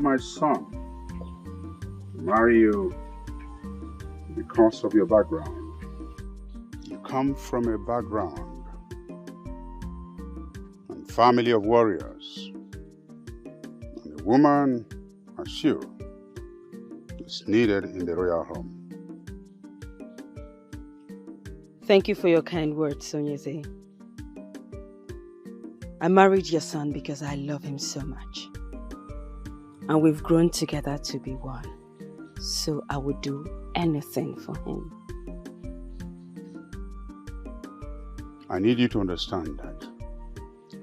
my son to marry you because of your background. You come from a background and family of warriors. And a woman as you is needed in the royal home. Thank you for your kind words, Onyeze. I married your son because I love him so much. And we've grown together to be one. So I would do anything for him. I need you to understand that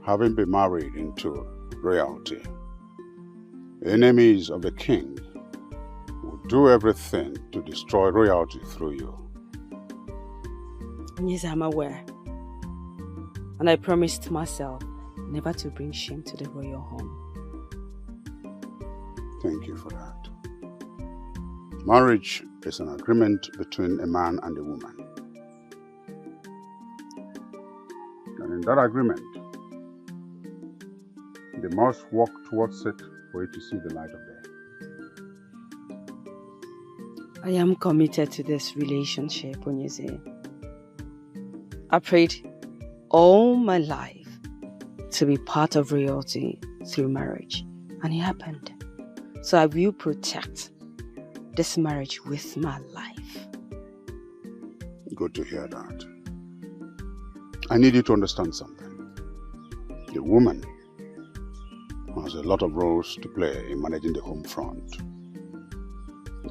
having been married into royalty, enemies of the king will do everything to destroy royalty through you. Yes, I'm aware. And I promised myself never to bring shame to the royal home. Thank you for that. Marriage is an agreement between a man and a woman. And in that agreement, they must work towards it for it to see the light of day. I am committed to this relationship, Onyeze. I prayed all my life to be part of royalty through marriage, and it happened. So I will protect this marriage with my life. Good to hear that. I need you to understand something. The woman has a lot of roles to play in managing the home front.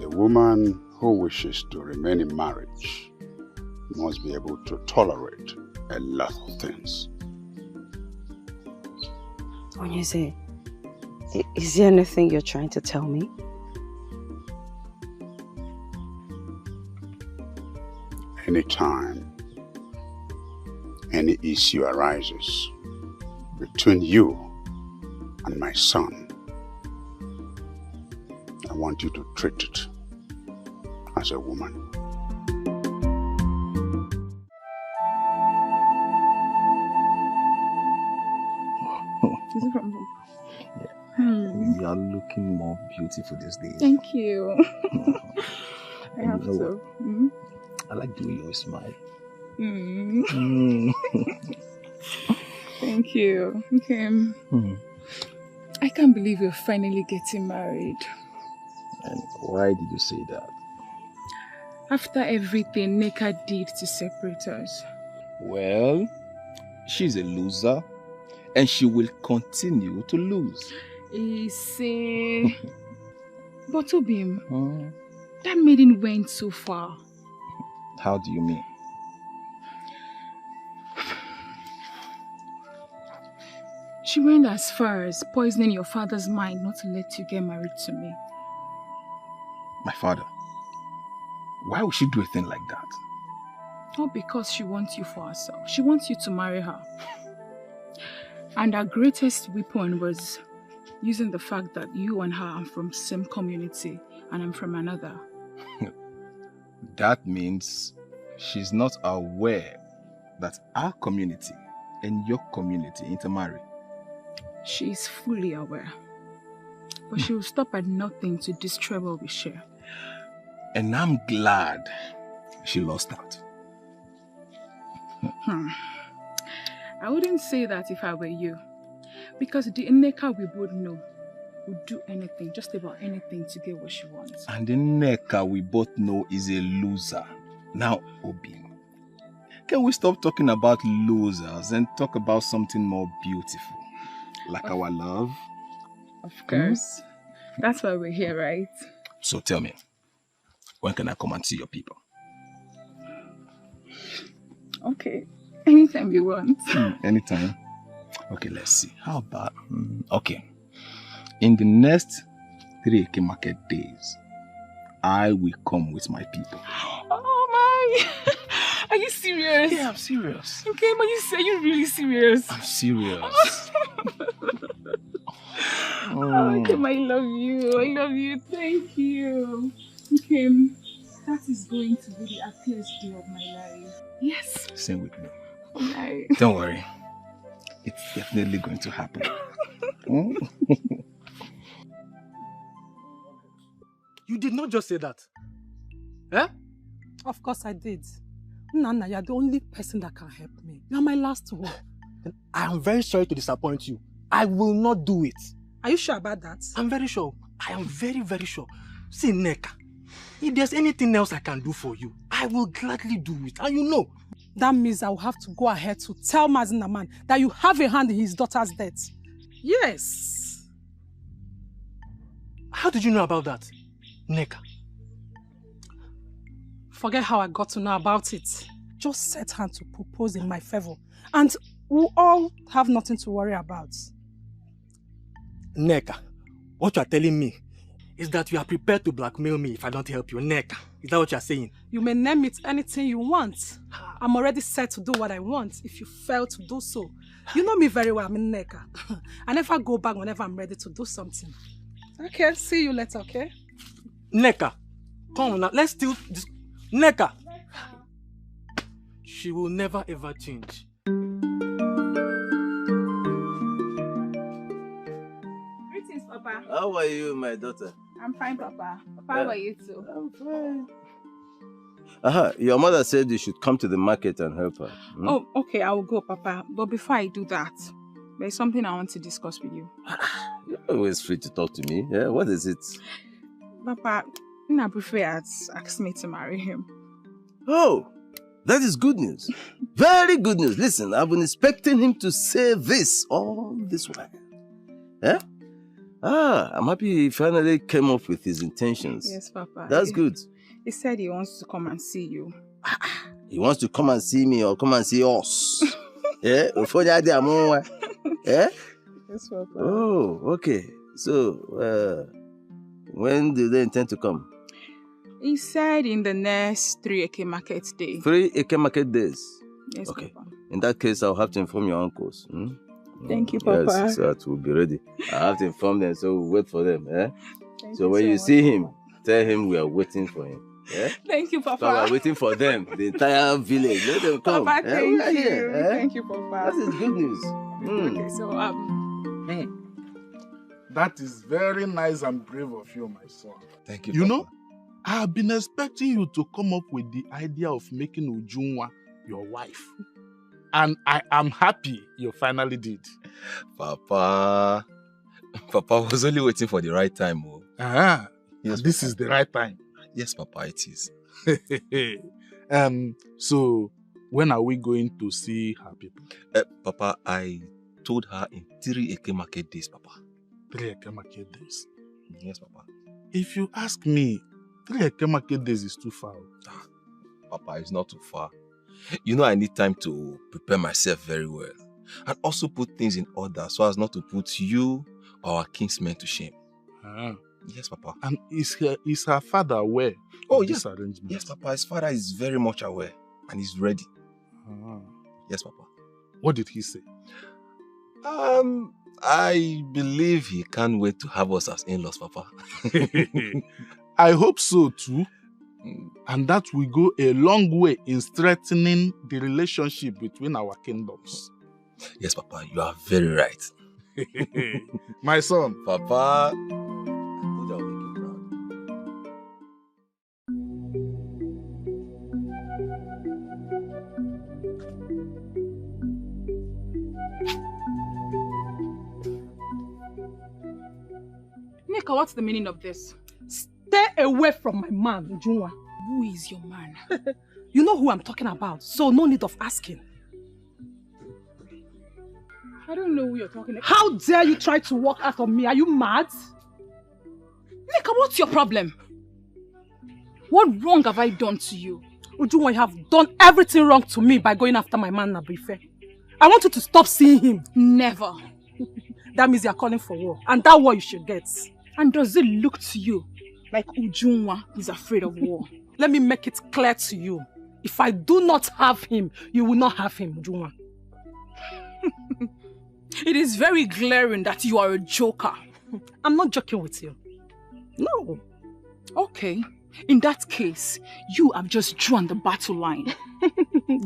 The woman who wishes to remain in marriage must be able to tolerate a lot of things. Onyeze, is there anything you're trying to tell me? Anytime any issue arises between you and my son, I want you to treat it as a woman. Is it from home? Yeah. You are looking more beautiful these days. Thank you. I have to. I like the way you always smile. Thank you. Okay. I can't believe you're finally getting married. And why did you say that? After everything Nneka did to separate us. Well, she's a loser and she will continue to lose. Easy. But Obim, that maiden went so far. How do you mean? She went as far as poisoning your father's mind not to let you get married to me. My father? Why would she do a thing like that? Not because she wants you for herself. She wants you to marry her. And her greatest weapon was using the fact that you and her are from the same community and I'm from another. That means she's not aware that our community and your community intermarry. She is fully aware. But she will stop at nothing to destroy what we share. And I'm glad she lost out. I wouldn't say that if I were you. Because the Nneka we both know would do anything, just about anything to get what she wants. And the Nneka we both know is a loser. Now, Obi, can we stop talking about losers and talk about something more beautiful? Like our love? Of course. That's why we're here, right? So tell me, when can I come and see your people? Okay. Anytime you want. Anytime? Okay, let's see. How about... okay. In the next 3 Eke market days, I will come with my people. Oh my! Are you serious? Yeah, I'm serious. Okay, but are you really serious? I'm serious. Okay, I love you. I love you. Thank you. Okay, that is going to be the happiest day of my life. Yes. Same with me. Right. Don't worry. It's definitely going to happen. You did not just say that. Eh? Of course I did. Nana, you're the only person that can help me. You're my last one. I am very sorry to disappoint you. I will not do it. Are you sure about that? I'm very sure. I am very, very sure. See, Nneka, if there's anything else I can do for you, I will gladly do it. And you know. That means I will have to go ahead to tell Mazinaman that you have a hand in his daughter's death. Yes. How did you know about that, Nneka? Forget how I got to know about it. Just set hand to propose in my favor. And we'll all have nothing to worry about. Nneka, what you are telling me is that you are prepared to blackmail me if I don't help you, Nneka. Is that what you are saying? You may name it anything you want. I'm already set to do what I want if you fail to do so. You know me very well, I'm Nneka. I never go back whenever I'm ready to do something. Okay, see you later, okay? Nneka, come on now, let's still... Nneka! She will never ever change. Greetings, Papa. How are you, my daughter? I'm fine, Papa. Papa, how are you too? I'm fine. Your mother said you should come to the market and help her. Hmm? Oh, okay, I will go, Papa. But before I do that, there's something I want to discuss with you. You're always free to talk to me. Yeah, what is it? Papa, Nnabuife has asked me to marry him. Oh, that is good news. Very good news. Listen, I've been expecting him to say this all this while. Eh? I'm happy he finally came up with his intentions. Yes, Papa. That's good. He said he wants to come and see you. He wants to come and see me or come and see us. Yeah? Eh? Yes, Papa. Oh, okay. So, when do they intend to come? He said in the next 3 Eke market day. 3 Eke market days? Yes, okay. Papa. In that case, I'll have to inform your uncles. Hmm? Thank you, Papa. Yes, so that we'll be ready. I have to inform them, so we'll wait for them. Eh? So when you see him, tell him we are waiting for him. Yeah? Thank you, Papa. So we are waiting for them, the entire village. Let them come. Papa, thank you. Here, eh? Thank you, Papa. That is good news. Okay, so That is very nice and brave of you, my son. Thank you, You Papa. know, I have been expecting you to come up with the idea of making Ujunwa your wife. And I am happy you finally did. Papa was only waiting for the right time. Oh. Yes, this is the right time. Yes, Papa, it is. So, when are we going to see her people? Papa, I told her in 3 Eke market days, Papa. 3 Eke market days? Yes, Papa. If you ask me, 3 Eke market days is too far. Papa, it's not too far. You know I need time to prepare myself very well. And also put things in order so as not to put you or our kinsmen to shame. Yes, Papa. And is her father aware of this arrangement? Yes, Papa. His father is very much aware and he's ready. Yes, Papa. What did he say? I believe he can't wait to have us as in-laws, Papa. I hope so too. And that will go a long way in strengthening the relationship between our kingdoms. Yes, Papa, you are very right. My son. Papa. Nneka, what's the meaning of this? Stay away from my man, Ujunwa. Who is your man? You know who I'm talking about, so no need of asking. I don't know who you're talking about. How dare you try to walk out on me? Are you mad? Nneka, what's your problem? What wrong have I done to you? Ujunwa, you have done everything wrong to me by going after my man, Nnabuife. I want you to stop seeing him. Never. That means you're calling for war. And that war you should get. And does it look to you like Ujunwa is afraid of war? Let me make it clear to you. If I do not have him, you will not have him, Ujunwa. It is very glaring that you are a joker. I'm not joking with you. No. Okay. In that case, you have just drawn the battle line.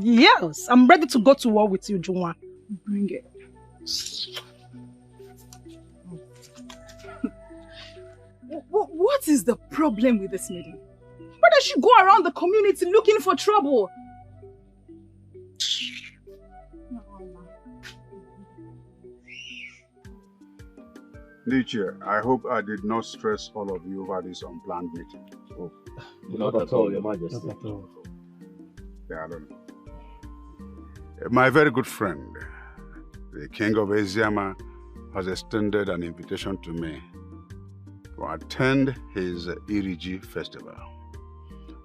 Yes, I'm ready to go to war with you, Ujunwa. Bring it. What What is the problem with this maiden? Why does she go around the community looking for trouble? Dikeh, I hope I did not stress all of you over this unplanned meeting. Oh, not at all, Your Majesty. Not at all. Yeah, I don't know. My very good friend, the King of Eziama, has extended an invitation to me to attend his Iriji festival.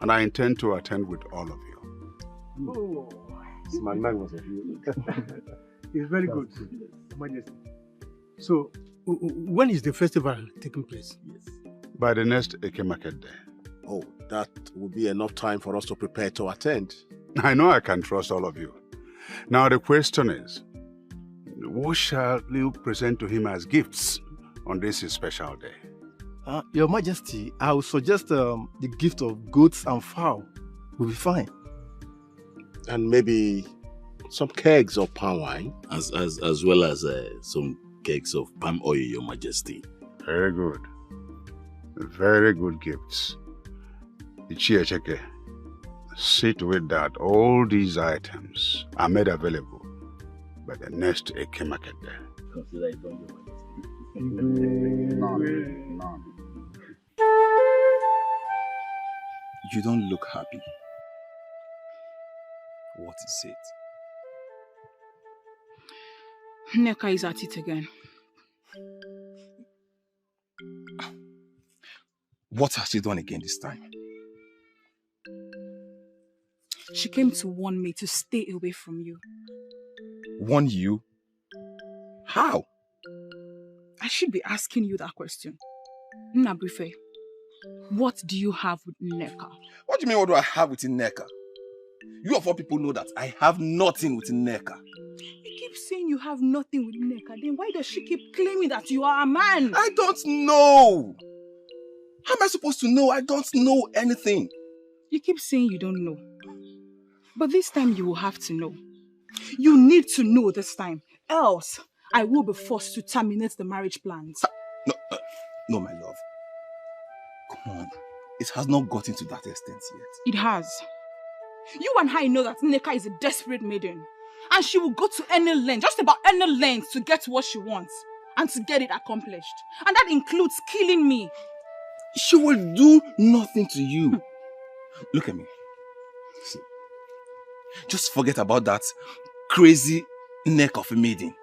And I intend to attend with all of you. Oh, It's magnanimous of you. it's very good, Your Majesty. So, when is the festival taking place? Yes. By the next Eke Market Day. Oh, that will be enough time for us to prepare to attend. I know I can trust all of you. Now the question is, what shall you present to him as gifts on this special day? Your Majesty, I would suggest the gift of goats and fowl will be fine. And maybe some kegs of palm wine. As well as some kegs of palm oil, Your Majesty. Very good. Very good gifts. Ichiecheke, see to it that all these items are made available by the next Eke Market Day. Consider it done, Your None. You don't look happy. What is it? Nneka is at it again. What has she done again this time? She came to warn me to stay away from you. Warn you? How? I should be asking you that question. Nnabuife, what do you have with Nneka? What do you mean, what do I have with Nneka? You of all people know that I have nothing with Nneka. You keep saying you have nothing with Nneka, then why does she keep claiming that you are a man? I don't know. How am I supposed to know? I don't know anything. You keep saying you don't know. But this time you will have to know. You need to know this time. Else, I will be forced to terminate the marriage plans. No, my love. Come on. It has not gotten to that extent yet. It has. You and I know that Nneka is a desperate maiden. And she will go to any length, just about any length, to get what she wants. And to get it accomplished. And that includes killing me. She will do nothing to you. Look at me. See. Just forget about that crazy neck of a maiden.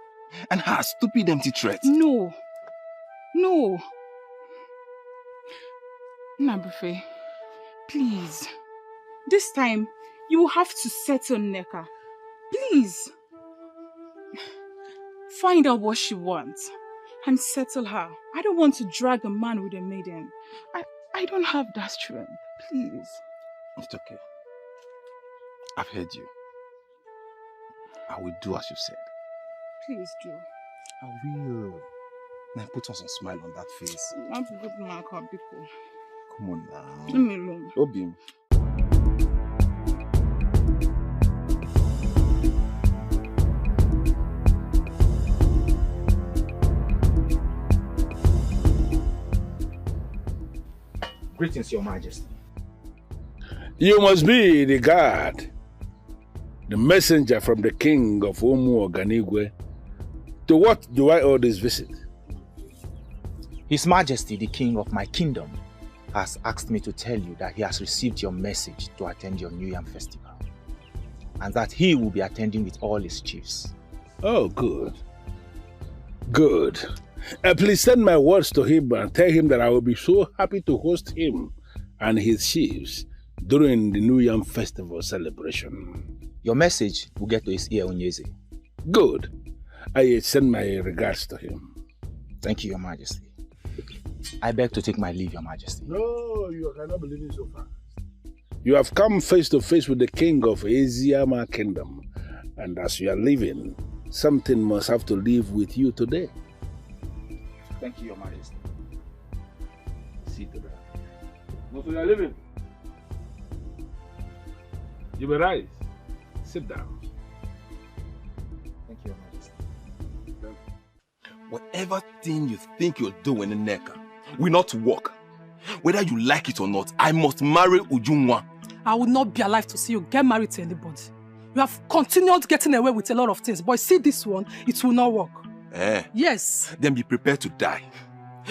And her stupid empty threat. No. No. Nnabuife, please. This time, you will have to settle Nneka. Please. Find out what she wants and settle her. I don't want to drag a man with a maiden. I don't have that strength. Please. It's okay. I've heard you. I will do as you said. Please do. I will. Now put on some smile on that face. Not good, Marco, Biko. Come on now. Leave me alone. Obim. Greetings, Your Majesty. You must be the guard, the messenger from the king of Umu Oganigwe. To what do I owe this visit? His Majesty, the king of my kingdom, has asked me to tell you that he has received your message to attend your New Yam festival, and that he will be attending with all his chiefs. Oh, good. Good. Please send my words to him and tell him that I will be so happy to host him and his chiefs during the New Yam festival celebration. Your message will get to his ear, Ugezu. Good. I send my regards to him. Thank you, Your Majesty. I beg to take my leave, Your Majesty. No, you cannot believe it so fast. You have come face to face with the king of Eziama Kingdom, and as you are leaving, something must have to leave with you today. Thank you, Your Majesty. See to that. What you are leaving? You may rise. Sit down. Thank you, Your Majesty. Whatever thing you think you're doing in Nneka will not work. whether you like it or not, I must marry Ujunwa. I will not be alive to see you get married to anybody. You have continued getting away with a lot of things, but see this one, it will not work. Yes. Then be prepared to die.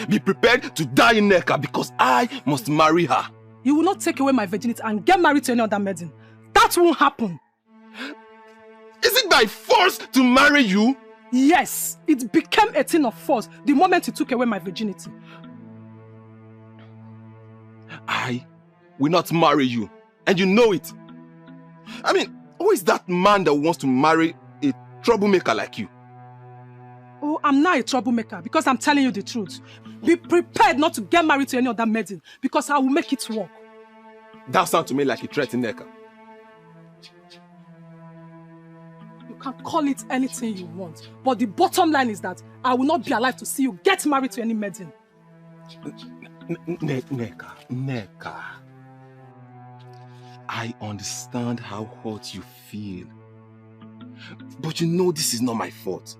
Be prepared to die in Nneka because I must marry her. You will not take away my virginity and get married to any other maiden. That won't happen. Is it by force to marry you? Yes, it became a thing of force the moment you took away my virginity. I will not marry you, and you know it. I mean, who is that man that wants to marry a troublemaker like you? Oh, I'm not a troublemaker because I'm telling you the truth. Be prepared not to get married to any other maiden because I will make it work. That sounds to me like a threat in Nneka. You can call it anything you want, but the bottom line is that I will not be alive to see you get married to any maiden. Nneka. I understand how hurt you feel. But you know this is not my fault.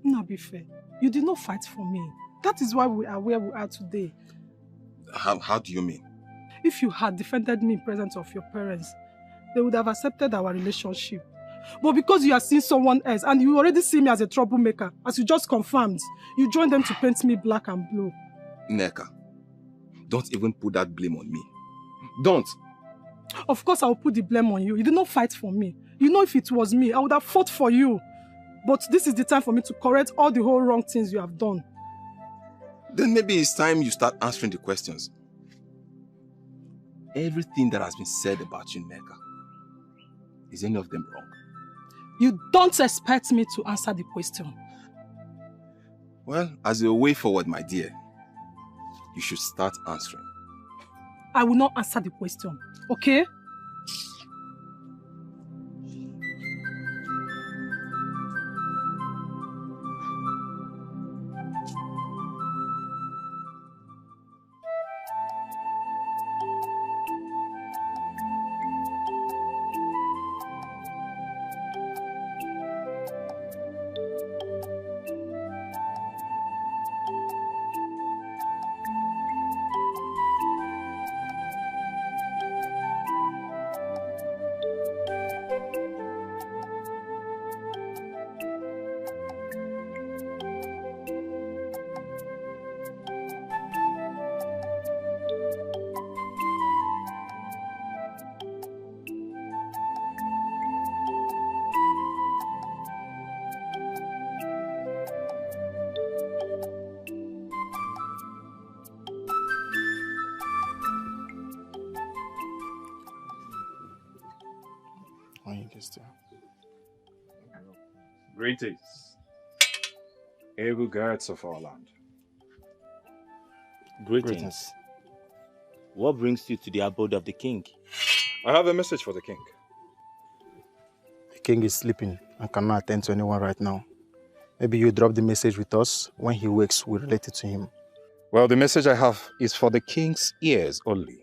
Nabife, you did not fight for me. That is why we are where we are today. How do you mean? If you had defended me in presence of your parents, they would have accepted our relationship. But because you have seen someone else and you already see me as a troublemaker, as you just confirmed, you joined them to paint me black and blue. Nneka, don't even put that blame on me. Don't. Of course I will put the blame on you. You did not fight for me. You know if it was me, I would have fought for you. But this is the time for me to correct all the whole wrong things you have done. Then maybe it's time you start answering the questions. Everything that has been said about you, Nneka, is any of them wrong? You don't expect me to answer the question. Well, as a way forward, my dear, you should start answering. I will not answer the question, okay? Greetings, able guards of our land. Greetings. What brings you to the abode of the king? I have a message for the king. The king is sleeping and cannot attend to anyone right now. Maybe you drop the message with us. When he wakes, we'll relate it to him. Well, the message I have is for the king's ears only.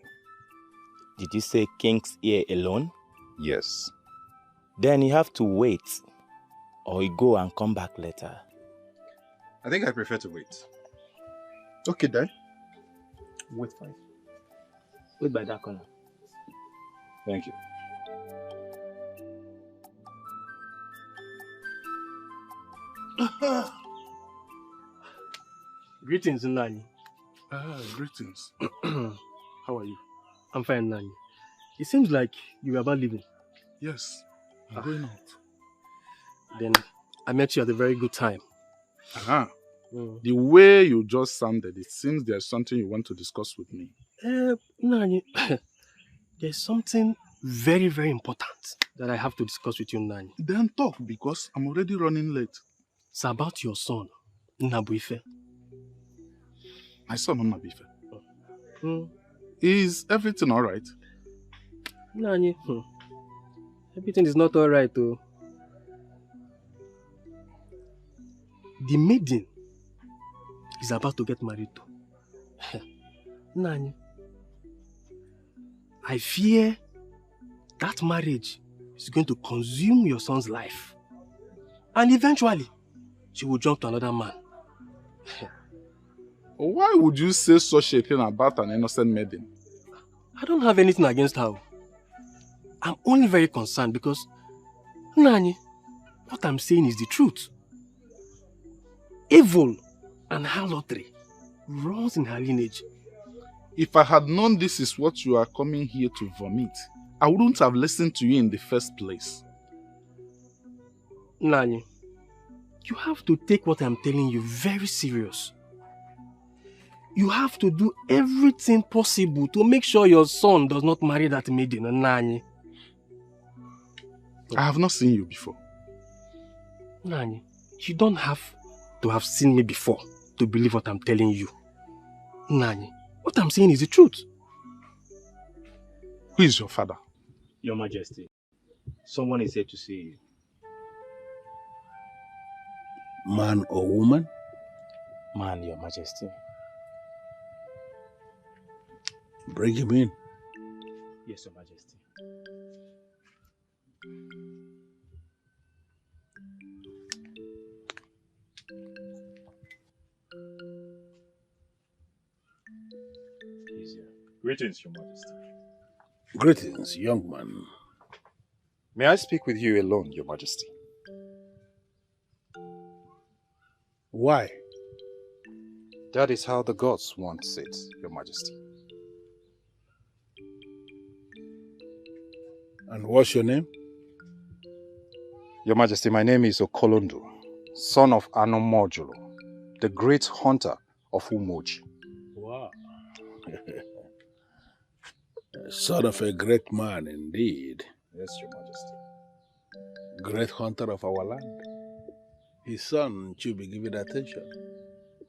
Did you say king's ear alone? Yes. Then you have to wait, or you go and come back later. I think I prefer to wait. Okay then. Wait fine. Wait by that corner. Thank you. Greetings, Nani. Greetings. How are you? I'm fine, Nani. It seems like you are about leaving. Yes, I'm going out. Then I met you at a very good time. The way you just sounded, it seems there's something you want to discuss with me. Nani, there's something very, very important that I have to discuss with you, Nani. Then talk, because I'm already running late. It's about your son, Nnabuife. My son, Nnabuife. Is everything all right? Nani, everything is not all right, though. The maiden is about to get married to. Nani, I fear that marriage is going to consume your son's life. And eventually, she will jump to another man. Why would you say such a thing about an innocent maiden? I don't have anything against her. I'm only very concerned because, Nani, what I'm saying is the truth. Evil and harlotry runs in her lineage. If I had known this is what you are coming here to vomit, I wouldn't have listened to you in the first place. Nani, you have to take what I'm telling you very serious. You have to do everything possible to make sure your son does not marry that maiden, Nani. I have not seen you before. Nani, you don't have to have seen me before to believe what I'm telling you. Nani, what I'm saying is the truth. Who is your father? Your Majesty, someone is here to see you. Man or woman? Man, Your Majesty. Bring him in. Yes, Your Majesty. Greetings, Your Majesty. Greetings, young man. May I speak with you alone, Your Majesty? Why? That is how the gods want it, Your Majesty. And what's your name? Your Majesty, my name is Okolondo, son of Anomojulo, the great hunter of Umoji. Wow. Son of a great man indeed. Yes, Your Majesty. Great hunter of our land. His son should be given attention.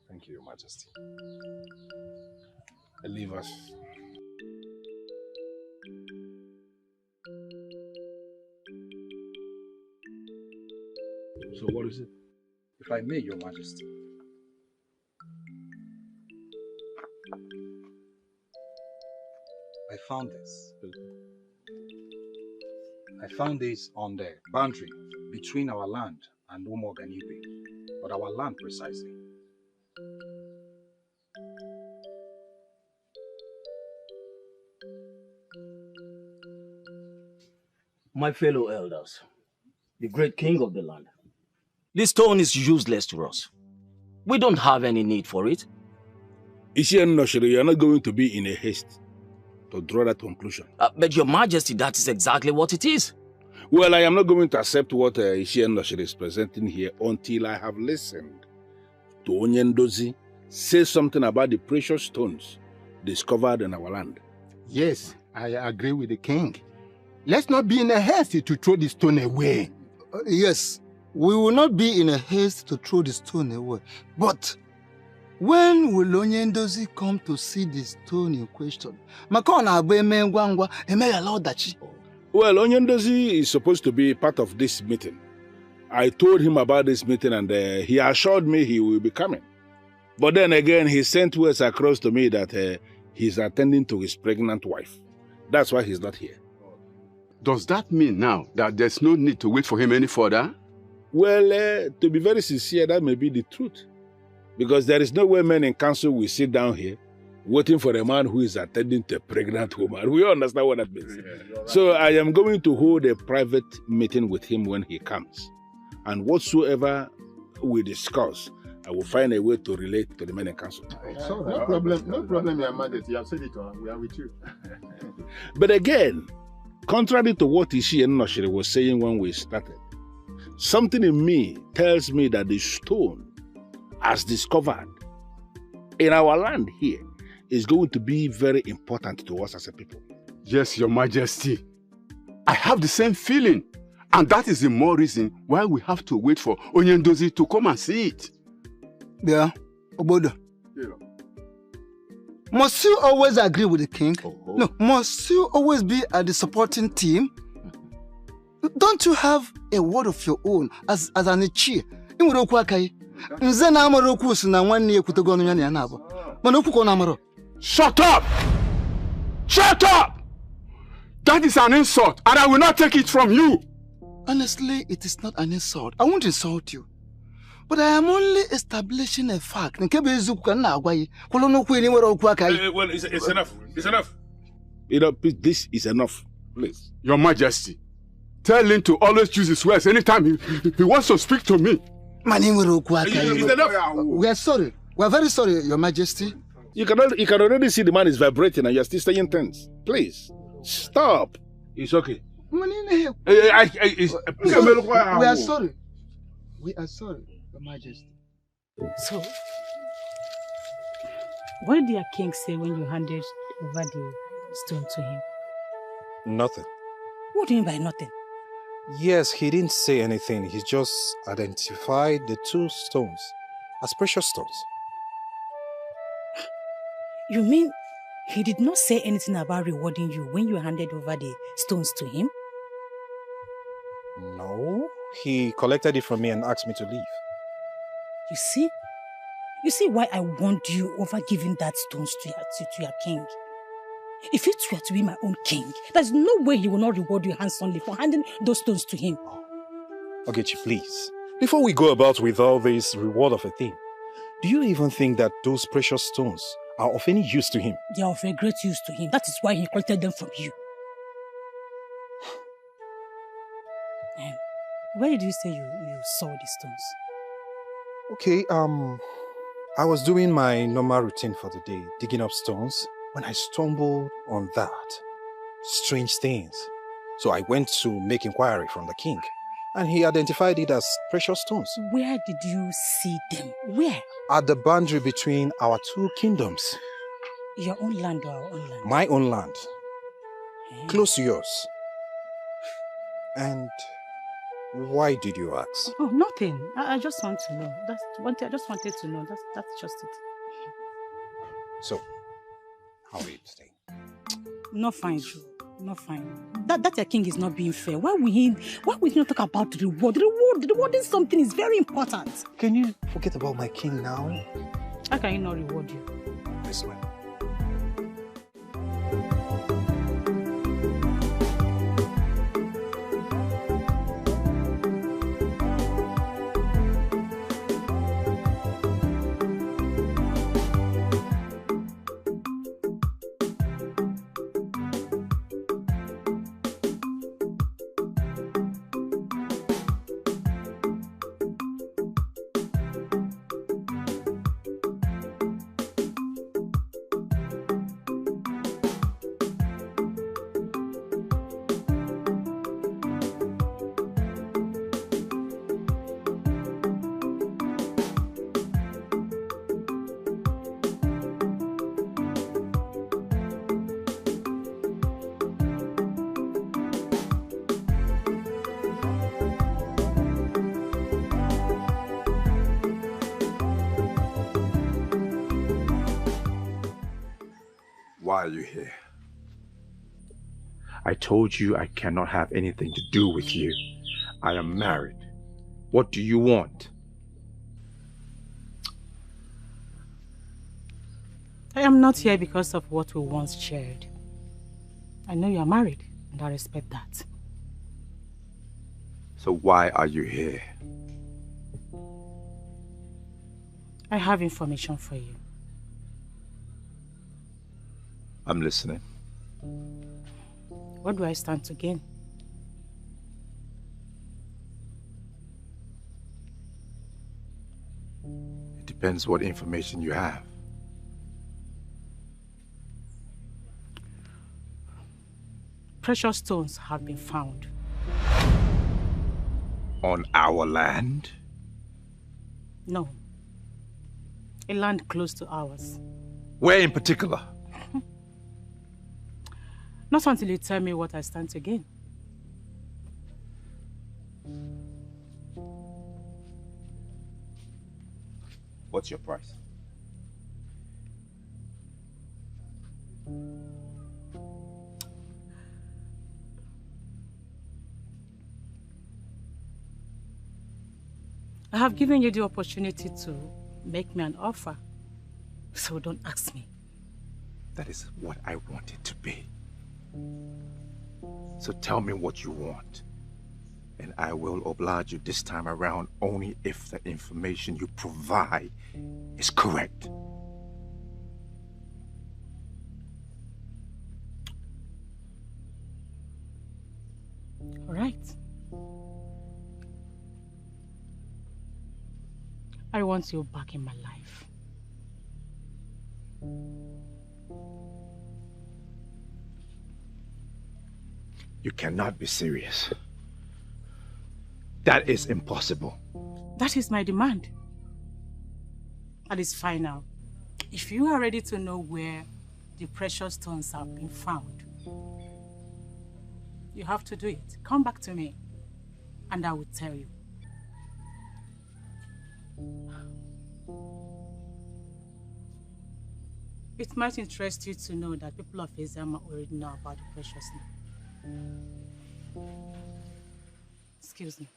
Thank you, Your Majesty. Leave us. So what is it? If I may, Your Majesty. I found this. I found this on the boundary between our land and Umoganibe, but our land precisely. My fellow elders, the great king of the land, this stone is useless to us. We don't have any need for it. Ishienoshiri, you are not going to be in a haste to draw that conclusion. But Your Majesty, that is exactly what it is. Well, I am not going to accept what Ishienoshiri is presenting here until I have listened to Onyendozi say something about the precious stones discovered in our land. Yes, I agree with the king. Let's not be in a haste to throw the stone away. Yes, we will not be in a haste to throw the stone away. But when will Onyendozi come to see the stone in question? Well, Onyendozi is supposed to be part of this meeting. I told him about this meeting and he assured me he will be coming. But then again, he sent words across to me that he's attending to his pregnant wife. That's why he's not here. Does that mean now that there's no need to wait for him any further? Well, to be very sincere, that may be the truth. Because there is no way men in council will sit down here waiting for a man who is attending to a pregnant woman. We understand what that means. Yeah, right. So I am going to hold a private meeting with him when he comes. And whatsoever we discuss, I will find a way to relate to the men in council. No problem, Your Majesty. You have said it, we are with you. But again, contrary to what Ishienoshiri was saying when we started, something in me tells me that the stone, as discovered in our land here, is going to be very important to us as a people. Yes, Your Majesty. I have the same feeling. And that is the more reason why we have to wait for Onyendozi to come and see it. Yeah, Obodo. Yeah. Must you always agree with the king? No, must you always be at the supporting team? Don't you have a word of your own as an Ichie? Shut up! Shut up! That is an insult, and I will not take it from you. Honestly, it is not an insult. I won't insult you. But I am only establishing a fact. Well, it's enough. It's enough. This is enough. Please. Your Majesty, tell him to always choose his words anytime he wants to speak to me. It's enough. We are sorry. We are very sorry, Your Majesty. You can already see the man is vibrating and you're still staying tense. Please, stop. It's okay. We are sorry. We are sorry, Your Majesty. So, what did your king say when you handed over the stone to him? Nothing. What do you mean by nothing? Yes, he didn't say anything. He just identified the 2 stones as precious stones. You mean he did not say anything about rewarding you when you handed over the stones to him? No, he collected it from me and asked me to leave. You see? You see why I warned you over giving that stones to your king? If it were to be my own king, there's no way he will not reward you handsomely for handing those stones to him. Ugezu, please. Before we go about with all this reward of a thing, do you even think that those precious stones are of any use to him? They are of a great use to him. That is why he collected them from you. Where did you say you saw these stones? Okay, I was doing my normal routine for the day, digging up stones, when I stumbled on that. Strange things. So I went to make inquiry from the king, and he identified it as precious stones. Where did you see them? Where? At the boundary between our 2 kingdoms. Your own land or our own land? My own land. Close to yours. And why did you ask? Oh, nothing. I just want to know. I just wanted to know. That's just it. So, how are you today? Not fine, Joe. Not fine. That your king is not being fair. Why will he not talk about the reward? The reward is something is very important. Can you forget about my king now? How can he not reward you? This man. Why are you here? I told you I cannot have anything to do with you. I am married. What do you want? I am not here because of what we once shared. I know you are married, and I respect that. So why are you here? I have information for you. I'm listening. What do I stand to gain? It depends what information you have. Precious stones have been found. On our land? No. A land close to ours. Where in particular? Not until you tell me what I stand to gain. What's your price? I have given you the opportunity to make me an offer, so don't ask me. That is what I want it to be. So tell me what you want. And I will oblige you this time around only if the information you provide is correct. All right. I want you back in my life. You cannot be serious. That is impossible. That is my demand. That is final. If you are ready to know where the precious stones have been found, you have to do it. Come back to me, and I will tell you. It might interest you to know that people of Ezama already know about the precious stone. Excuse me.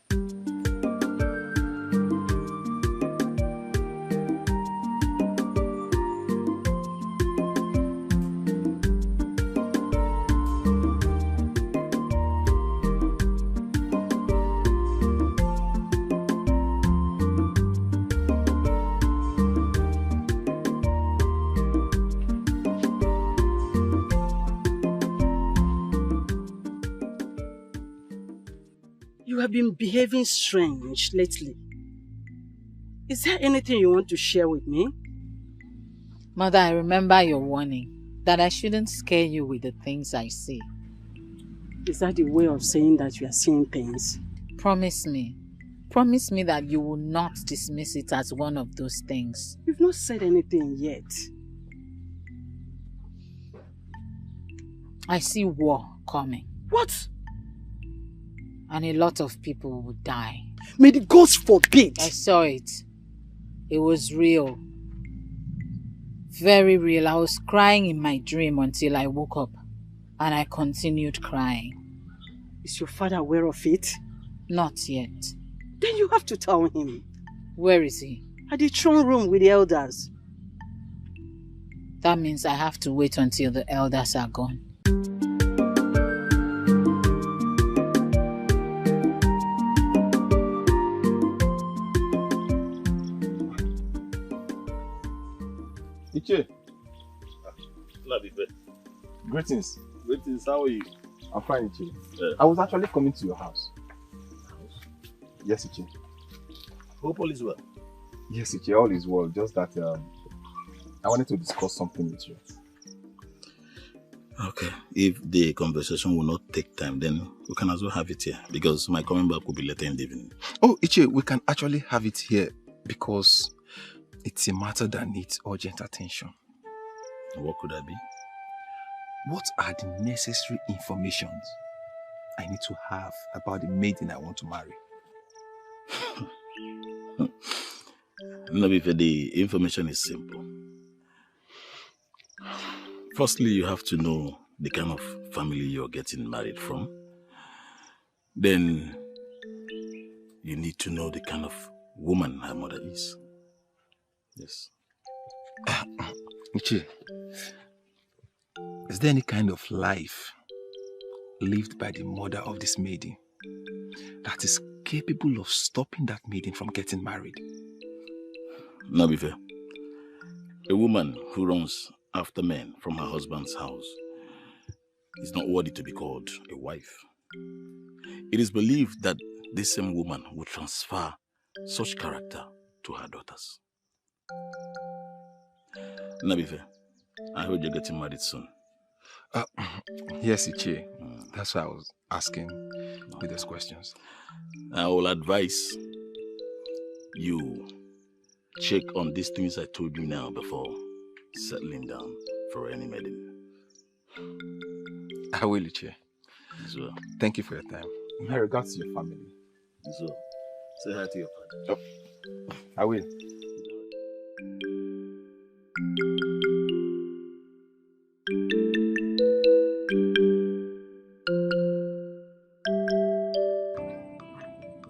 You have been behaving strange lately. Is there anything you want to share with me? Mother, I remember your warning that I shouldn't scare you with the things I see. Is that the way of saying that you are seeing things? Promise me. Promise me that you will not dismiss it as one of those things. You've not said anything yet. I see war coming. What? And a lot of people will die. May the gods forbid! I saw it. It was real. Very real. I was crying in my dream until I woke up. And I continued crying. Is your father aware of it? Not yet. Then you have to tell him. Where is he? At the throne room with the elders. That means I have to wait until the elders are gone. Dikeh. Greetings. Greetings, how are you? I'm fine, Iche. I was actually coming to your house. Yes, Iche. Hope all is well. Yes, Iche, all is well. Just that I wanted to discuss something with you. Okay. If the conversation will not take time, then we can as well have it here. Because my coming back will be later in the evening. Oh, Iche, we can actually have it here because it's a matter that needs urgent attention. What could that be? What are the necessary informations I need to have about the maiden I want to marry? Nabife, the information is simple. Firstly, you have to know the kind of family you're getting married from. Then, you need to know the kind of woman her mother is. Yes. Iche, is there any kind of life lived by the mother of this maiden that is capable of stopping that maiden from getting married? Nabife, a woman who runs after men from her husband's house is not worthy to be called a wife. It is believed that this same woman will transfer such character to her daughters. Nabife, I heard you're getting married soon. Yes, Iche. That's why I was asking you those questions. I will advise you check on these things I told you now before settling down for any maiden. I will, Iche. So, thank you for your time. My regards to your family. So, say hi to your father. Oh, I will.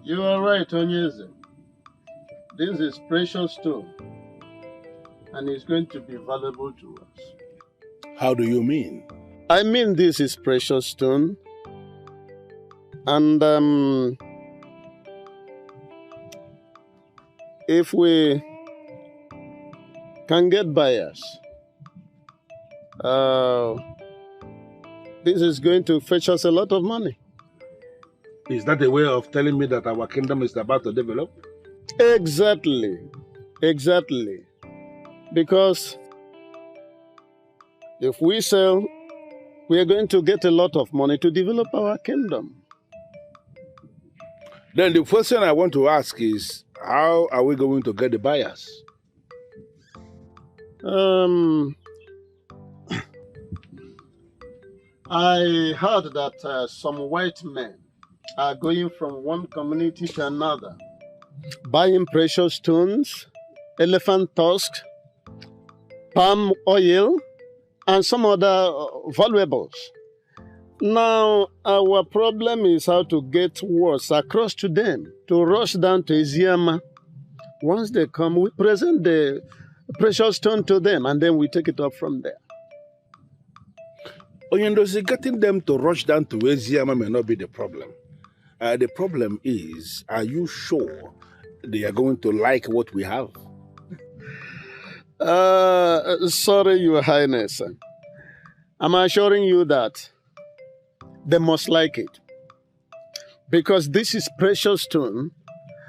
You are right, Ugezu. This is precious stone, and it's going to be valuable to us. How do you mean? I mean this is precious stone, and if we can get buyers, this is going to fetch us a lot of money. Is that a way of telling me that our kingdom is about to develop? Exactly. Exactly. Because if we sell, we are going to get a lot of money to develop our kingdom. Then the question I want to ask is, how are we going to get the buyers? I heard that some white men are going from one community to another, buying precious stones, elephant tusks, palm oil, and some other valuables. Now, our problem is how to get words across to them, to rush down to Eziama. Once they come, we present the precious stone to them, and then we take it up from there. Onyendozi, getting them to rush down to Eziama may not be the problem. The problem is, are you sure they are going to like what we have? Sorry, Your Highness. I'm assuring you that they must like it. Because this is precious stone,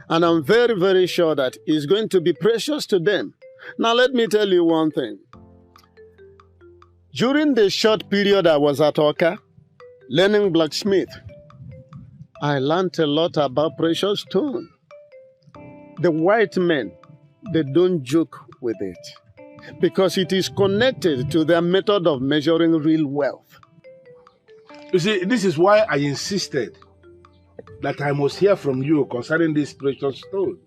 and I'm very, very sure that it's going to be precious to them. Now, let me tell you one thing. During the short period I was at Oka, learning blacksmith, I learned a lot about precious stone. The white men, they don't joke with it because it is connected to their method of measuring real wealth. You see, this is why I insisted that I must hear from you concerning this precious stone.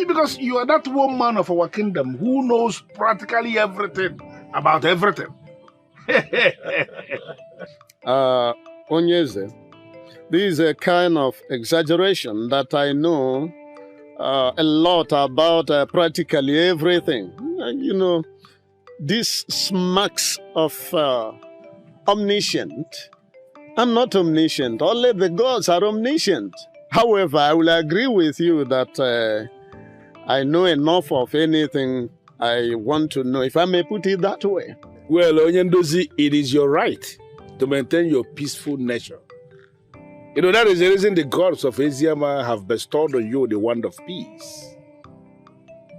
Because you are that one man of our kingdom who knows practically everything about everything. Ugezu, this is a kind of exaggeration that I know a lot about practically everything. You know, this smacks of omniscient. I'm not omniscient. Only the gods are omniscient. However, I will agree with you that I know enough of anything I want to know, if I may put it that way. Well, Onyendozi, it is your right to maintain your peaceful nature. You know, that is the reason the gods of Eziama have bestowed on you the wand of peace.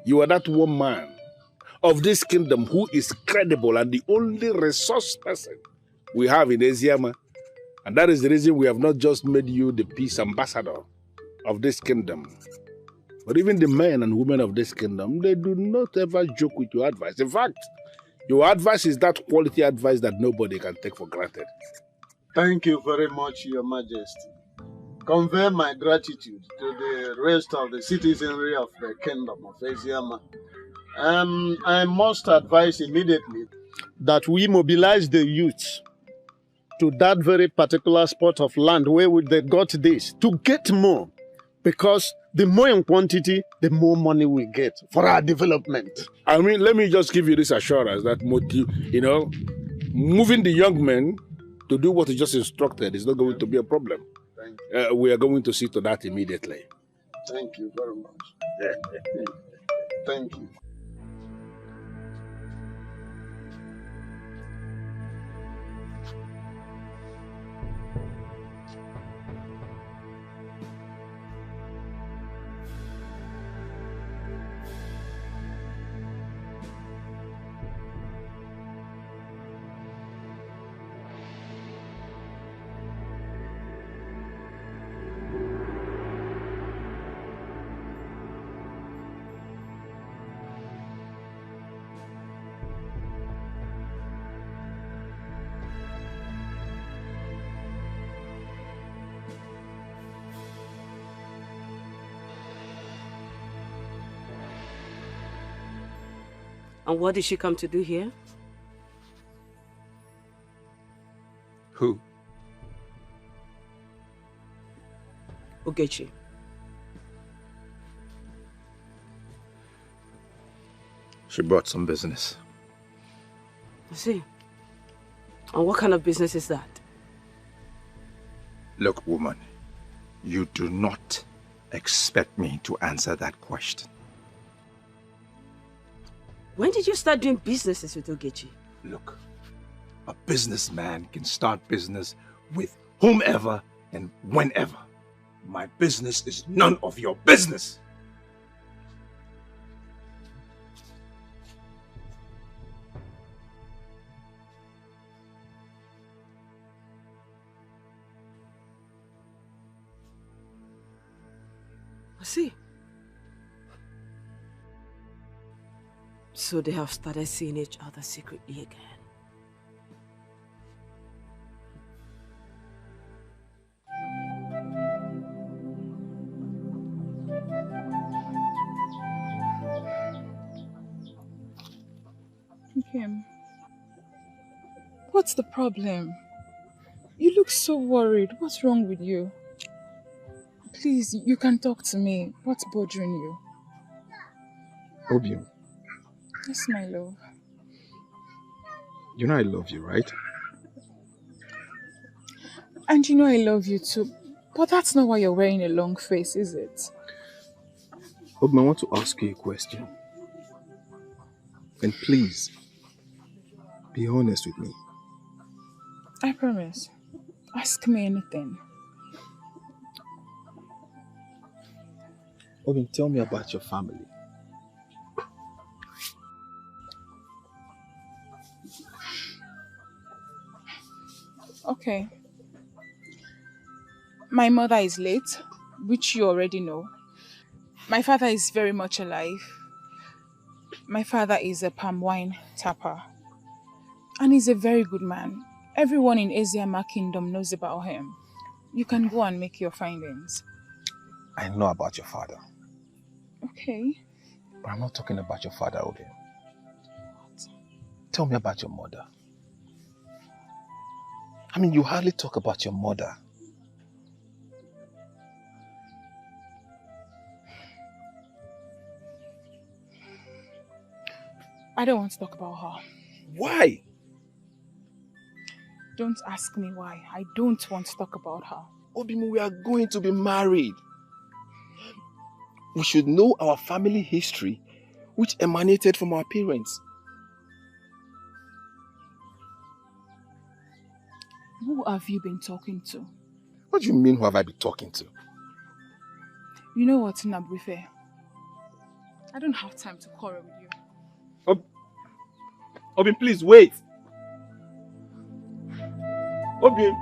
You are that one man of this kingdom who is credible and the only resource person we have in Eziama. And that is the reason we have not just made you the peace ambassador of this kingdom, but even the men and women of this kingdom, they do not ever joke with your advice. In fact, your advice is that quality advice that nobody can take for granted. Thank you very much, Your Majesty. Convey my gratitude to the rest of the citizenry of the kingdom of Eziama. I must advise immediately that we mobilize the youth to that very particular spot of land where they got this, to get more. Because the more in quantity, the more money we get for our development. I mean, let me just give you this assurance that, you know, moving the young men to do what you just instructed is not going to be a problem. We are going to see to that immediately. Thank you very much. Thank you. And what did she come to do here? Who? Ugezu. She brought some business. I see. And what kind of business is that? Look, woman, you do not expect me to answer that question. When did you start doing businesses with Ugezu? Look, a businessman can start business with whomever and whenever. My business is none of your business. I see. So they have started seeing each other secretly again. Kim, what's the problem? You look so worried. What's wrong with you? Please, you can talk to me. What's bothering you? Obium, Yes, my love. you know I love you, right? And you know I love you too. But that's not why you're wearing a long face, is it? Obium, I want to ask you a question. And please, be honest with me. I promise. Ask me anything. Obium, tell me about your family. Okay. My mother is late, which you already know. My father is very much alive. My father is a palm wine tapper. And he's a very good man. Everyone in Eziama Kingdom knows about him. You can go and make your findings. I know about your father. Okay. But I'm not talking about your father, Obium. Tell me about your mother. I mean, you hardly talk about your mother. I don't want to talk about her. Why? Don't ask me why. I don't want to talk about her. Obimu, we are going to be married. We should know our family history, which emanated from our parents. Who have you been talking to? What do you mean, who have I been talking to? You know what, Nabrife? I don't have time to quarrel with you. Obin, please wait. Obin.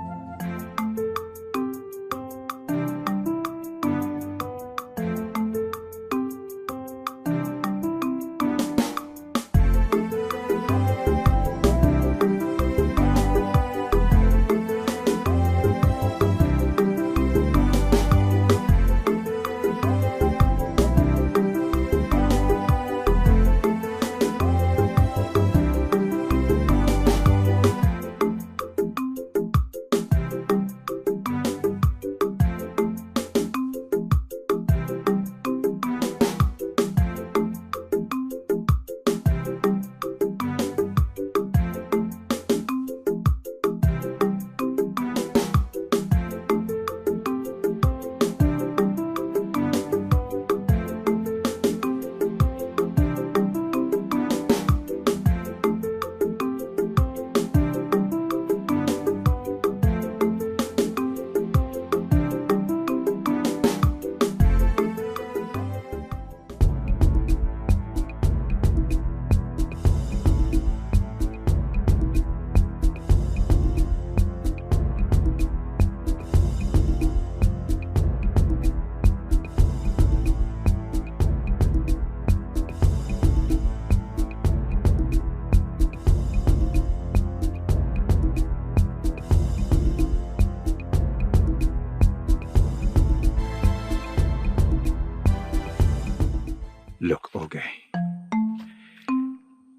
Look, Oge,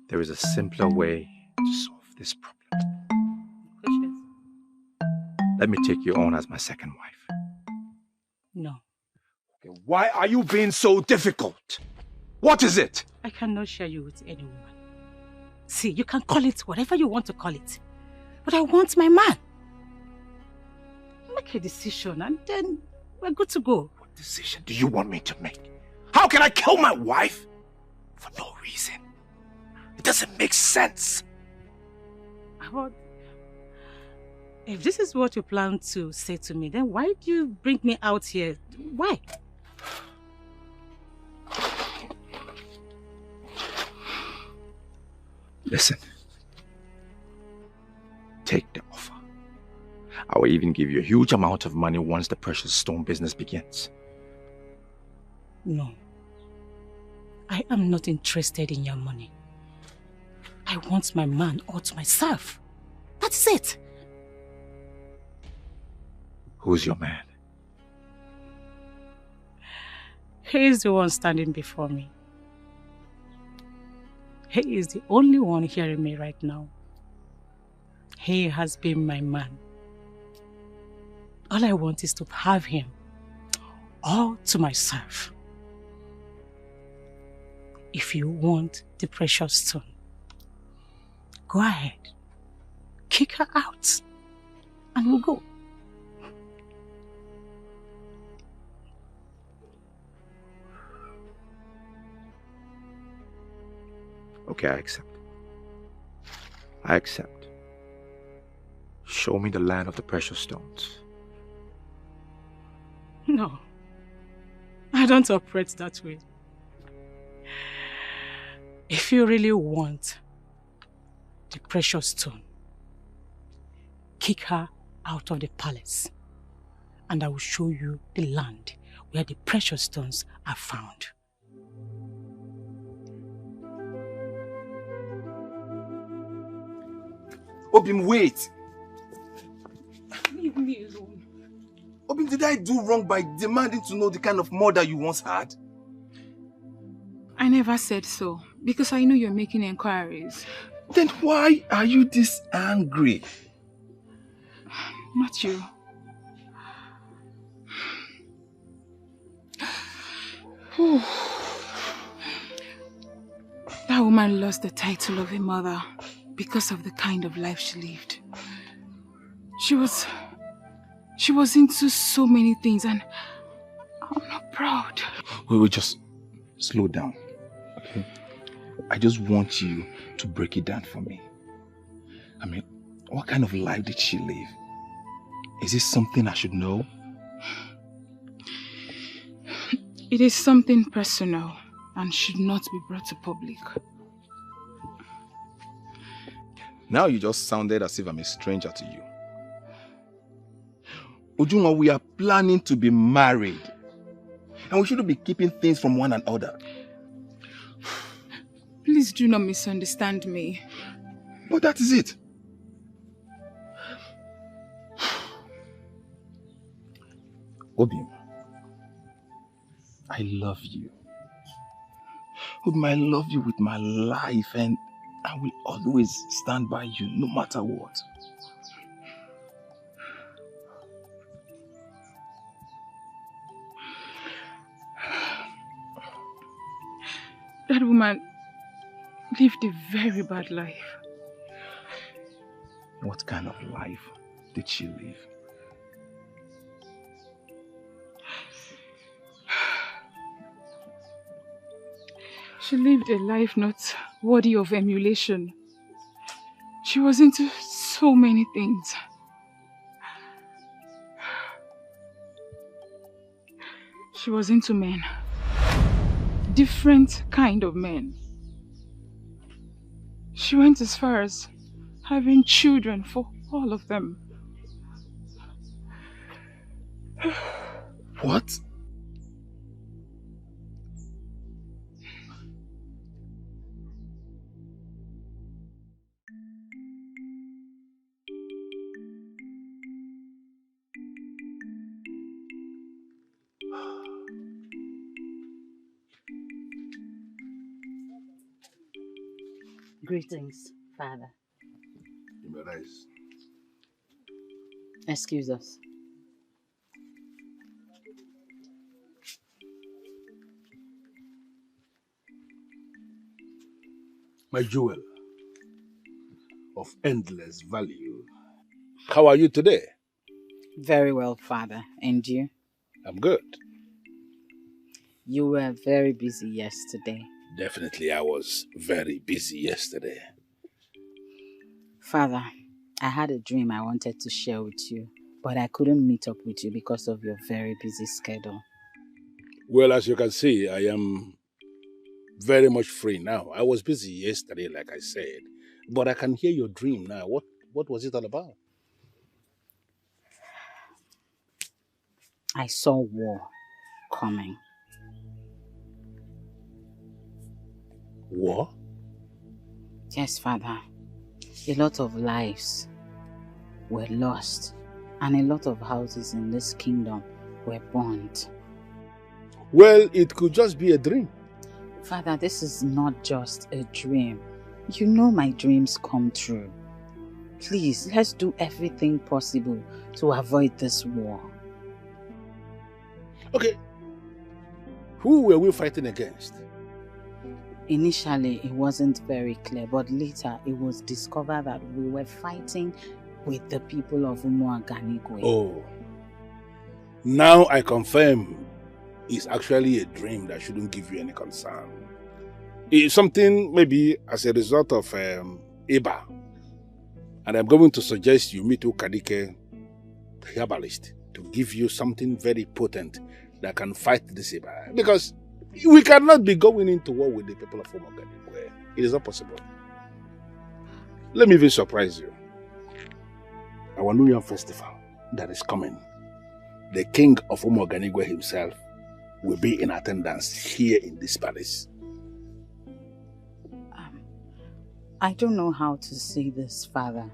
there is a simpler way to solve this problem. Let me take you on as my second wife. No. Okay, why are you being so difficult? What is it? I cannot share you with anyone. See, you can call it whatever you want to call it. But I want my man. Make a decision and then we're good to go. What decision do you want me to make? How can I kill my wife for no reason? It doesn't make sense. But if this is what you plan to say to me, then why do you bring me out here? Why? Listen. Take the offer. I will even give you a huge amount of money once the precious stone business begins. No. I am not interested in your money. I want my man all to myself. That's it. Who's your man? He is the one standing before me. He is the only one hearing me right now. He has been my man. All I want is to have him all to myself. If you want the precious stone, go ahead. Kick her out and we'll go. Okay, I accept. I accept. Show me the land of the precious stones. No, I don't operate that way. If you really want the precious stone, kick her out of the palace and I will show you the land where the precious stones are found. Obim, wait! Leave me alone. Obim, did I do wrong by demanding to know the kind of mother you once had? I never said so, because I know you're making inquiries. Then why are you this angry? Not you. That woman lost the title of a mother because of the kind of life she lived. She was into so many things and I'm not proud. We will just slow down, okay? I just want you to break it down for me. I mean, what kind of life did she live? Is this something I should know? It is something personal and should not be brought to public. Now you just sounded as if I'm a stranger to you. Ujunwa, we are planning to be married. And we shouldn't be keeping things from one another. Please do not misunderstand me. But that is it. Obim, I love you. Obim, I love you with my life and I will always stand by you no matter what. That woman lived a very bad life. What kind of life did she live? She lived a life not worthy of emulation. She was into so many things. She was into men. Different kind of men. She went as far as having children for all of them. What? Greetings, Father. You may rise. Excuse us. My jewel of endless value. How are you today? Very well, Father. And you? I'm good. You were very busy yesterday. Definitely, I was very busy yesterday. Father, I had a dream I wanted to share with you, but I couldn't meet up with you because of your very busy schedule. Well, as you can see, I am very much free now. I was busy yesterday, like I said, but I can hear your dream now. What was it all about? I saw war coming. War? Yes, Father. A lot of lives were lost, and a lot of houses in this kingdom were burnt. Well, it could just be a dream. Father, this is not just a dream. You know my dreams come true. Please, let's do everything possible to avoid this war. Okay. Who were we fighting against? Initially, it wasn't very clear, but later it was discovered that we were fighting with the people of Umenwa. Oh. Now I confirm it's actually a dream that shouldn't give you any concern. It's something maybe as a result of Iba. And I'm going to suggest you meet Dikeh, the herbalist, to give you something very potent that can fight this Iba. Because we cannot be going into war with the people of Umenwa. It is not possible. Let me even surprise you. Our New Year festival that is coming, the king of Umenwa himself will be in attendance here in this palace. I don't know how to say this, Father.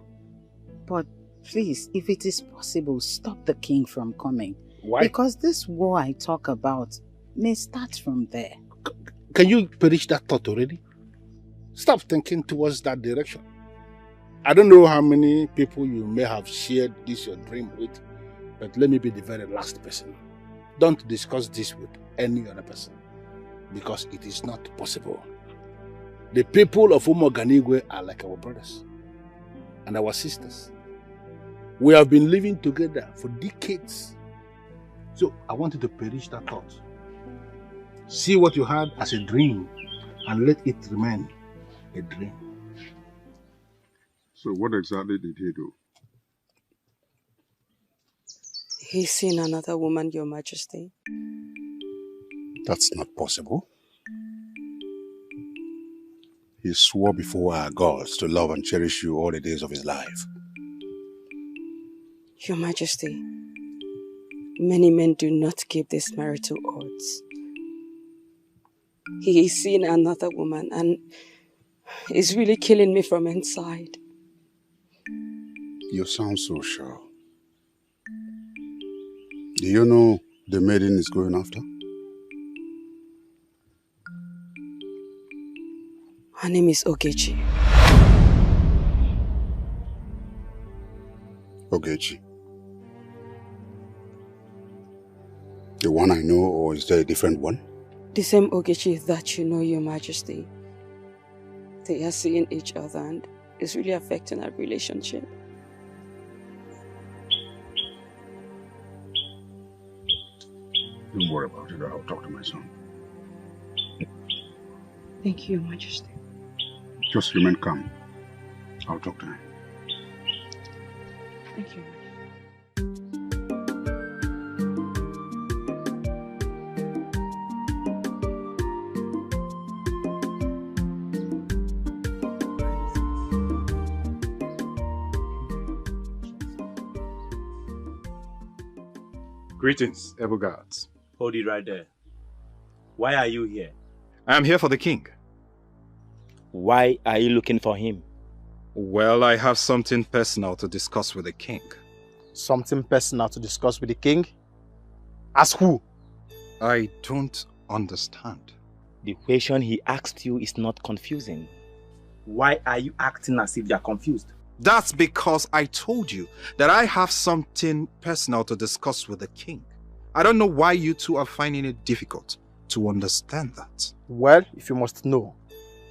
But please, if it is possible, stop the king from coming. Why? Because this war I talk about may start from there. Can you perish that thought already? Stop thinking towards that direction. I don't know how many people you may have shared this your dream with, but let me be the very last person. Don't discuss this with any other person, because it is not possible. The people of Umenwa are like our brothers and our sisters. We have been living together for decades. So I want you to perish that thought. See what you had as a dream and let it remain a dream. So what exactly did he do? He's seen another woman, Your Majesty. That's not possible. He swore before our gods to love and cherish you all the days of his life. Your Majesty, many men do not keep these marital oaths. He is seeing another woman and is really killing me from inside. You sound so sure. Do you know the maiden is going after? Her name is Ugezu. Ugezu. The one I know, or is there a different one? The same Ugezu that you know, Your Majesty. They are seeing each other and it's really affecting our relationship. Don't worry about it, I'll talk to my son. Thank you, Your Majesty. Just remain calm. I'll talk to him. Thank you. Greetings, able guards. Hold it right there. Why are you here? I am here for the king. Why are you looking for him? Well, I have something personal to discuss with the king. Something personal to discuss with the king? Ask who? I don't understand. The question he asked you is not confusing. Why are you acting as if you are confused? That's because I told you that I have something personal to discuss with the king. I don't know why you two are finding it difficult to understand that. Well, if you must know,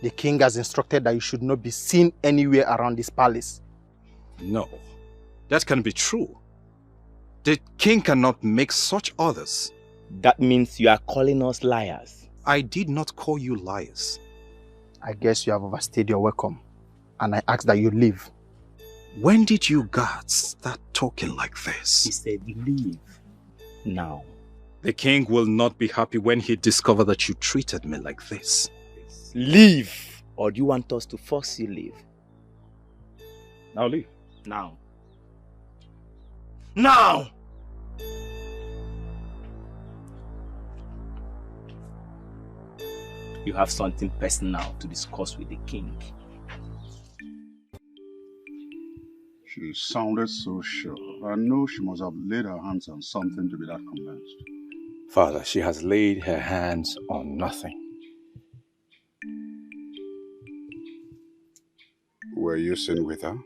the king has instructed that you should not be seen anywhere around this palace. No, that can't be true. The king cannot make such orders. That means you are calling us liars. I did not call you liars. I guess you have overstayed your welcome, and I ask that you leave. When did you guards start talking like this? He said leave. Now. The king will not be happy when he discovers that you treated me like this. Leave! Or do you want us to force you leave? Now leave. Now. Now! You have something personal to discuss with the king. She sounded so sure. I know she must have laid her hands on something to be that convinced. Father, she has laid her hands on nothing. Were you seen with her?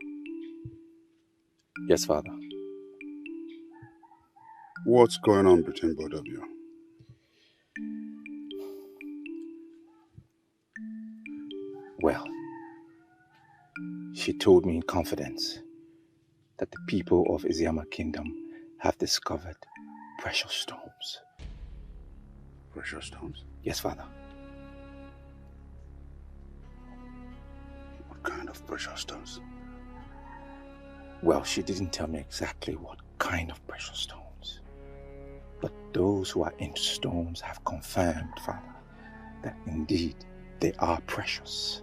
Yes, Father. What's going on between both of you? Well, she told me in confidence that the people of Iziama Kingdom have discovered precious stones. Precious stones? Yes, Father. What kind of precious stones? Well, she didn't tell me exactly what kind of precious stones. But those who are into stones have confirmed, Father, that indeed they are precious,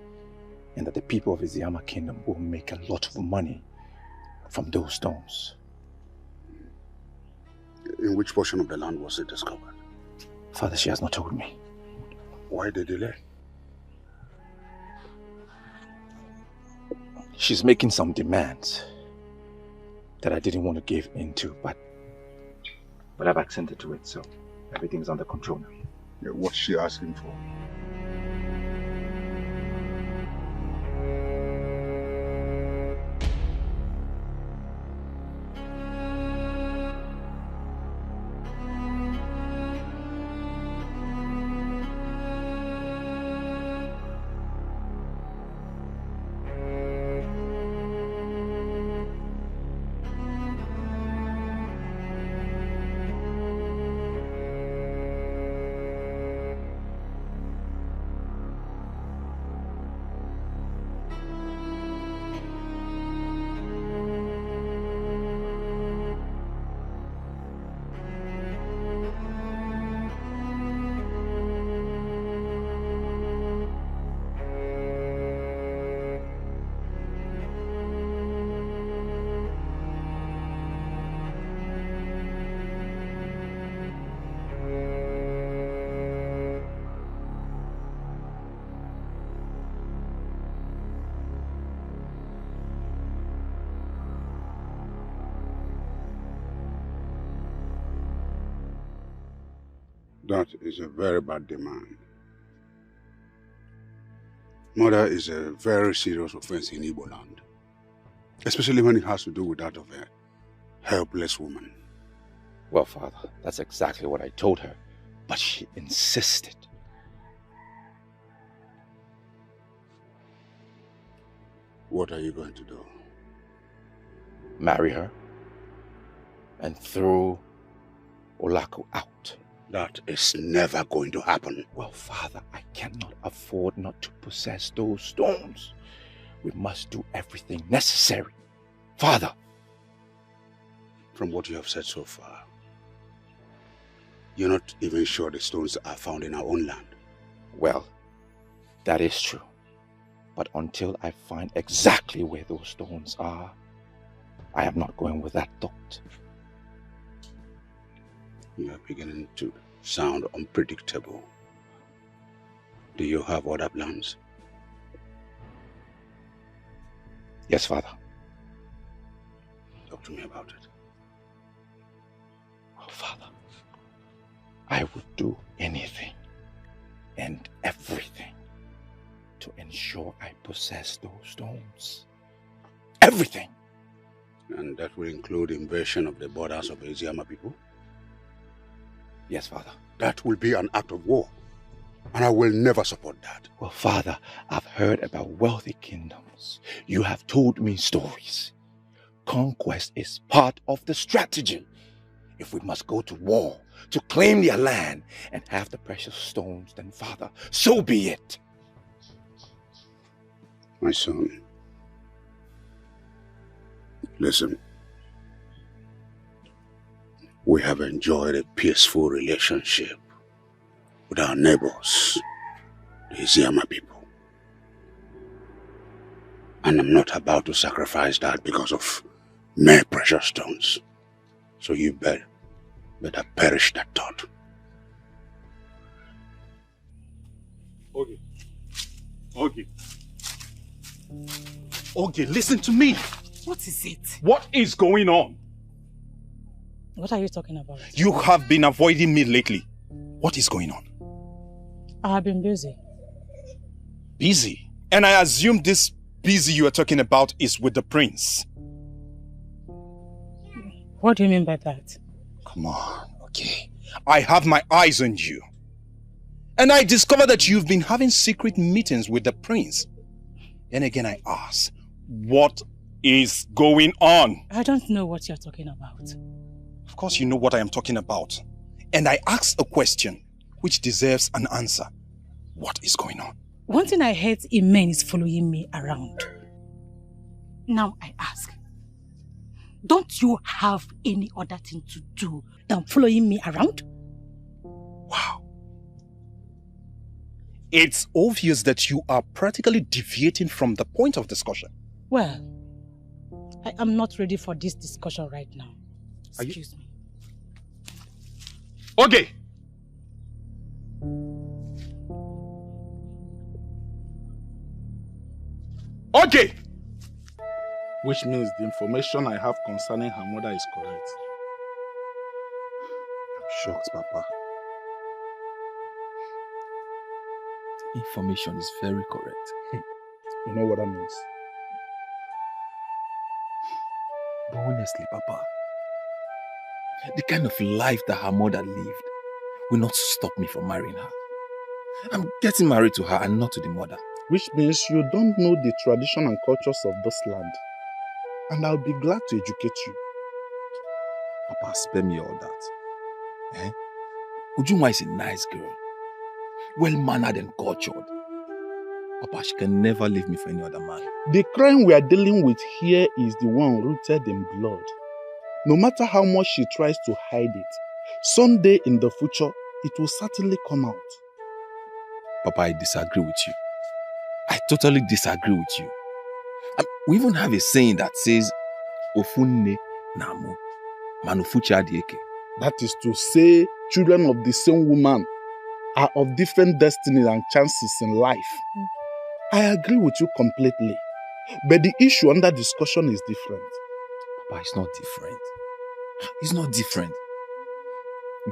and that the people of Iziama Kingdom will make a lot of money from those stones. In which portion of the land was it discovered? Father, she has not told me. Why the delay? She's making some demands that I didn't want to give in to, but I've accented to it, so everything's under control now. Yeah, what's she asking for? That is a very bad demand. Murder is a very serious offense in Igbo land, especially when it has to do with that of a helpless woman. Well, Father, that's exactly what I told her, but she insisted. What are you going to do? Marry her and throw Olaku out. That is never going to happen. Well, Father, I cannot afford not to possess those stones. We must do everything necessary. Father! From what you have said so far, you're not even sure the stones are found in our own land. Well, that is true. But until I find exactly where those stones are, I am not going with that thought. You are beginning to sound unpredictable. Do you have other plans? Yes, Father. Talk to me about it. Oh, Father, I would do anything and everything to ensure I possess those stones. Everything! And that will include invasion of the borders of the Iziama people? Yes, Father. That will be an act of war, and I will never support that. Well, Father, I've heard about wealthy kingdoms. You have told me stories. Conquest is part of the strategy. If we must go to war to claim their land and have the precious stones, then Father, so be it. My son, listen. We have enjoyed a peaceful relationship with our neighbors, the Isiama people. And I'm not about to sacrifice that because of mere precious stones. So you better perish that thought. Okay. Okay, listen to me. What is it? What is going on? What are you talking about? You have been avoiding me lately. What is going on? I have been busy. Busy? And I assume this busy you are talking about is with the prince. What do you mean by that? Come on, okay. I have my eyes on you. And I discovered that you've been having secret meetings with the prince. Then again I ask, what is going on? I don't know what you're talking about. Of course you know what I am talking about. And I asked a question which deserves an answer. What is going on? One thing I hate in men is following me around. Now I ask, don't you have any other thing to do than following me around? Wow. It's obvious that you are practically deviating from the point of discussion. Well, I am not ready for this discussion right now. Excuse me. Okay. Okay. Which means the information I have concerning her mother is correct. I'm shocked, Papa. The information is very correct. You know what that means? But honestly, Papa, the kind of life that her mother lived will not stop me from marrying her. I'm getting married to her and not to the mother. Which means you don't know the tradition and cultures of this land. And I'll be glad to educate you. Papa, spare me all that. Eh? Umenwa is a nice girl. Well-mannered and cultured. Papa, she can never leave me for any other man. The crime we are dealing with here is the one rooted in blood. No matter how much she tries to hide it, someday in the future, it will certainly come out. Papa, I disagree with you. I totally disagree with you. We even have a saying that says, Ofunne namu, manufucha Dikeh. That is to say, children of the same woman are of different destinies and chances in life. I agree with you completely. But the issue under discussion is different. Papa, it's not different. It's not different.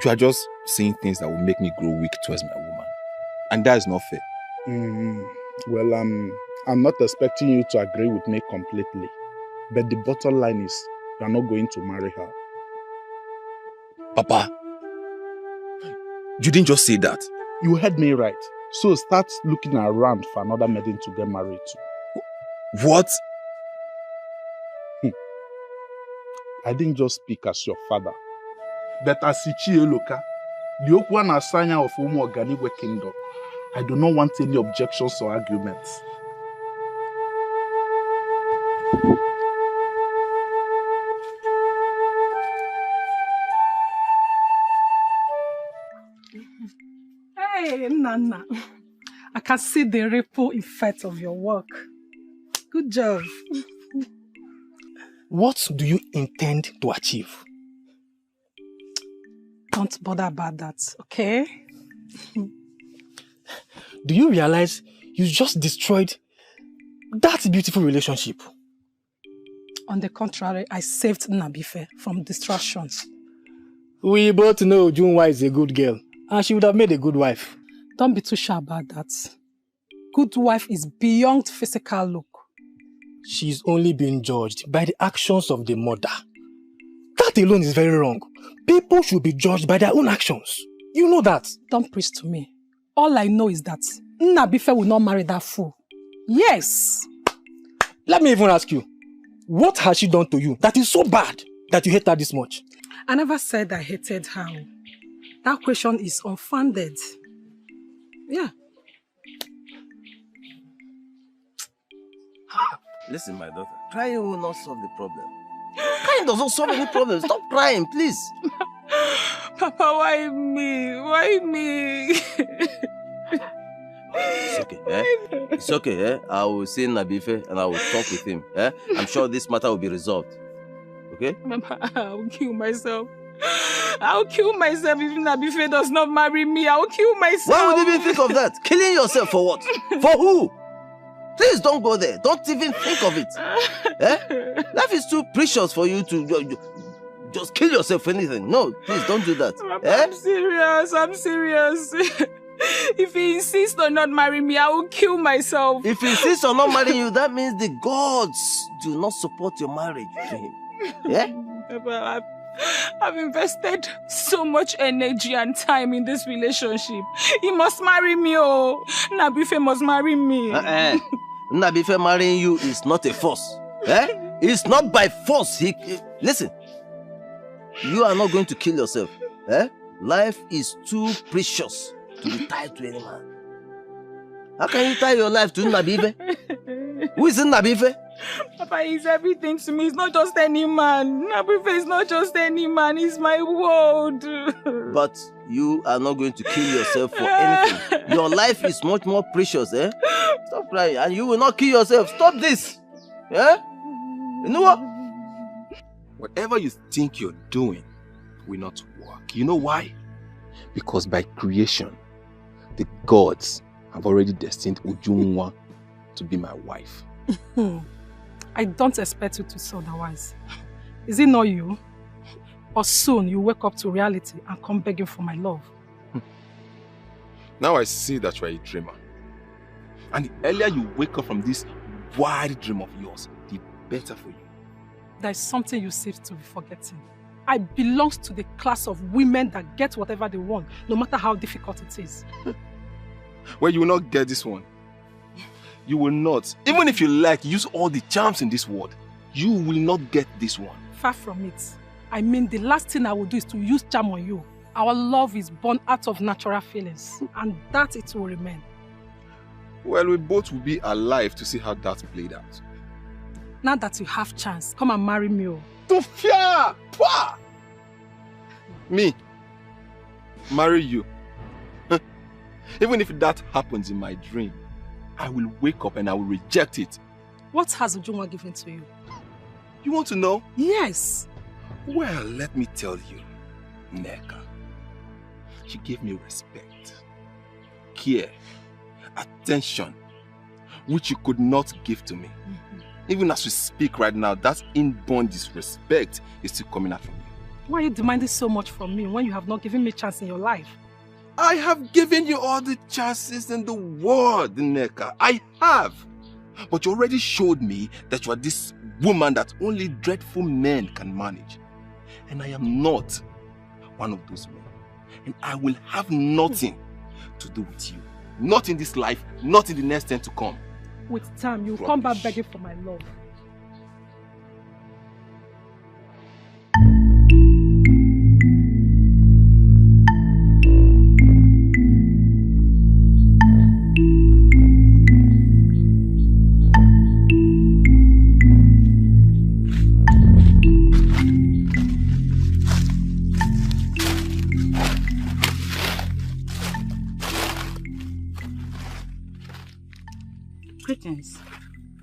You are just saying things that will make me grow weak towards my woman. And that is not fair. Well, I'm not expecting you to agree with me completely. But the bottom line is, you are not going to marry her. Papa, you didn't just say that. You heard me right. So start looking around for another maiden to get married to. What? I didn't just speak as your father. But as Ichi Eloka, the Okwan Asanya of Umu Oganigwe Kingdom, I do not want any objections or arguments. Hey, Nana. I can see the ripple effect of your work. Good job. What do you intend to achieve? Don't bother about that, okay? Do you realize you just destroyed that beautiful relationship? On the contrary, I saved Nabife from distractions. We both know Junwa is a good girl, and she would have made a good wife. Don't be too sure about that. Good wife is beyond physical look. She's only being judged by the actions of the mother. That alone is very wrong. People should be judged by their own actions. You know that. Don't preach to me. All I know is that Nabife will not marry that fool. Yes. Let me even ask you, what has she done to you that is so bad that you hate her this much? I never said I hated her. That question is unfounded. Yeah. Listen, my daughter, crying will not solve the problem. Crying does not solve any problem. Stop crying, please. Papa, why me? Why me? It's okay, eh? It's okay, eh? I will see Nabife and I will talk with him, eh? I'm sure this matter will be resolved. Okay? Papa, I'll kill myself. I'll kill myself if Nabife does not marry me. I'll kill myself. Why would you even think of that? Killing yourself for what? For who? Please don't go there. Don't even think of it. Eh? Life is too precious for you to just kill yourself for anything. No, please don't do that. Papa, Eh? I'm serious. If he insists on not marrying me, I will kill myself. If he insists on not marrying you, that means the gods do not support your marriage to him. Yeah? Papa, I've invested so much energy and time in this relationship. He must marry me, oh. Nabife must marry me. Nabife marrying you is not a force. Eh? It's not by force. Listen, you are not going to kill yourself. Eh? Life is too precious to be tied to any man. How can you tie your life to Nabife? Who is Nabife? Papa, he's everything to me. He's not just any man. Nabife is not just any man. He's my world. But you are not going to kill yourself for anything. Your life is much more precious, eh? Stop crying. And you will not kill yourself. Stop this. Yeah? You know what? Whatever you think you're doing will not work. You know why? Because by creation, the gods have already destined Umenwa to be my wife. I don't expect you to say otherwise. Is it not you? Or soon you wake up to reality and come begging for my love? Now I see that you are a dreamer. And the earlier you wake up from this wild dream of yours, the better for you. There is something you seem to be forgetting. I belong to the class of women that get whatever they want, no matter how difficult it is. Well, you will not get this one. You will not. Even if you like, use all the charms in this world, you will not get this one. Far from it. I mean, the last thing I will do is to use charm on you. Our love is born out of natural feelings, and that it will remain. Well, we both will be alive to see how that played out. Now that you have chance, come and marry me. To fear! Pah! Me? Marry you? Even if that happens in my dream, I will wake up and I will reject it. What has Umenwa given to you? You want to know? Yes. Well, let me tell you, Neka. She gave me respect, care, attention, which you could not give to me. Even as we speak right now, that inborn disrespect is still coming out from you. Why are you demanding so much from me when you have not given me a chance in your life? I have given you all the chances in the world, Neka. I have. But you already showed me that you are this woman that only dreadful men can manage. And I am not one of those men. And I will have nothing to do with you. Not in this life, not in the next 10 to come. With time, you'll come back begging for my love. Greetings,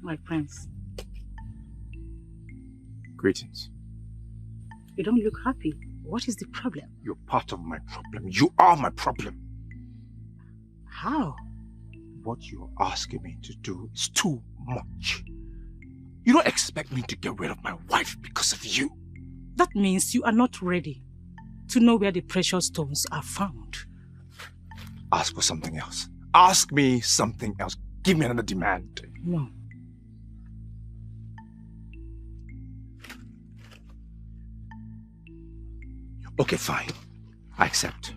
my prince. Greetings. You don't look happy. What is the problem? You're part of my problem. You are my problem. How? What you're asking me to do is too much. You don't expect me to get rid of my wife because of you. That means you are not ready to know where the precious stones are found. Ask for something else. Ask me something else. Give me another demand. No. Okay, fine. I accept.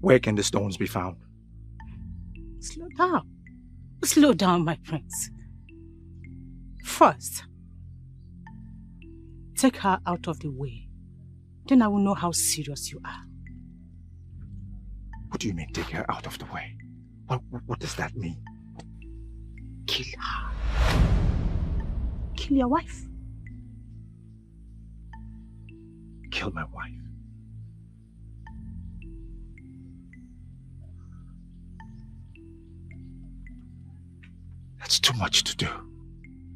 Where can the stones be found? Slow down. Slow down, my prince. First, take her out of the way Then I will know how serious you are. What do you mean, take her out of the way? What does that mean? Kill her. Kill your wife. Kill my wife. That's too much to do.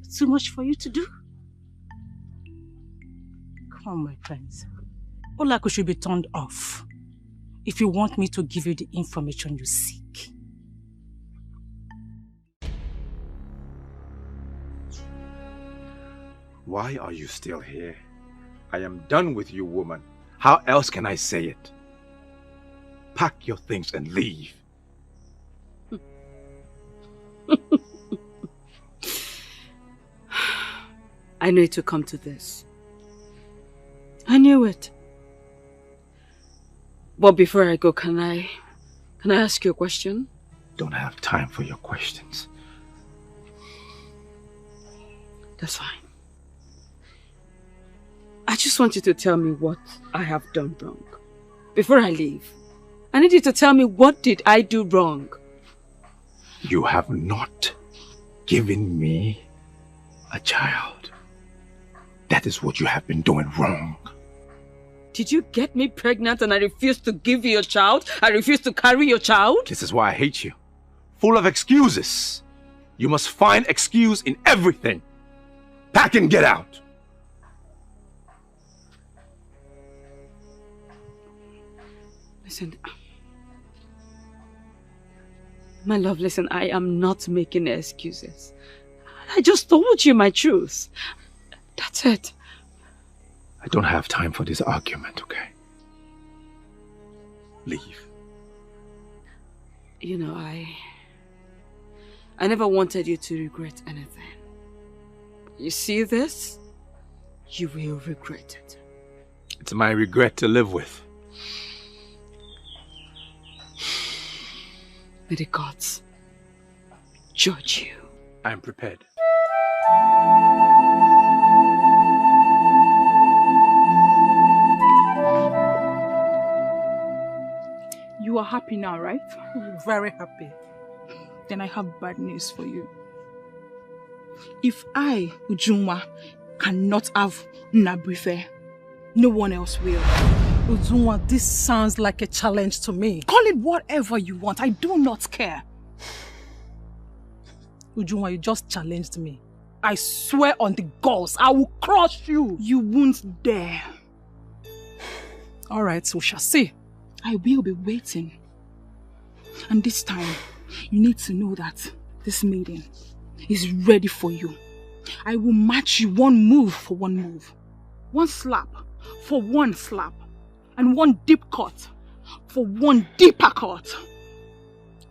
It's too much for you to do? Come on, my friends. Olaku should be turned off if you want me to give you the information you seek. Why are you still here? I am done with you, woman. How else can I say it? Pack your things and leave. I knew it would come to this. I knew it. But before I go, can I ask you a question? Don't have time for your questions. That's fine. I just want you to tell me what I have done wrong. Before I leave, I need you to tell me, what did I do wrong? You have not given me a child. That is what you have been doing wrong. Did you get me pregnant and I refused to give you a child? I refused to carry your child? This is why I hate you. Full of excuses. You must find excuse in everything. Pack and get out. Listen. My love, listen, I am not making excuses. I just told you my truth. That's it. I don't have time for this argument, okay? Leave. You know, I never wanted you to regret anything. You see this? You will regret it. It's my regret to live with. May the gods judge you. I am prepared. You are happy now, right? Very happy. Then I have bad news for you. If I, Ujunwa, cannot have Nabrife, no one else will. Ujunwa, this sounds like a challenge to me. Call it whatever you want. I do not care. Ujunwa, you just challenged me. I swear on the gods, I will crush you. You won't dare. All right, we shall see. I will be waiting. And this time, you need to know that this maiden is ready for you. I will match you one move for one move. One slap for one slap. And one deep cut for one deeper cut.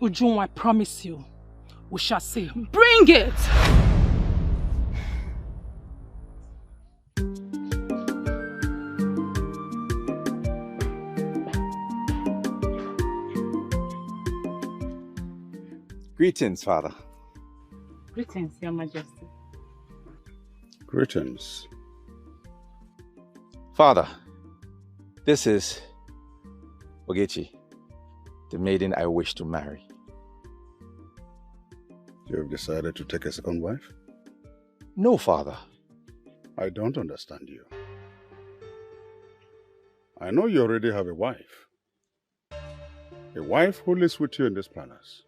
Ujunwa, I promise you, we shall see. Bring it! Greetings, Father. Greetings, Your Majesty. Greetings. Father, this is Ugezu, the maiden I wish to marry. You have decided to take a second wife? No, Father. I don't understand you. I know you already have a wife. A wife who lives with you in this palace.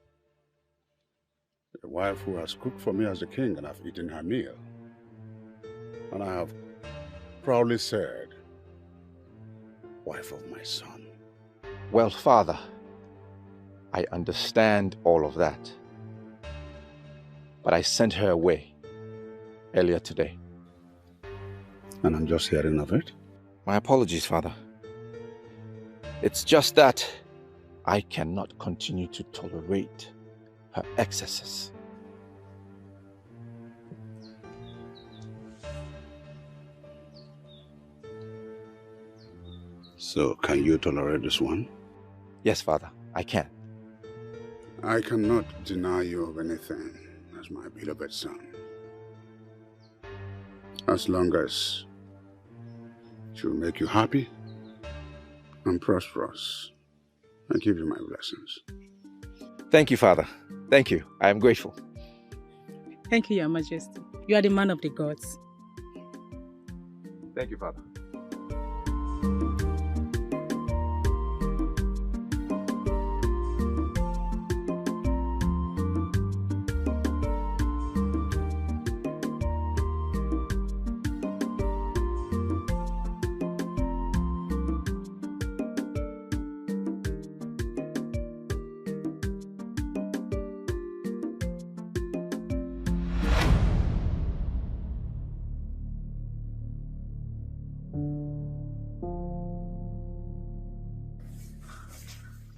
A wife who has cooked for me as the king and I've eaten her meal. And I have proudly said, wife of my son. Well, Father, I understand all of that. But I sent her away earlier today. And I'm just hearing of it? My apologies, Father. It's just that I cannot continue to tolerate her excesses. So, can you tolerate this one? Yes, Father, I can. I cannot deny you of anything as my beloved son. As long as she will make you happy and prosperous. I give you my blessings. Thank you, Father. Thank you. I am grateful. Thank you, Your Majesty. You are the man of the gods. Thank you, Father.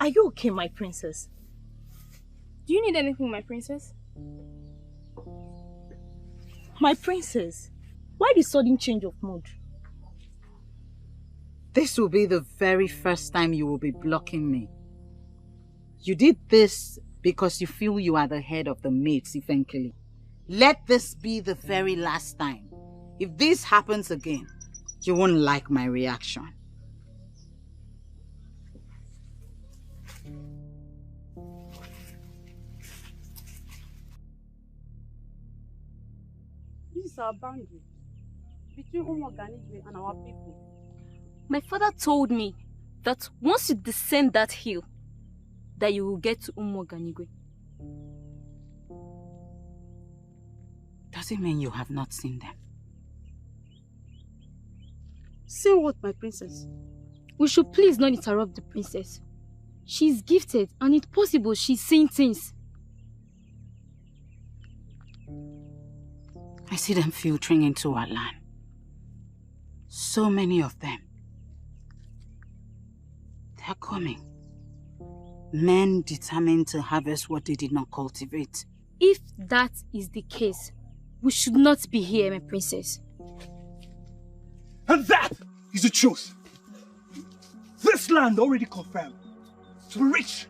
Are you okay, my princess? Do you need anything, my princess? My princess, why the sudden change of mood? This will be the very first time you will be blocking me. You did this because you feel you are the head of the mates eventually. Let this be the very last time. If this happens again, you won't like my reaction. This is our boundary between Umenwa and our people. My father told me that once you descend that hill, that you will get to Umenwa. Does it mean you have not seen them? See what, my princess? We should please not interrupt the princess. She's gifted and it's possible she's seeing things. I see them filtering into our land. So many of them. They're coming. Men determined to harvest what they did not cultivate. If that is the case, we should not be here, my princess. And that is the truth. This land already confirmed to be rich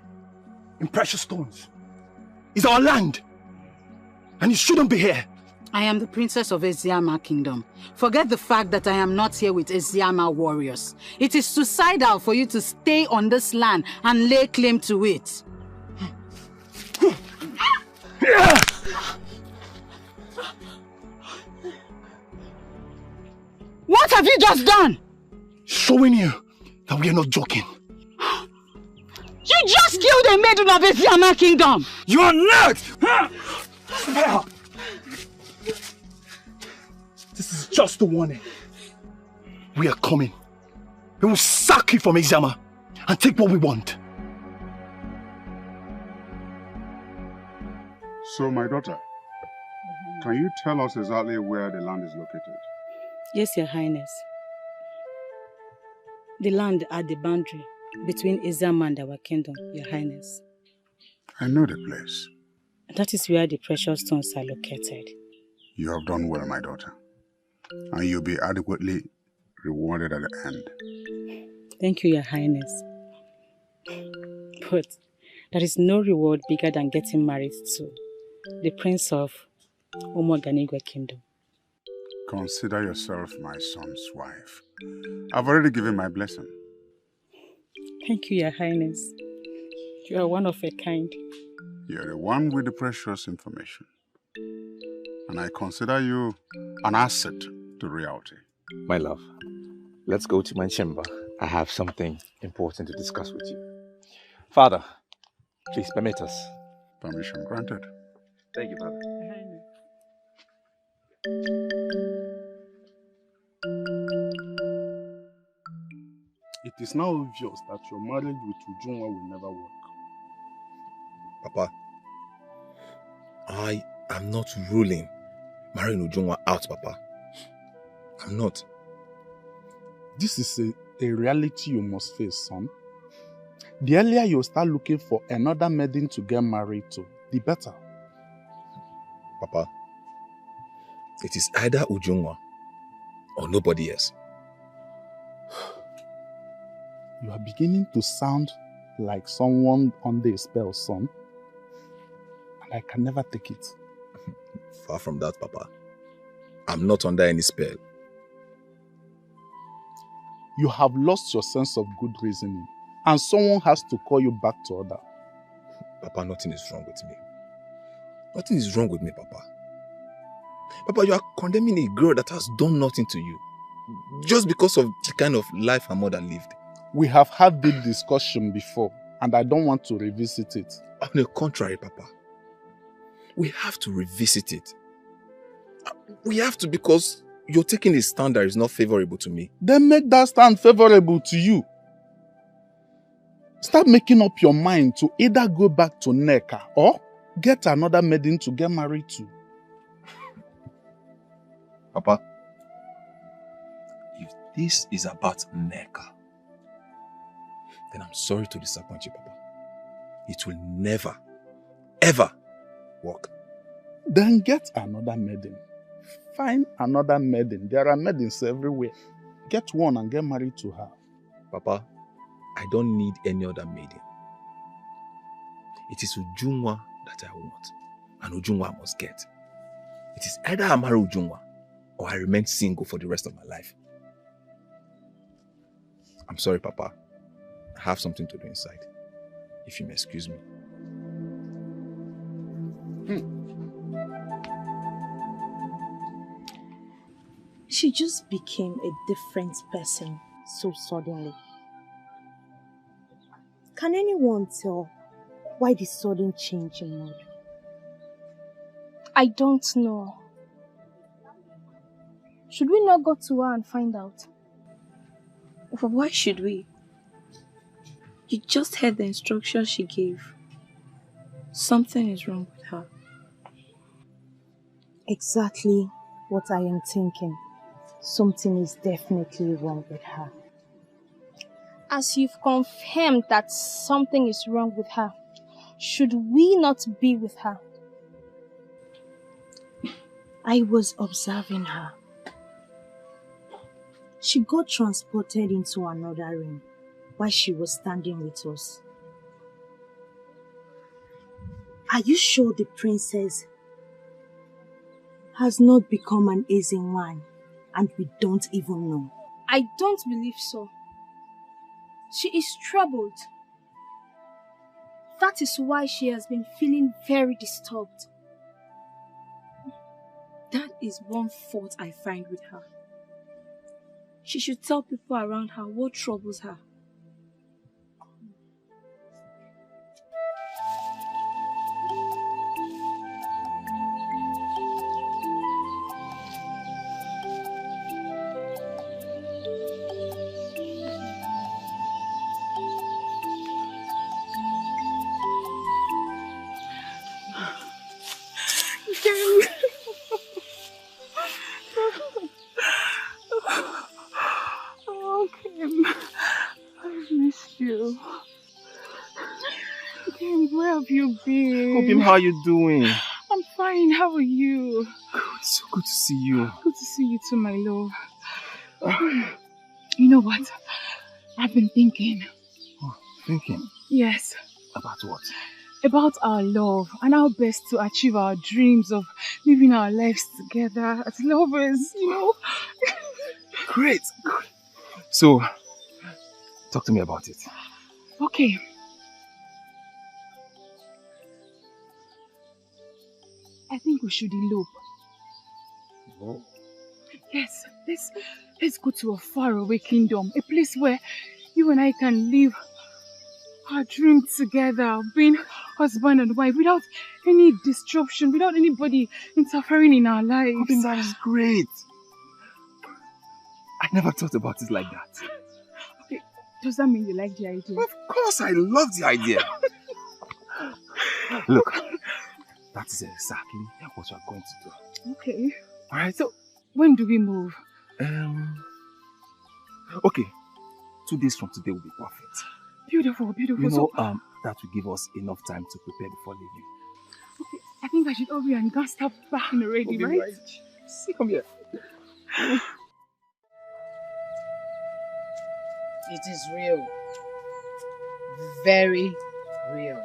in precious stones. It's our land. And it shouldn't be here. I am the princess of Eziama Kingdom. Forget the fact that I am not here with Eziama warriors. It is suicidal for you to stay on this land and lay claim to it. What have you just done? Showing you that we are not joking. You just killed a maiden of Eziama Kingdom! You are not! Spare her! This is just a warning. We are coming. We will sack you from Eziama and take what we want. So, my daughter, can you tell us exactly where the land is located? Yes, Your Highness. The land at the boundary between Eziama and our kingdom, Your Highness. I know the place. That is where the precious stones are located. You have done well, my daughter. And you'll be adequately rewarded at the end. Thank you, Your Highness. But there is no reward bigger than getting married to the Prince of Umenwa Kingdom. Consider yourself my son's wife. I've already given my blessing. Thank you, Your Highness. You are one of a kind. You're the one with the precious information. And I consider you an asset to reality. My love, let's go to my chamber. I have something important to discuss with you. Father, please permit us. Permission granted. Thank you, Father. It is now obvious that your marriage with Ugenwa will never work. Papa, I am not ruling marrying Ugenwa out, Papa. I'm not. This is a reality you must face, son. The earlier you start looking for another maiden to get married to, the better. Papa, it is either Ugenwa or nobody else. You are beginning to sound like someone under a spell, son. And I can never take it. Far from that, Papa. I'm not under any spell. You have lost your sense of good reasoning, and someone has to call you back to order. Papa, nothing is wrong with me. Nothing is wrong with me, Papa. Papa, you are condemning a girl that has done nothing to you just because of the kind of life her mother lived. We have had this discussion before, and I don't want to revisit it. On the contrary, Papa, we have to revisit it. We have to, because you're taking a stand that is not favorable to me. Then make that stand favorable to you. Start making up your mind to either go back to Nneka or get another maiden to get married to. Papa, if this is about Nneka, then I'm sorry to disappoint you, Papa. It will never, ever work. Then get another maiden. Find another maiden. There are maidens everywhere. Get one and get married to her. Papa, I don't need any other maiden. It is Ujunwa that I want, and Ujunwa I must get. It is either I marry Ujunwa or I remain single for the rest of my life. I'm sorry, Papa. I have something to do inside. If you may excuse me. She just became a different person so suddenly. Can anyone tell why the sudden change in mood? I don't know. Should we not go to her and find out? But why should we? You just heard the instructions she gave. Something is wrong with her. Exactly what I am thinking. Something is definitely wrong with her. As you've confirmed that something is wrong with her, should we not be with her? I was observing her. She got transported into another room while she was standing with us. Are you sure the princess has not become an easy one and we don't even know? I don't believe so. She is troubled. That is why she has been feeling very disturbed. That is one fault I find with her. She should tell people around her what troubles her. How are you doing? I'm fine. How are you? Good. So good to see you. Good to see you too, my love. You know what? I've been thinking. Oh, thinking? Yes. About what? About our love and how best to achieve our dreams of living our lives together as lovers, you know? Great. Good. So, talk to me about it. Okay. I think we should elope. Oh. Yes, let's go to a faraway kingdom, a place where you and I can live our dream together, being husband and wife, without any disruption, without anybody interfering in our lives. I think that is great. I never thought about it like that. Okay, does that mean you like the idea? Of course, I love the idea. Look. That is exactly what we are going to do. Okay. Alright. So, when do we move? Okay. 2 days from today will be perfect. Beautiful, beautiful. You know, that will give us enough time to prepare before leaving. Okay, I think I should hurry and go start packing already, right? See, come here. It is real. Very real.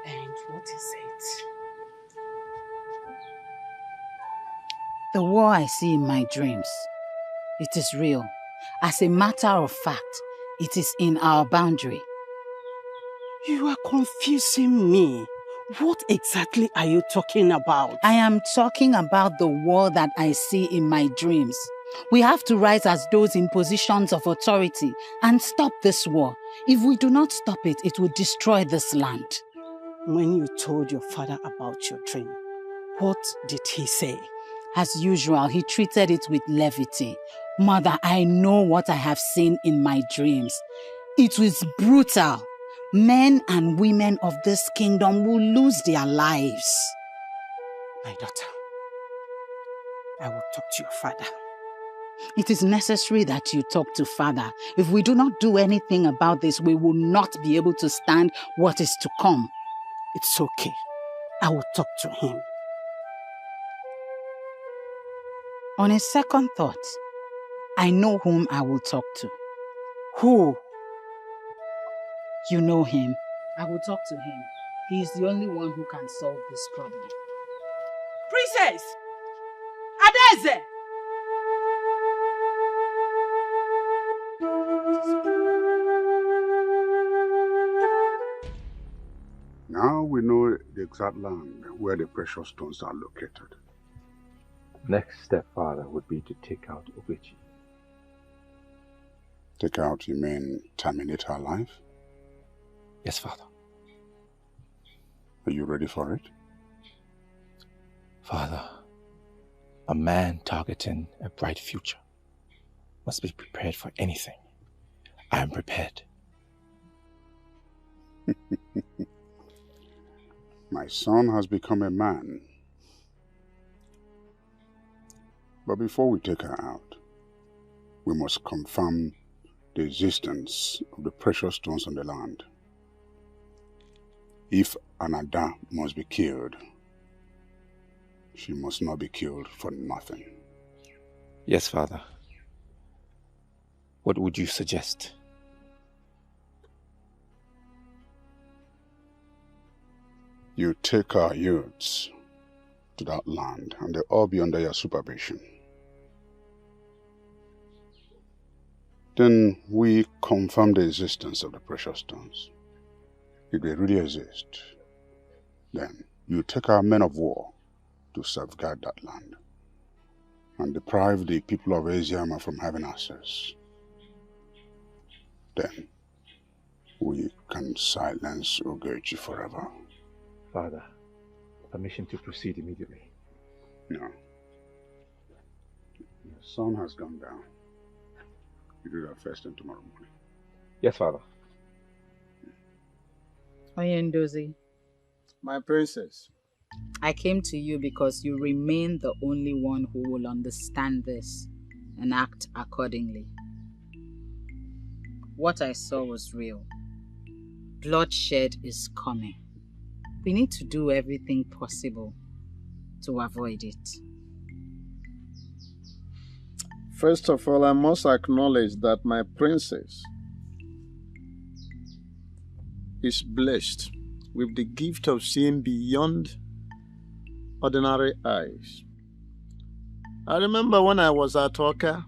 And what is it? The war I see in my dreams, it is real. As a matter of fact, it is in our boundary. You are confusing me. What exactly are you talking about? I am talking about the war that I see in my dreams. We have to rise as those in positions of authority and stop this war. If we do not stop it, it will destroy this land. When you told your father about your dream, what did he say? As usual, he treated it with levity. Mother, I know what I have seen in my dreams. It was brutal. Men and women of this kingdom will lose their lives. My daughter, I will talk to your father. It is necessary that you talk to father. If we do not do anything about this, we will not be able to stand what is to come. It's okay. I will talk to him. On a second thought, I know whom I will talk to. Who? You know him. I will talk to him. He is the only one who can solve this problem. Princess! Adeze! Now we know the exact land where the precious stones are located. Next step, Father, would be to take out Ugezu. Take out, you mean terminate her life? Yes, Father. Are you ready for it? Father, a man targeting a bright future must be prepared for anything. I am prepared. My son has become a man. But before we take her out, we must confirm the existence of the precious stones on the land. If Anada must be killed, she must not be killed for nothing. Yes, Father. What would you suggest? You take our youths to that land and they'll all be under your supervision. Then we confirm the existence of the precious stones. If they really exist, then you take our men of war to safeguard that land and deprive the people of Eziama from having access. Then we can silence Ugezu forever. Father, permission to proceed immediately. No. Your sun has gone down. You do that first thing tomorrow morning. Yes, Father. Oyendozi. My princess. I came to you because you remain the only one who will understand this and act accordingly. What I saw was real. Bloodshed is coming. We need to do everything possible to avoid it. First of all, I must acknowledge that my princess is blessed with the gift of seeing beyond ordinary eyes. I remember when I was at Oka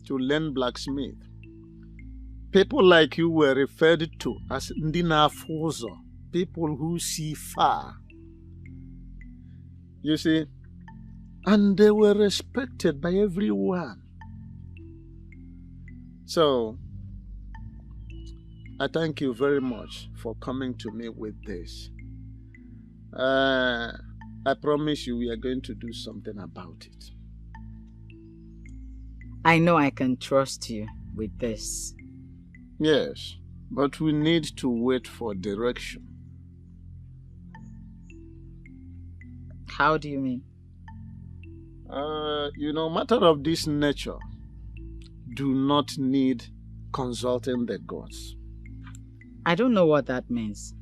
to learn blacksmith, people like you were referred to as Ndina Fozo, people who see far. You see, and they were respected by everyone. So, I thank you very much for coming to me with this. I promise you we are going to do something about it. I know I can trust you with this. Yes, but we need to wait for direction. How do you mean? Matter of this nature do not need consulting the gods. I don't know what that means.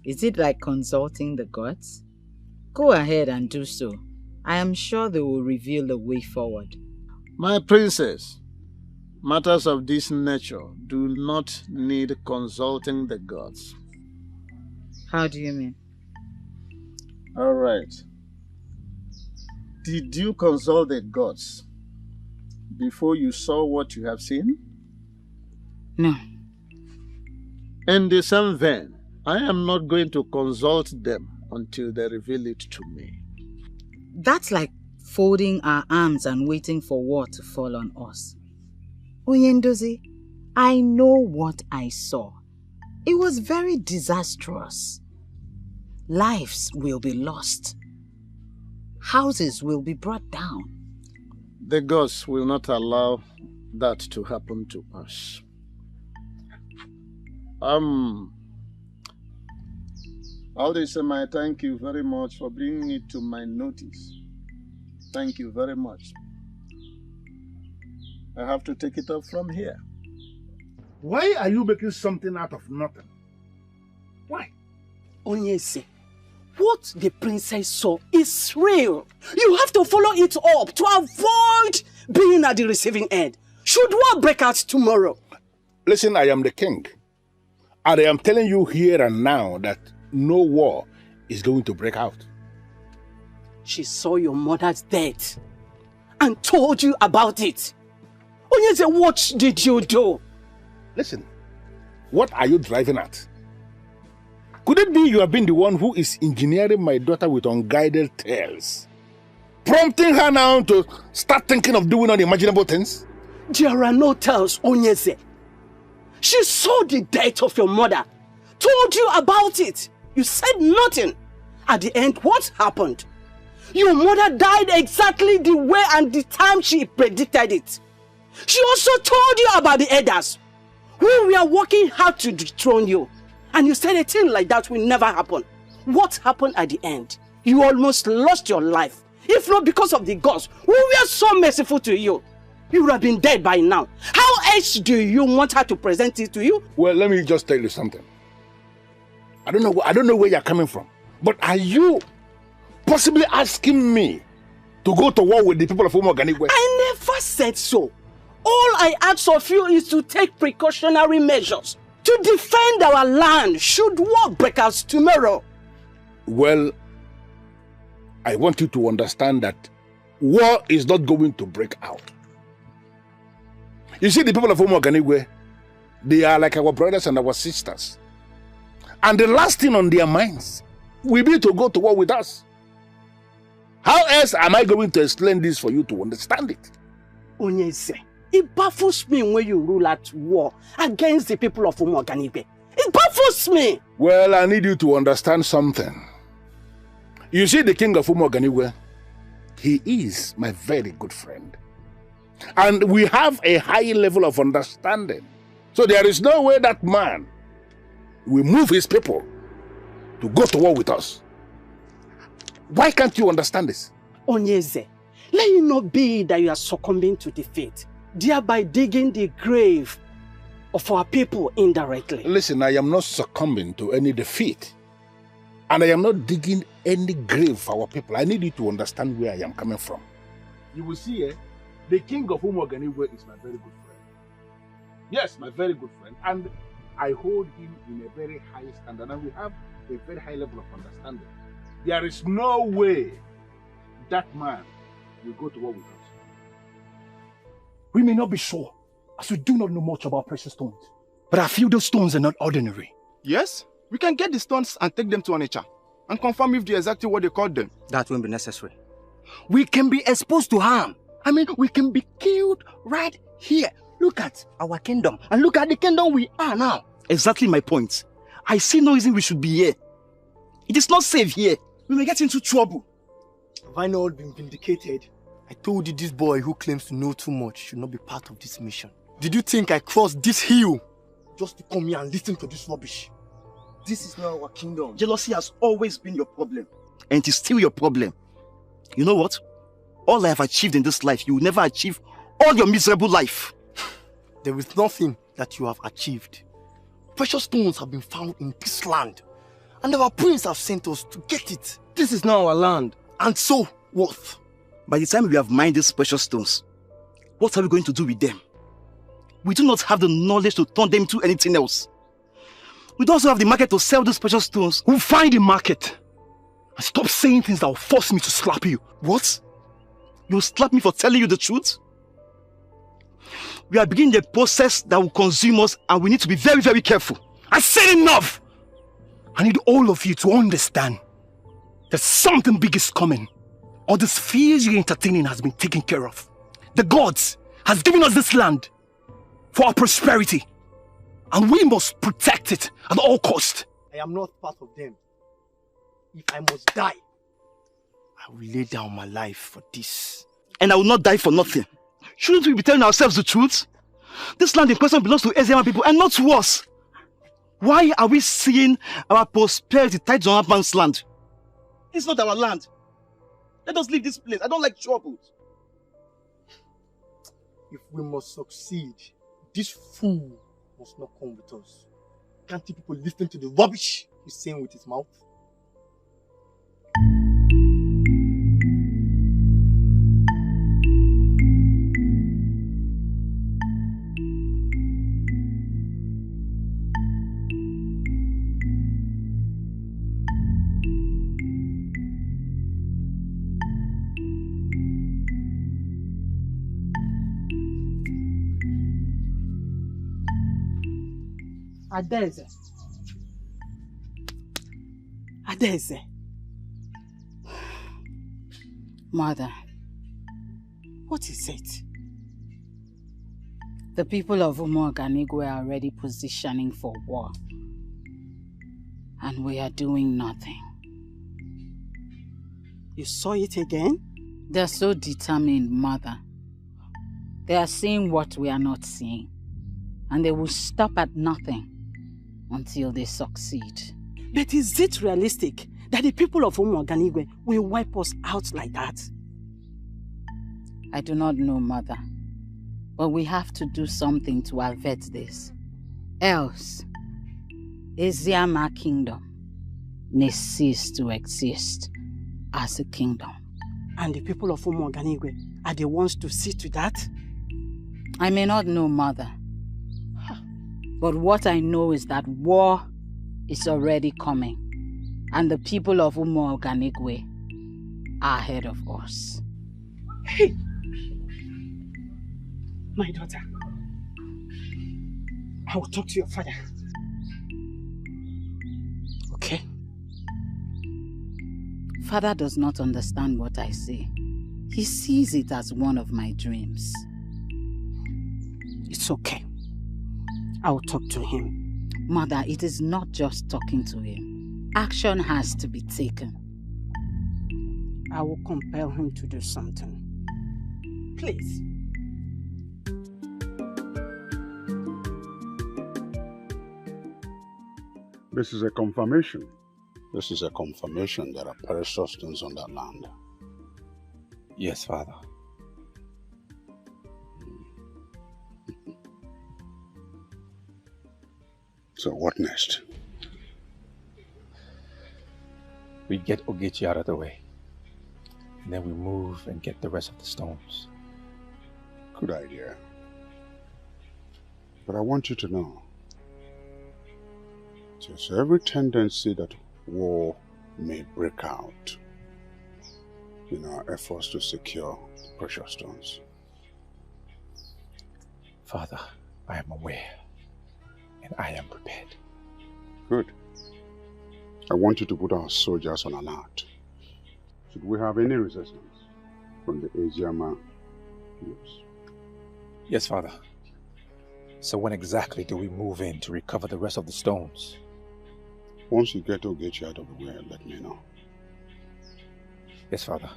Is it like consulting the gods? Go ahead and do so. I am sure they will reveal the way forward. My princess, matters of this nature do not need consulting the gods. How do you mean? All right. Did you consult the gods before you saw what you have seen? No. In the same vein, I am not going to consult them until they reveal it to me. That's like folding our arms and waiting for war to fall on us. Oyendozi, I know what I saw. It was very disastrous. Lives will be lost. Houses will be brought down. The gods will not allow that to happen to us. Aldisema, thank you very much for bringing it to my notice. Thank you very much. I have to take it up from here. Why are you making something out of nothing? Why? Onyese, what the princess saw is real. You have to follow it up to avoid being at the receiving end. Should war break out tomorrow? Listen, I am the king. And I am telling you here and now that no war is going to break out. She saw your mother's death and told you about it. Onyese, what did you do? Listen, what are you driving at? Could it be you have been the one who is engineering my daughter with unguided tales? Prompting her now to start thinking of doing unimaginable things? There are no tales, Onyese. She saw the death of your mother, told you about it. You said nothing. At the end, what happened? Your mother died exactly the way and the time she predicted it. She also told you about the elders who were working hard to dethrone you. And you said a thing like that will never happen. What happened at the end? You almost lost your life. If not because of the gods who were so merciful to you. You would have been dead by now. How else do you want her to present it to you? Well, let me just tell you something. I don't know where you're coming from. But are you possibly asking me to go to war with the people of Umewa? I never said so. All I ask of you is to take precautionary measures to defend our land should war break out tomorrow. Well, I want you to understand that war is not going to break out. You see, the people of Umewa, they are like our brothers and our sisters. And the last thing on their minds will be to go to war with us. How else am I going to explain this for you to understand it? Onyese, it baffles me when you rule at war against the people of Umewa. It baffles me. Well, I need you to understand something. You see, the king of Umewa, he is my very good friend. And we have a high level of understanding. So there is no way that man will move his people to go to war with us. Why can't you understand this? Onyese, let it not be that you are succumbing to defeat, thereby digging the grave of our people indirectly. Listen, I am not succumbing to any defeat. And I am not digging any grave for our people. I need you to understand where I am coming from. You will see, the king of Umewa is my very good friend. Yes, my very good friend. And I hold him in a very high standard. And we have a very high level of understanding. There is no way that man will go to war with us. We may not be sure, as we do not know much about precious stones. But I feel those stones are not ordinary. Yes, we can get the stones and take them to Onitsha and confirm if they're exactly what they called them. That won't be necessary. We can be exposed to harm. I mean, we can be killed right here. Look at our kingdom and look at the kingdom we are now. Exactly my point. I see no reason we should be here. It is not safe here. We may get into trouble. Have I not been vindicated? I told you this boy who claims to know too much should not be part of this mission. Did you think I crossed this hill just to come here and listen to this rubbish? This is not our kingdom. Jealousy has always been your problem. And it is still your problem. You know what? All I have achieved in this life, you will never achieve all your miserable life. There is nothing that you have achieved. Precious stones have been found in this land. And our prince have sent us to get it. This is not our land. And so, what? By the time we have mined these precious stones, what are we going to do with them? We do not have the knowledge to turn them into anything else. We don't also have the market to sell these precious stones. We'll find the market. And stop saying things that will force me to slap you. What? You'll slap me for telling you the truth? We are beginning the process that will consume us, and we need to be very, very careful. I said enough! I need all of you to understand that something big is coming. All this fears you're entertaining has been taken care of. The gods has given us this land for our prosperity, and we must protect it at all costs. I am not part of them. If I must die, I will lay down my life for this. And I will not die for nothing. Shouldn't we be telling ourselves the truth? This land in question belongs to Ezeama people and not to us. Why are we seeing our prosperity tied to another man's land? It's not our land. Let us leave this place. I don't like trouble. If we must succeed, this fool must not come with us. Can't people listen to the rubbish he's saying with his mouth? Adeze. Adeze. Mother. What is it? The people of Umuoganigwe are already positioning for war. And we are doing nothing. You saw it again? They're so determined, Mother. They are seeing what we are not seeing. And they will stop at nothing until they succeed. But is it realistic that the people of Umuoganigwe will wipe us out like that? I do not know, Mother. But we have to do something to avert this. Else, Ezeama Kingdom may cease to exist as a kingdom. And the people of Umuoganigwe are the ones to see to that? I may not know, Mother. But what I know is that war is already coming. And the people of Umuoganigwe are ahead of us. Hey! My daughter, I will talk to your father. Okay? Father does not understand what I say. He sees it as one of my dreams. It's okay. I will talk to him. Mother, it is not just talking to him. Action has to be taken. I will compel him to do something. Please. This is a confirmation. This is a confirmation there are precious stones on that land. Yes, Father. So what next? We get Ugezu out of the way. And then we move and get the rest of the stones. Good idea. But I want you to know, there's every tendency that war may break out in our efforts to secure the precious stones. Father, I am aware. And I am prepared. Good. I want you to put our soldiers on alert. Should we have any resistance from the Ezeama groups? Yes, Father. So when exactly do we move in to recover the rest of the stones? Once you get Ugezu out of the way, let me know. Yes, Father.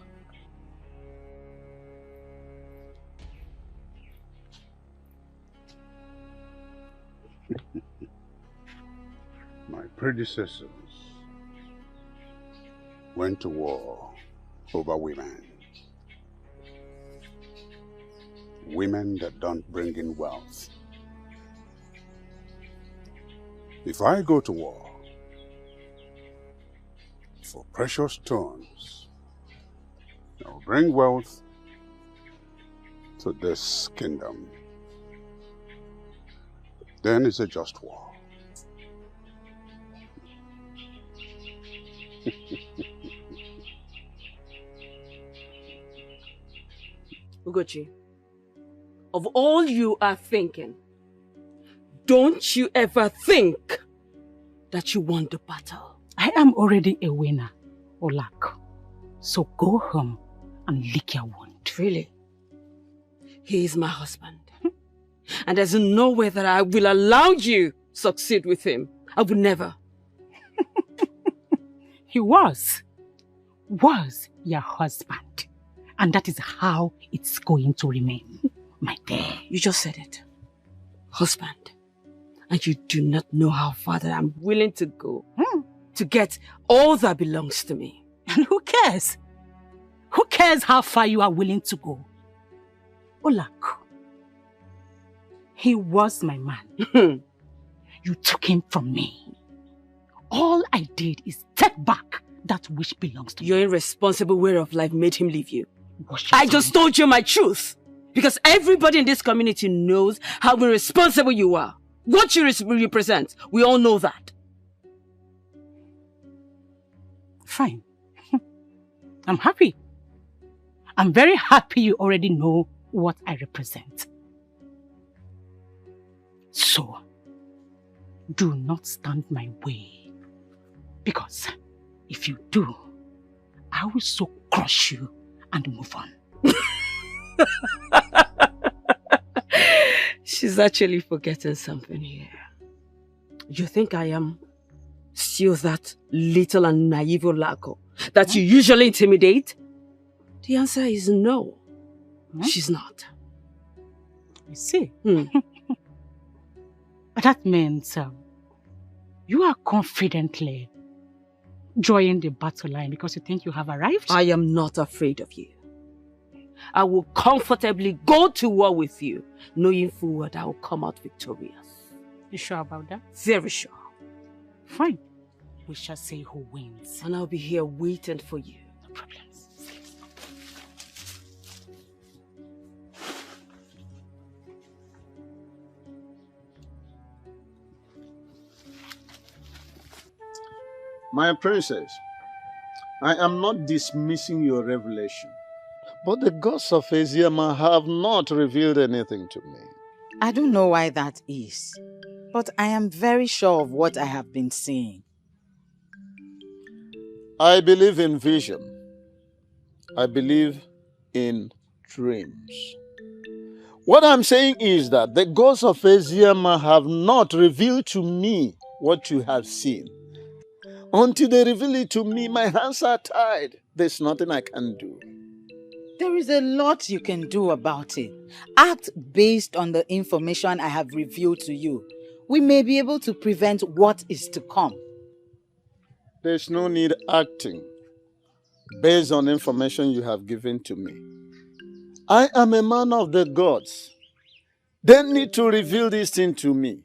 My predecessors went to war over women. Women that don't bring in wealth. If I go to war for precious stones that will bring wealth to this kingdom, then it's a just war. Ugezu, of all you are thinking, don't you ever think that you won the battle? I am already a winner, Olak. So go home and lick your wound. Really? He is my husband. And there's no way that I will allow you succeed with him. I would never. He was your husband. And that is how it's going to remain, my dear. You just said it. Husband. And you do not know how far that I'm willing to go to get all that belongs to me. And who cares? Who cares how far you are willing to go? Olak, he was my man. You took him from me. All I did is take back that which belongs to me. Your irresponsible way of life made him leave you. I just told you my truth. Because everybody in this community knows how irresponsible you are. What you represent. We all know that. Fine. I'm happy. I'm very happy you already know what I represent. So, do not stand my way. Because if you do, I will so crush you and move on. She's actually forgetting something here. You think I am still that little and naive Olako that you usually intimidate? The answer is no. She's not. I see. That means you are confidently joining the battle line because you think you have arrived? I am not afraid of you. I will comfortably go to war with you, knowing full well that I will come out victorious. You sure about that? Very sure. Fine. We shall see who wins. And I'll be here waiting for you. No problems. My princess, I am not dismissing your revelation, but the gods of Eziama have not revealed anything to me. I don't know why that is, but I am very sure of what I have been seeing. I believe in vision. I believe in dreams. What I'm saying is that the gods of Eziama have not revealed to me what you have seen. Until they reveal it to me, my hands are tied. There's nothing I can do. There is a lot you can do about it. Act based on the information I have revealed to you. We may be able to prevent what is to come. There's no need acting based on information you have given to me. I am a man of the gods. They need to reveal this thing to me,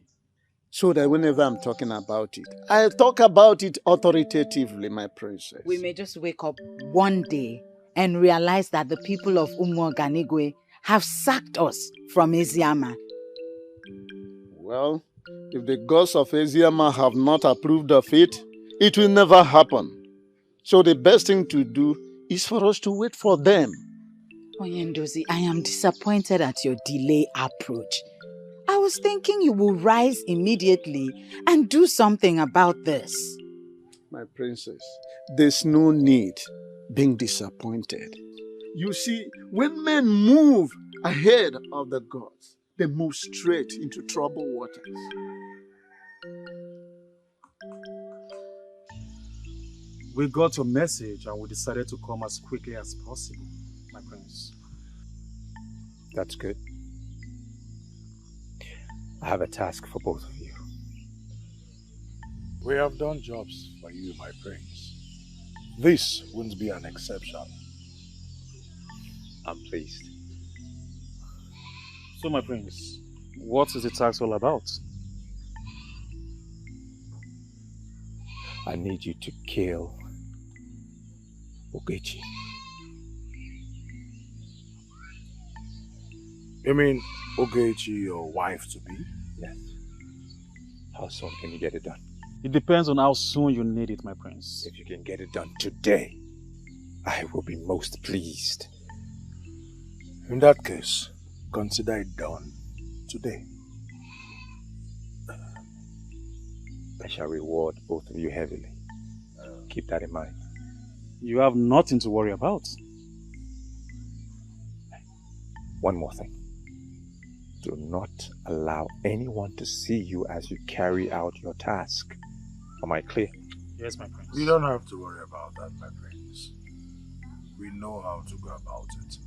so that whenever I'm talking about it, I talk about it authoritatively, my princess. We may just wake up one day and realize that the people of Umenwa have sacked us from Eziama. Well, if the gods of Eziama have not approved of it, it will never happen. So the best thing to do is for us to wait for them. Onyendozi, I am disappointed at your delay approach. I was thinking you will rise immediately and do something about this. My princess, there's no need being disappointed. You see, when men move ahead of the gods, they move straight into troubled waters. We got your message and we decided to come as quickly as possible, my prince. That's good. I have a task for both of you. We have done jobs for you, my prince. This wouldn't be an exception. I'm pleased. So, my prince, what is the task all about? I need you to kill Ugezu. You mean Ugezu, your wife-to-be? Yes. How soon can you get it done? It depends on how soon you need it, my prince. If you can get it done today, I will be most pleased. In that case, consider it done today. I shall reward both of you heavily. Keep that in mind. You have nothing to worry about. One more thing. Do not allow anyone to see you as you carry out your task. Am I clear? Yes, my prince. You don't have to worry about that, my prince. We know how to go about it.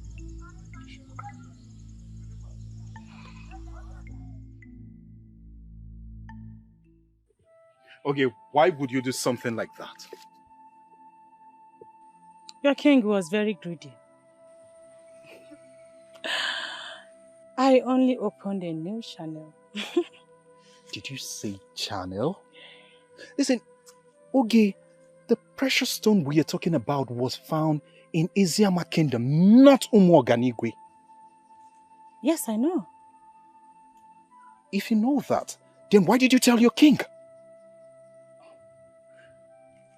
Okay, why would you do something like that? Your king was very greedy. I only opened a new channel. Did you say channel? Listen, Oge, the precious stone we are talking about was found in Iziama Kingdom, not Umuoganigwe. Yes, I know. If you know that, then why did you tell your king?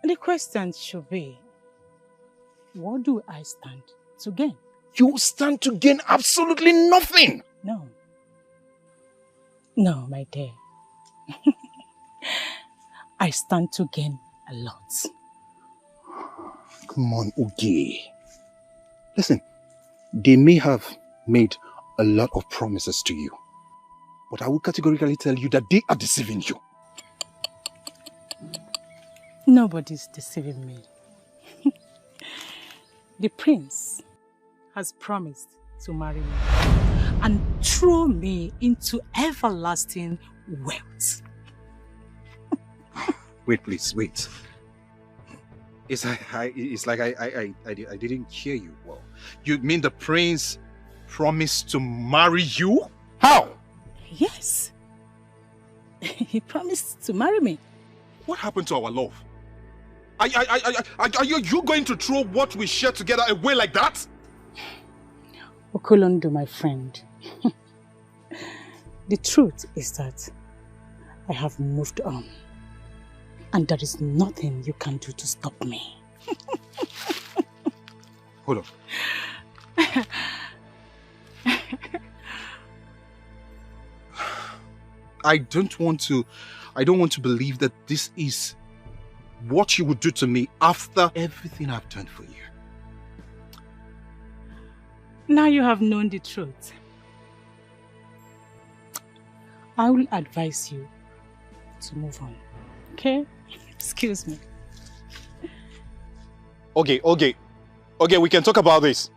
The question should be, what do I stand to gain? You stand to gain absolutely nothing. No. No, my dear. I stand to gain a lot. Come on, Uge. Listen, they may have made a lot of promises to you, but I will categorically tell you that they are deceiving you. Nobody's deceiving me. The prince has promised to marry me and throw me into everlasting wealth. Wait, please, wait. It's like I didn't hear you well. You mean the prince promised to marry you? How? Yes. He promised to marry me. What happened to our love? Are you going to throw what we share together away like that? Okolondu, my friend. The truth is that I have moved on. And there is nothing you can do to stop me. Hold on. I don't want to believe that this is what you would do to me after everything I've done for you. Now you have known the truth. I will advise you to move on. Okay? Excuse me. Okay, we can talk about this.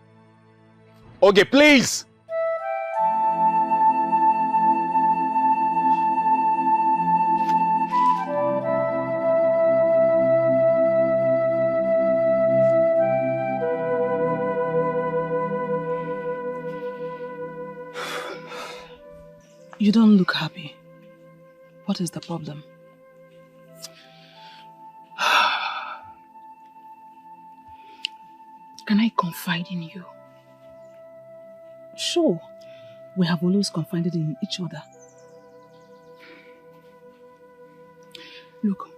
Okay, please! You don't look happy. What is the problem? Can I confide in you? Sure, we have always confided in each other. Look,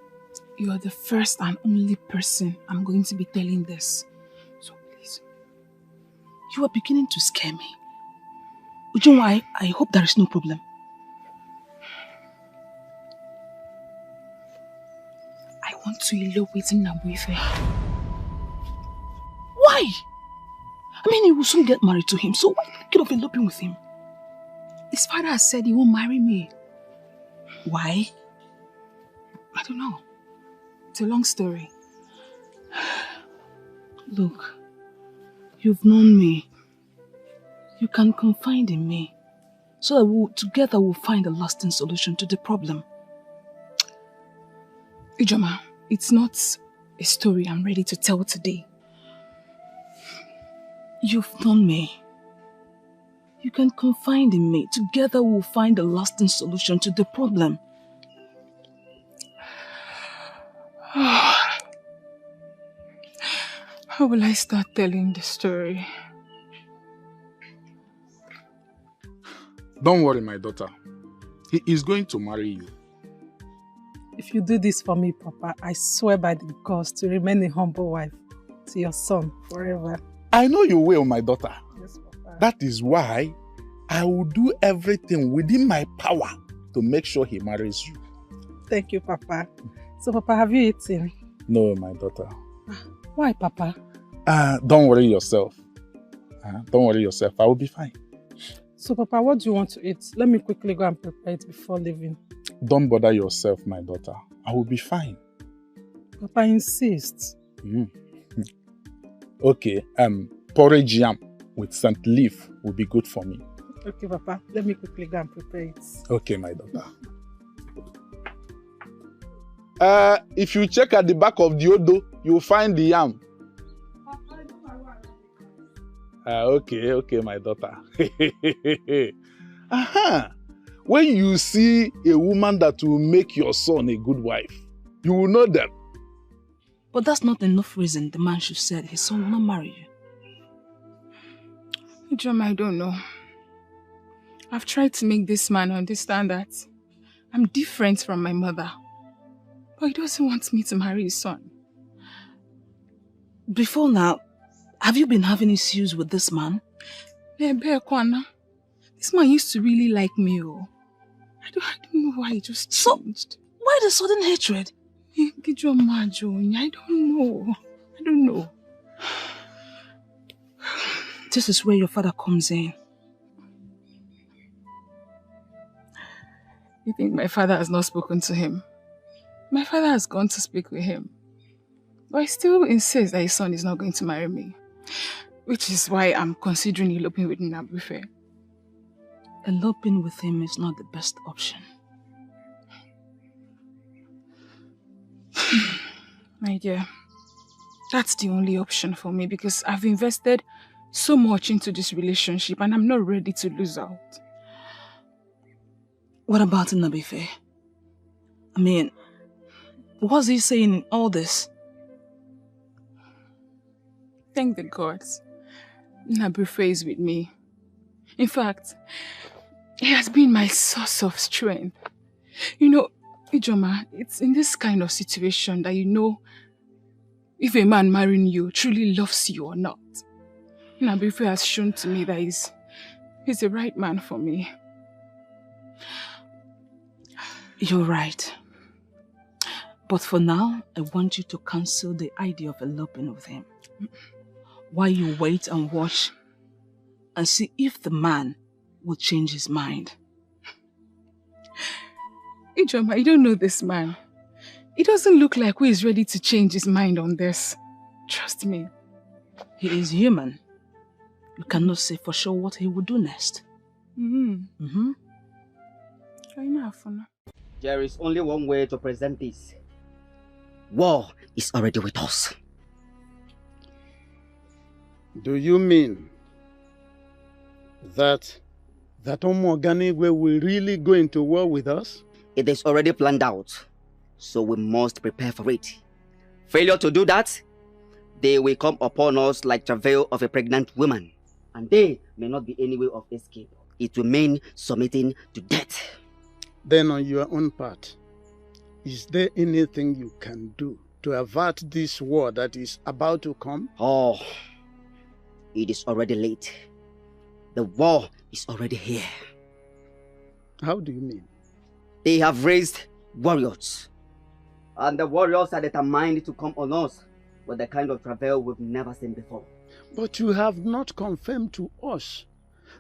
you are the first and only person I'm going to be telling this. So please, you are beginning to scare me. Ujenwa, I hope there is no problem. I want to elope with Nabuife. Why? I mean, he will soon get married to him, so why get off eloping with him? His father has said he won't marry me. Why? I don't know. It's a long story. Look, you've known me. You can confide in me, so that together we'll find a lasting solution to the problem. Ijoma, it's not a story I'm ready to tell today. You've known me. You can confide in me. Together we'll find a lasting solution to the problem. How will I start telling the story? Don't worry, my daughter. He is going to marry you. If you do this for me, Papa, I swear by the gods to remain a humble wife to your son forever. I know you will, my daughter. Yes, Papa. That is why I will do everything within my power to make sure he marries you. Thank you, Papa. So, Papa, have you eaten? No, my daughter. Why, Papa? Don't worry yourself. Don't worry yourself. I will be fine. So, Papa, what do you want to eat? Let me quickly go and prepare it before leaving. Don't bother yourself, my daughter. I will be fine. Papa insists. Okay, porridge yam with scent leaf will be good for me. Okay, Papa. Let me quickly go and prepare it. Okay, my daughter. If you check at the back of the Odo, you'll find the yam. Okay, my daughter. When you see a woman that will make your son a good wife, you will know them. But that's not enough reason the man should say his son will not marry you. John, I don't know. I've tried to make this man understand that I'm different from my mother. But he doesn't want me to marry his son. Before now, have you been having issues with this man? This man used to really like me. I don't know why he just changed. So, why the sudden hatred? I don't know. This is where your father comes in. You think my father has not spoken to him? My father has gone to speak with him. But he still insists that his son is not going to marry me. Which is why I'm considering eloping with Nnabuife. Eloping with him is not the best option. My dear, that's the only option for me because I've invested so much into this relationship and I'm not ready to lose out. What about Nnabuife? I mean, what's he saying in all this? Thank the gods. Nnabuife is with me. In fact, he has been my source of strength. You know, Ijoma, it's in this kind of situation that you know if a man marrying you truly loves you or not. Nnabuife has shown to me that he's the right man for me. You're right. But for now, I want you to cancel the idea of eloping with him. While you wait and watch and see if the man will change his mind. Ijoma, you don't know this man. He doesn't look like who is ready to change his mind on this. Trust me. He is human. You cannot say for sure what he will do next. There is only one way to present this. War is already with us. Do you mean that Omoganigwe will really go into war with us? It is already planned out, so we must prepare for it. Failure to do that, they will come upon us like travail of a pregnant woman, and they may not be any way of escape. It will mean submitting to death. Then on your own part, is there anything you can do to avert this war that is about to come? Oh, it is already late. The war is already here. How do you mean? They have raised warriors. And the warriors are determined to come on us with the kind of travail we've never seen before. But you have not confirmed to us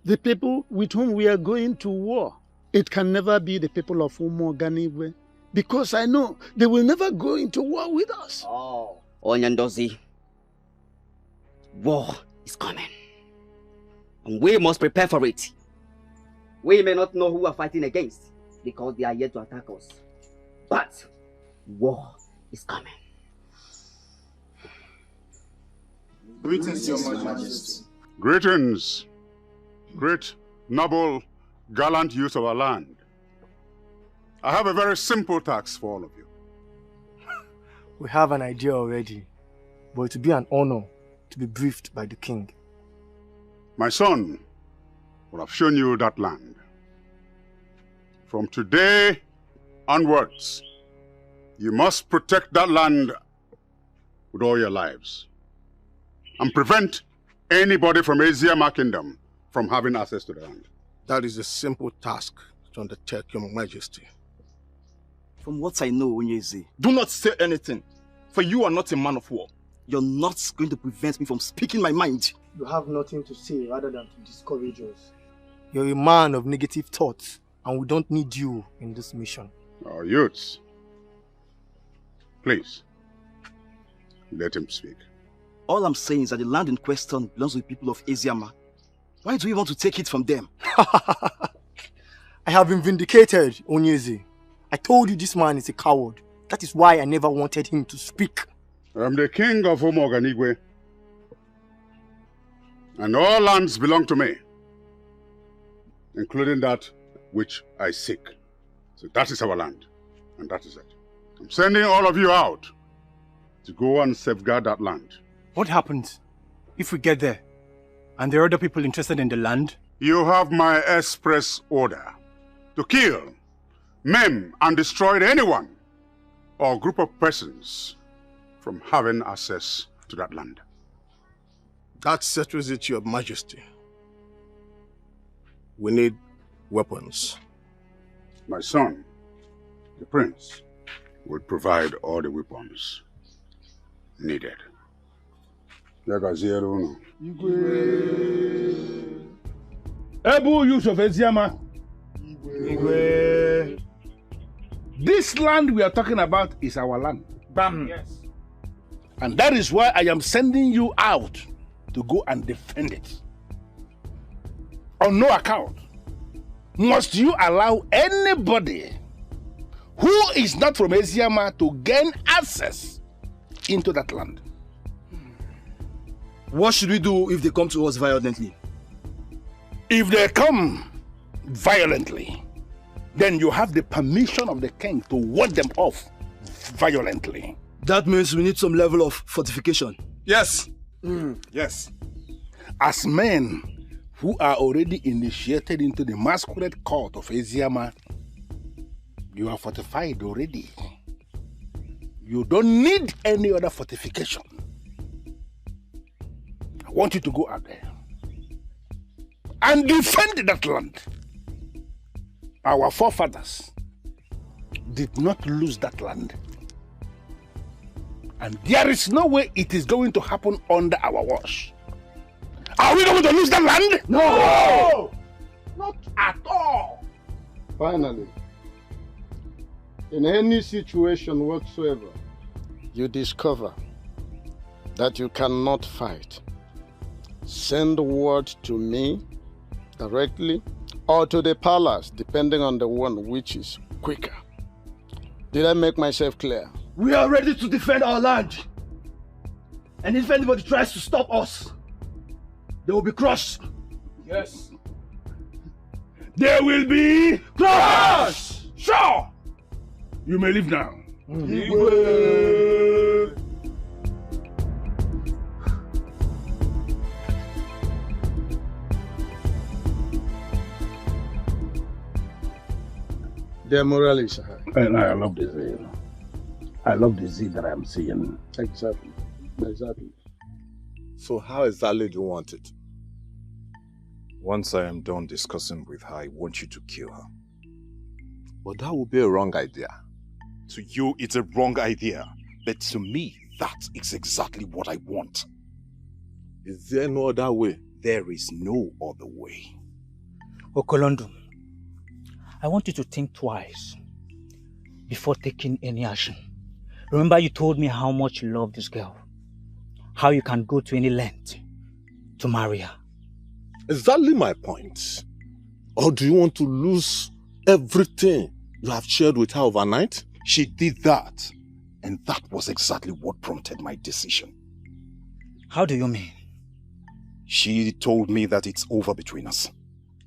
the people with whom we are going to war. It can never be the people of Umoganigwe, because I know they will never go into war with us. Oh, Onyandozi, war is coming. And we must prepare for it. We may not know who we are fighting against, because they are yet to attack us. But war is coming. Greetings, Your Majesty. Greetings, great, noble, gallant youth of our land. I have a very simple task for all of you. We have an idea already, but it will be an honor to be briefed by the king. My son will have shown you that land. From today onwards, you must protect that land with all your lives and prevent anybody from Eziama Kingdom from having access to the land? That is a simple task to undertake, Your Majesty. From what I know, Ugezu, Do not say anything, for you are not a man of war. you're not going to prevent me from speaking my mind. You have nothing to say rather than to discourage us. You're a man of negative thoughts, and we don't need you in this mission. Oh, youths. Please, let him speak. All I'm saying is that the land in question belongs to the people of Eziama. Why do we want to take it from them? I have been vindicated, Ugezu. I told you this man is a coward. That is why I never wanted him to speak. I'm the king of Omoganigwe, and all lands belong to me, including that which I seek. So that is our land, and that is it. I'm sending all of you out to go and safeguard that land. What happens if we get there and there are other people interested in the land? You have my express order to kill, maim, and destroy anyone or group of persons from having access to that land. That settles it, Your Majesty. We need weapons. My son, the prince, will provide all the weapons needed. Ebu use of Eziama. This land we are talking about is our land. Bam. Yes. And that is why I am sending you out to go and defend it. On no account must you allow anybody who is not from Eziama to gain access into that land. What should we do if they come to us violently? If they come violently, then you have the permission of the king to ward them off violently. That means we need some level of fortification. Yes. Yes. As men who are already initiated into the masquerade court of Eziama, you are fortified already. You don't need any other fortification. I want you to go out there and defend that land. Our forefathers did not lose that land. And there is no way it is going to happen under our watch. Are we going to lose that land? No! Not at all. Finally, in any situation whatsoever, you discover that you cannot fight, send word to me directly or to the palace, depending on the one which is quicker. Did I make myself clear? We are ready to defend our land. And if anybody tries to stop us, they will be crushed. Yes. There will be crushed. Sure. You may leave now. Their morale is high. And I love the zeal. I love the zeal that I'm seeing. Exactly. Exactly. So how exactly do you want it? Once I am done discussing with her, I want you to kill her. But that would be a wrong idea. To you, it's a wrong idea. But to me, that is exactly what I want. Is there no other way? There is no other way. Okolondo, I want you to think twice before taking any action. Remember you told me how much you love this girl. How you can go to any length to marry her. Exactly my point. Or do you want to lose everything you have shared with her overnight? She did that. And that was exactly what prompted my decision. How do you mean? She told me that it's over between us.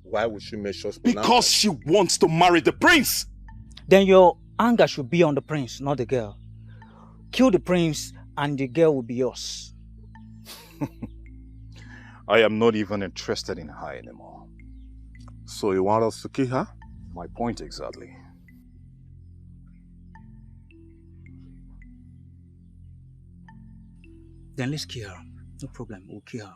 Why would she make sure? Because she wants to marry the prince. Then your anger should be on the prince, not the girl. Kill the prince and the girl will be yours. I am not even interested in her anymore. So you want us to kill her? My point exactly. Then let's kill her. No problem, we'll kill her.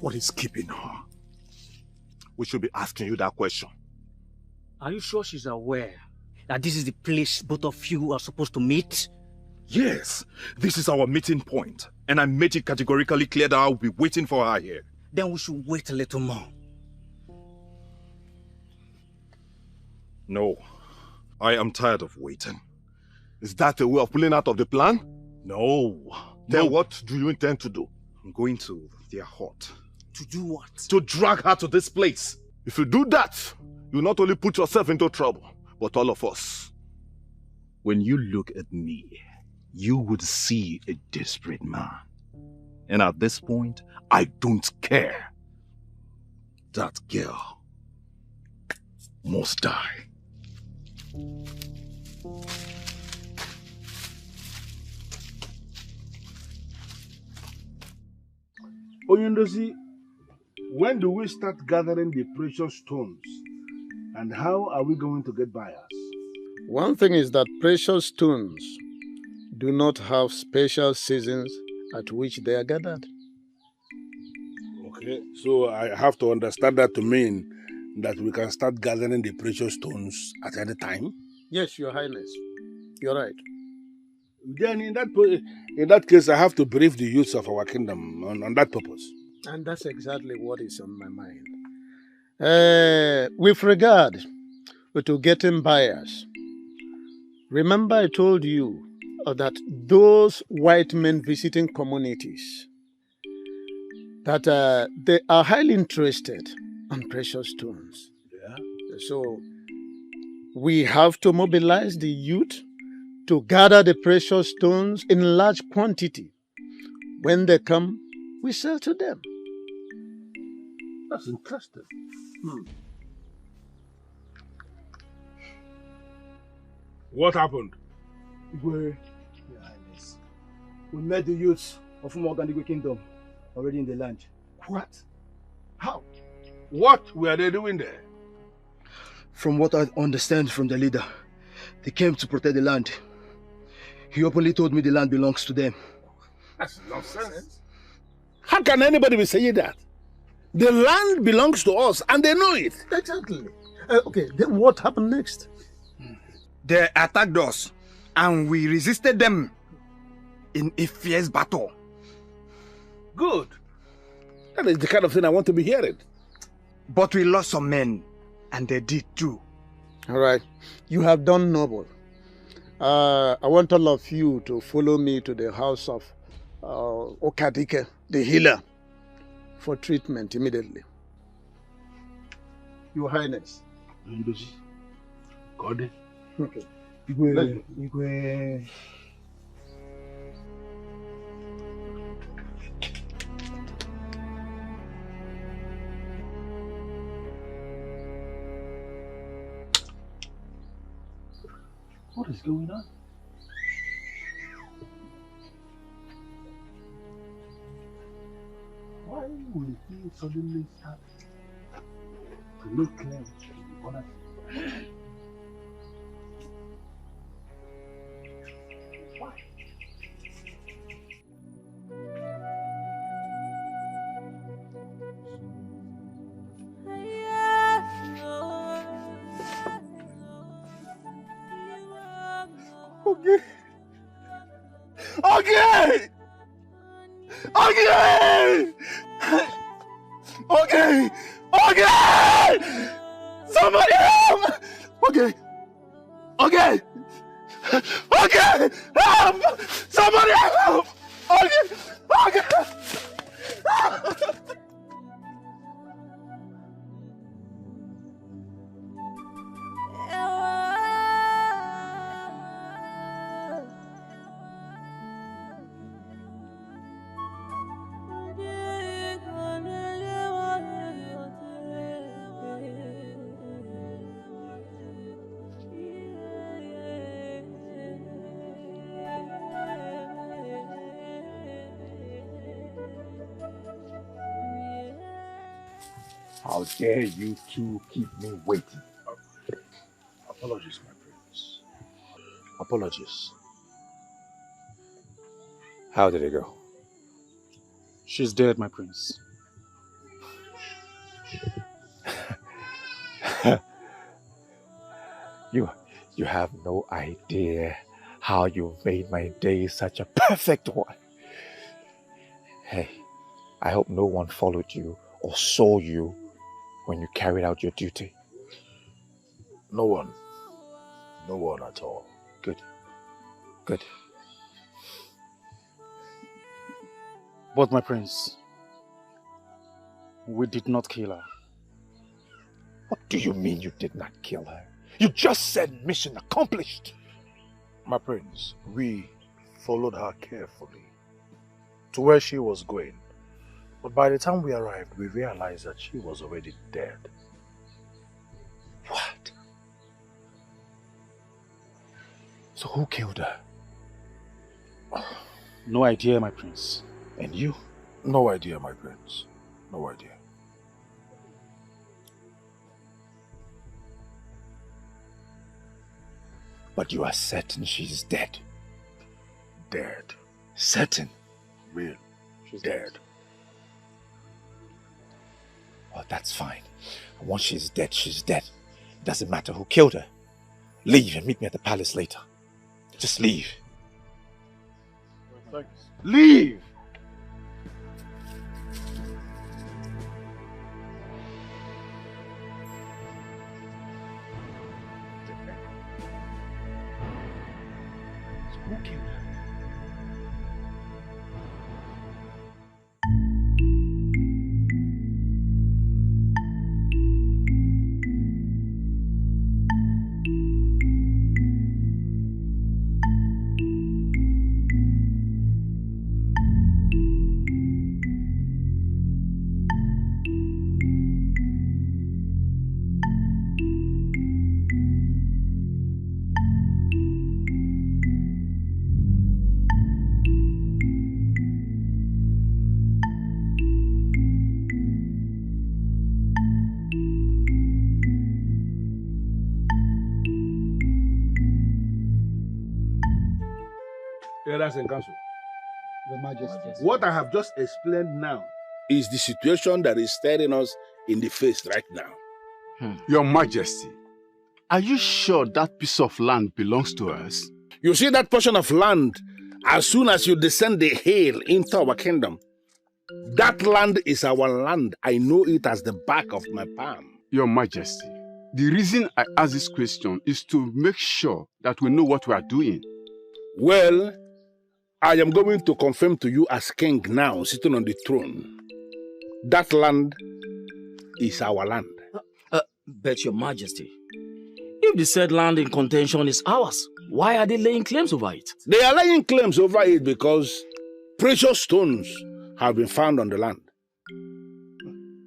What is keeping her? We should be asking you that question. Are you sure she's aware that this is the place both of you are supposed to meet? Yes, this is our meeting point, and I made it categorically clear that I'll be waiting for her here. Then we should wait a little more. No, I am tired of waiting. Is that a way of pulling out of the plan? No. Then what do you intend to do? I'm going to their hut. To do what? To drag her to this place. If you do that, you not only put yourself into trouble, but all of us. When you look at me, you would see a desperate man. And at this point, I don't care. That girl must die. Oyundosi, when do we start gathering the precious stones? And how are we going to get buyers? One thing is that precious stones do not have special seasons at which they are gathered. Okay, so I have to understand that to mean that we can start gathering the precious stones at any time? Yes, Your Highness. You're right. Then in that case, I have to brief the youths of our kingdom on that purpose. And that's exactly what is on my mind. With regard to getting buyers, remember I told you that those white men visiting communities, that they are highly interested in precious stones. Yeah. So we have to mobilize the youth to gather the precious stones in large quantity. When they come, we sell to them. That's interesting. What happened? Your Highness, we met the youths of Umenwa Kingdom already in the land. What? How? What were they doing there? From what I understand from the leader, they came to protect the land. He openly told me the land belongs to them. That's nonsense. How can anybody be saying that? The land belongs to us and they know it. Exactly. Okay, then what happened next? They attacked us and we resisted them in a fierce battle. Good. That is the kind of thing I want to be hearing. But we lost some men, and they did too. All right. You have done noble. I want all of you to follow me to the house of Dikeh, the healer, for treatment immediately. Your Highness, God. Okay. Igwe. What is going on? Why will he suddenly start to look clear? Why? Okay. Okay. Okay. Okay. Okay. Somebody help. Okay. Okay. Okay. Help. Somebody help. Okay. Okay. How dare you two keep me waiting? Apologies, my prince. Apologies. How did it go? She's dead, my prince. You have no idea how you made my day such a perfect one. Hey, I hope no one followed you or saw you when you carried out your duty. No one. No one at all. Good. Good. But my prince, we did not kill her. What do you mean you did not kill her? You just said mission accomplished. My prince, we followed her carefully to where she was going. But by the time we arrived, we realized that she was already dead. What? So who killed her? No idea, my prince. And you? No idea, my prince. No idea. But you are certain she's dead? Dead. Certain? Real. She's dead. Well, that's fine. And once she's dead, she's dead. It doesn't matter who killed her. Leave and meet me at the palace later. Just leave. Thanks. Leave! Who killed her? That's in council. Your Majesty. What I have just explained now is the situation that is staring us in the face right now. Your Majesty, are you sure that piece of land belongs to us? You see that portion of land, as soon as you descend the hill into our kingdom, that land is our land. I know it as the back of my palm. Your Majesty, the reason I ask this question is to make sure that we know what we are doing. Well, I am going to confirm to you as king now, sitting on the throne. That land is our land. But your Majesty, If the said land in contention is ours, why are they laying claims over it? They are laying claims over it because precious stones have been found on the land.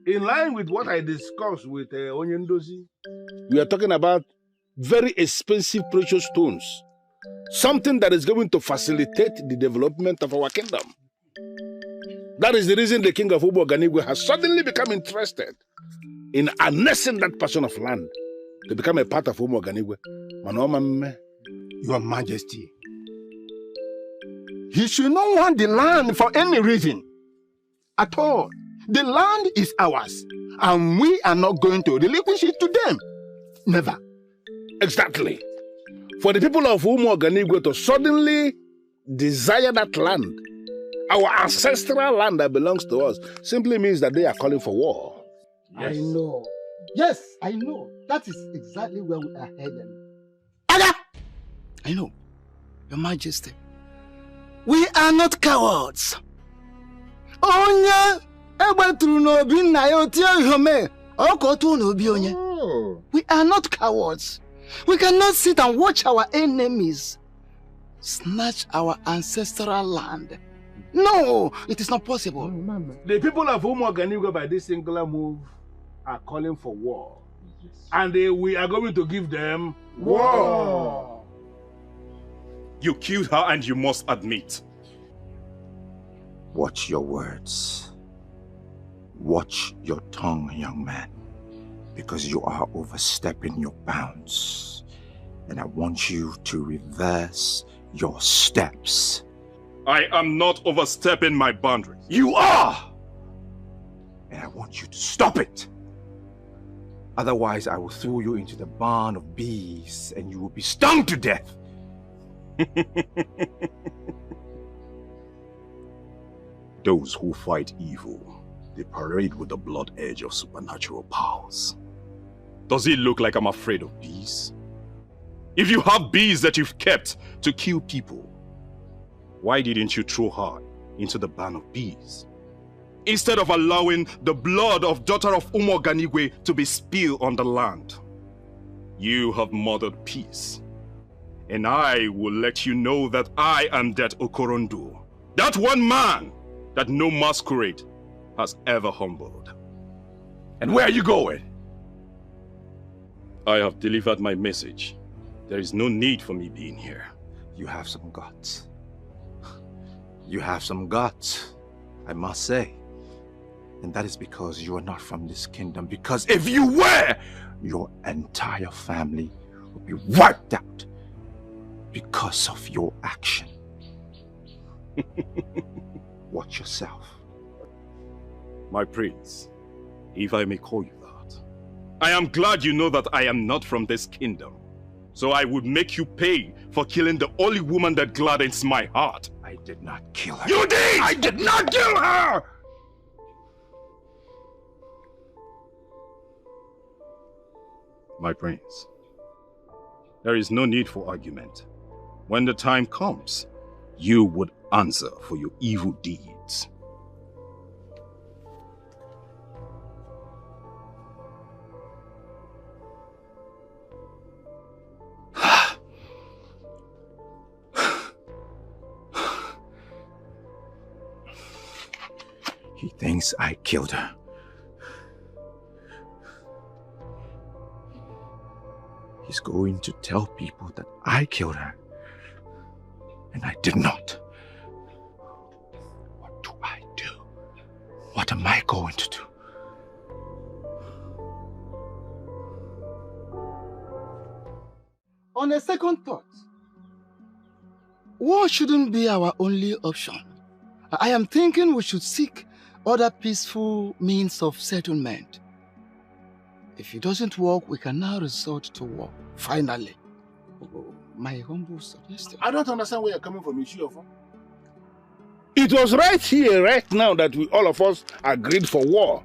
In line with what I discussed with Onyendozi, we are talking about very expensive precious stones. Something that is going to facilitate the development of our kingdom. That is the reason the king of Umoganigwe has suddenly become interested in annexing that portion of land to become a part of Umoganigwe. Your Majesty, he should not want the land for any reason at all. The land is ours, and we are not going to relinquish it to them. Never. Exactly. For the people of Umoganigwe to suddenly desire that land, our ancestral land that belongs to us, simply means that they are calling for war. Yes. I know. Yes, I know. That is exactly where we are headed. I know, Your Majesty. We are not cowards. Oh. We are not cowards. We cannot sit and watch our enemies snatch our ancestral land. No, it is not possible. The people of Umoganigwe by this singular move are calling for war. And we are going to give them war. You killed her and you must admit. Watch your words. Watch your tongue, young man. Because you are overstepping your bounds. And I want you to reverse your steps. I am not overstepping my boundaries. You are! And I want you to stop it. Otherwise, I will throw you into the barn of bees and you will be stung to death. Those who fight evil, they parade with the blood edge of supernatural powers. Does it look like I'm afraid of bees? If you have bees that you've kept to kill people, why didn't you throw her into the barn of bees? Instead of allowing the blood of daughter of Umoganigwe to be spilled on the land. You have murdered peace. And I will let you know that I am that Okorondo. That one man that no masquerade has ever humbled. And where are you going? I have delivered my message. There is no need for me being here. You have some guts. You have some guts, I must say. And that is because you are not from this kingdom. Because if you were, your entire family would be wiped out because of your action. Watch yourself. My prince, if I may call you that, I am glad you know that I am not from this kingdom. So I would make you pay for killing the only woman that gladdens my heart. I did not kill her. You did! I did not kill her! My prince, there is no need for argument. When the time comes, you would answer for your evil deeds. He thinks I killed her. He's going to tell people that I killed her. And I did not. What do I do? What am I going to do? On a second thought, war shouldn't be our only option. I am thinking we should seek other peaceful means of settlement. If it doesn't work, we can now resort to war. Finally. My humble suggestion. I don't understand where you're coming from, Ishiofa. It was right here, right now, that all of us agreed for war.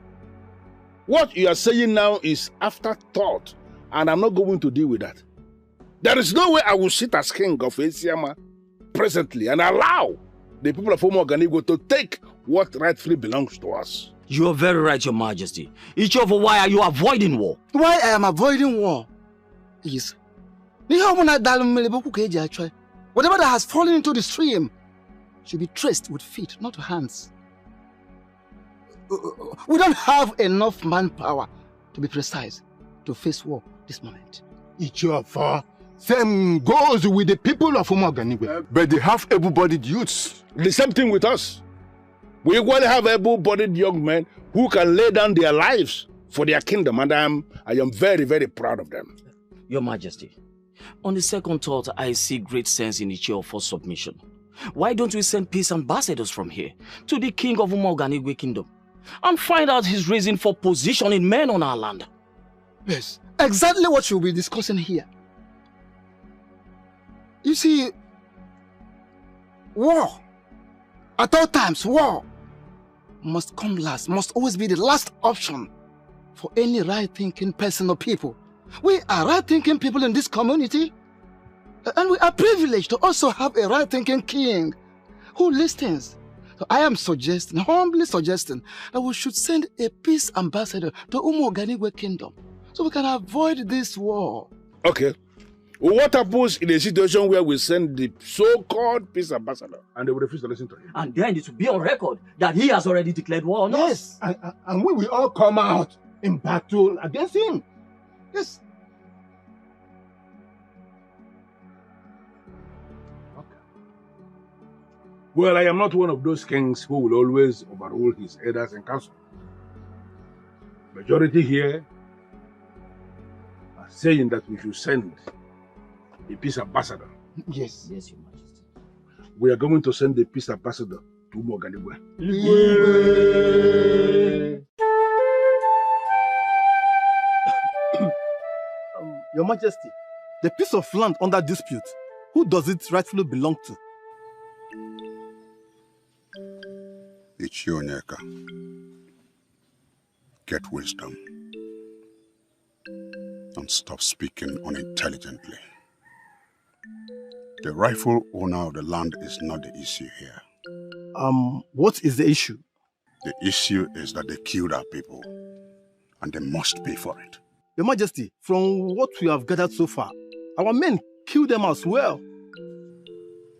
What you are saying now is afterthought, and I'm not going to deal with that. There is no way I will sit as king of Esiama presently and allow the people of Umoganigwe to take what rightfully belongs to us. You are very right, Your Majesty. Ishiofa, why are you avoiding war? Why I am avoiding war is Whatever that has fallen into the stream should be traced with feet, not hands. We don't have enough manpower, to be precise, to face war this moment. Ichiofa, same goes with the people of Umoganigwe. But they have able-bodied youths. The same thing with us. We equally have able-bodied young men who can lay down their lives for their kingdom, and I am very, very proud of them. Your Majesty, on the second thought, I see great sense in Ichiofa's submission. Why don't we send peace ambassadors from here to the king of Umoganigwe kingdom and find out his reason for positioning men on our land? Yes, exactly what you'll be discussing here. You see, war, at all times, war must come last, must always be the last option for any right-thinking person or people. We are right-thinking people in this community, and we are privileged to also have a right-thinking king who listens. So I am suggesting, humbly suggesting, that we should send a peace ambassador to Umoganigwe kingdom so we can avoid this war. Okay. What happens in a situation where we send the so-called peace ambassador and they will refuse to listen to him? And then it will be on record that he has already declared war on us. Yes, and we will all come out in battle against him. Yes. Well, I am not one of those kings who will always overrule his elders and council. Majority here are saying that we should send a peace ambassador. Yes. Yes, Your Majesty. We are going to send a peace ambassador to Umoganigwe. Your Majesty, the piece of land under dispute, who does it rightfully belong to? It's your Neka. Get wisdom. And stop speaking unintelligently. The rightful owner of the land is not the issue here. What is the issue? The issue is that they killed our people, and they must pay for it. Your Majesty, from what we have gathered so far, our men killed them as well.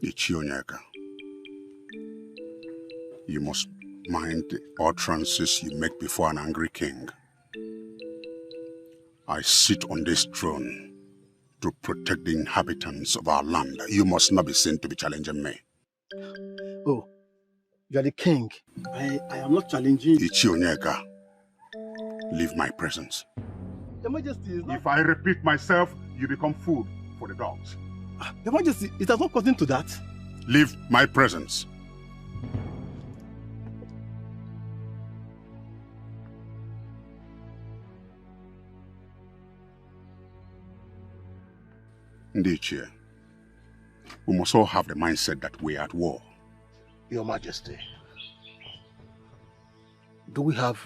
Ichionyaka, you must mind the utterances you make before an angry king. I sit on this throne to protect the inhabitants of our land. You must not be seen to be challenging me. Oh, you are the king. I am not challenging you. Ichionyaka, leave my presence. Your Majesty is not... If I repeat myself, you become food for the dogs. Your Majesty, it has not gotten to that. Leave my presence. Dikeh, we must all have the mindset that we are at war. Your Majesty, do we have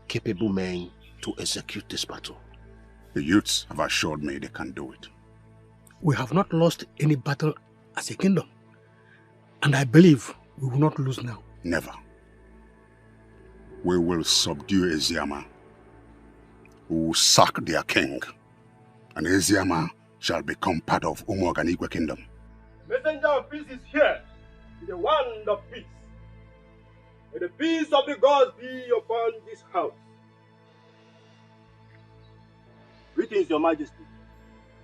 capable men to execute this battle? The youths have assured me they can do it. We have not lost any battle as a kingdom, and I believe we will not lose now. Never. We will subdue Eziama. We will sack their king, and Eziama shall become part of Umoganigwe kingdom. Messenger of peace is here with the wand of peace. May the peace of the gods be upon this house. Greetings, Your Majesty.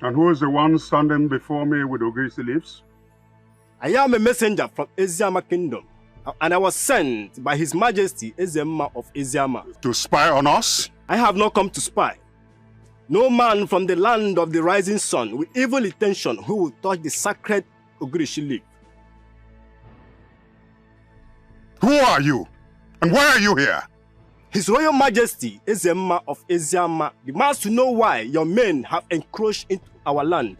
And who is the one standing before me with Ugezu leaves? I am a messenger from Eziama kingdom, and I was sent by His Majesty Ezema of Eziama. To spy on us? I have not come to spy. No man from the land of the rising sun with evil intention who will touch the sacred Ugezu leaf. Who are you? And why are you here? His Royal Majesty Ezema of Eziama demands to know why your men have encroached into our land.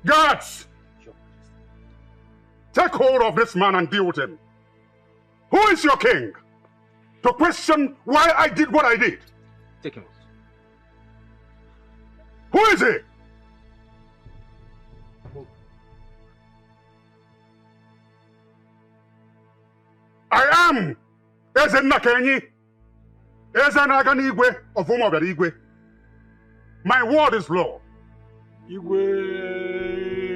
Guards! Take hold of this man and deal with him. Who is your king? To question why I did what I did. Take him. Who is he? I am Ezenakenyi, Ezenaganigwe of Umoganigwe. My word is law. Igwe.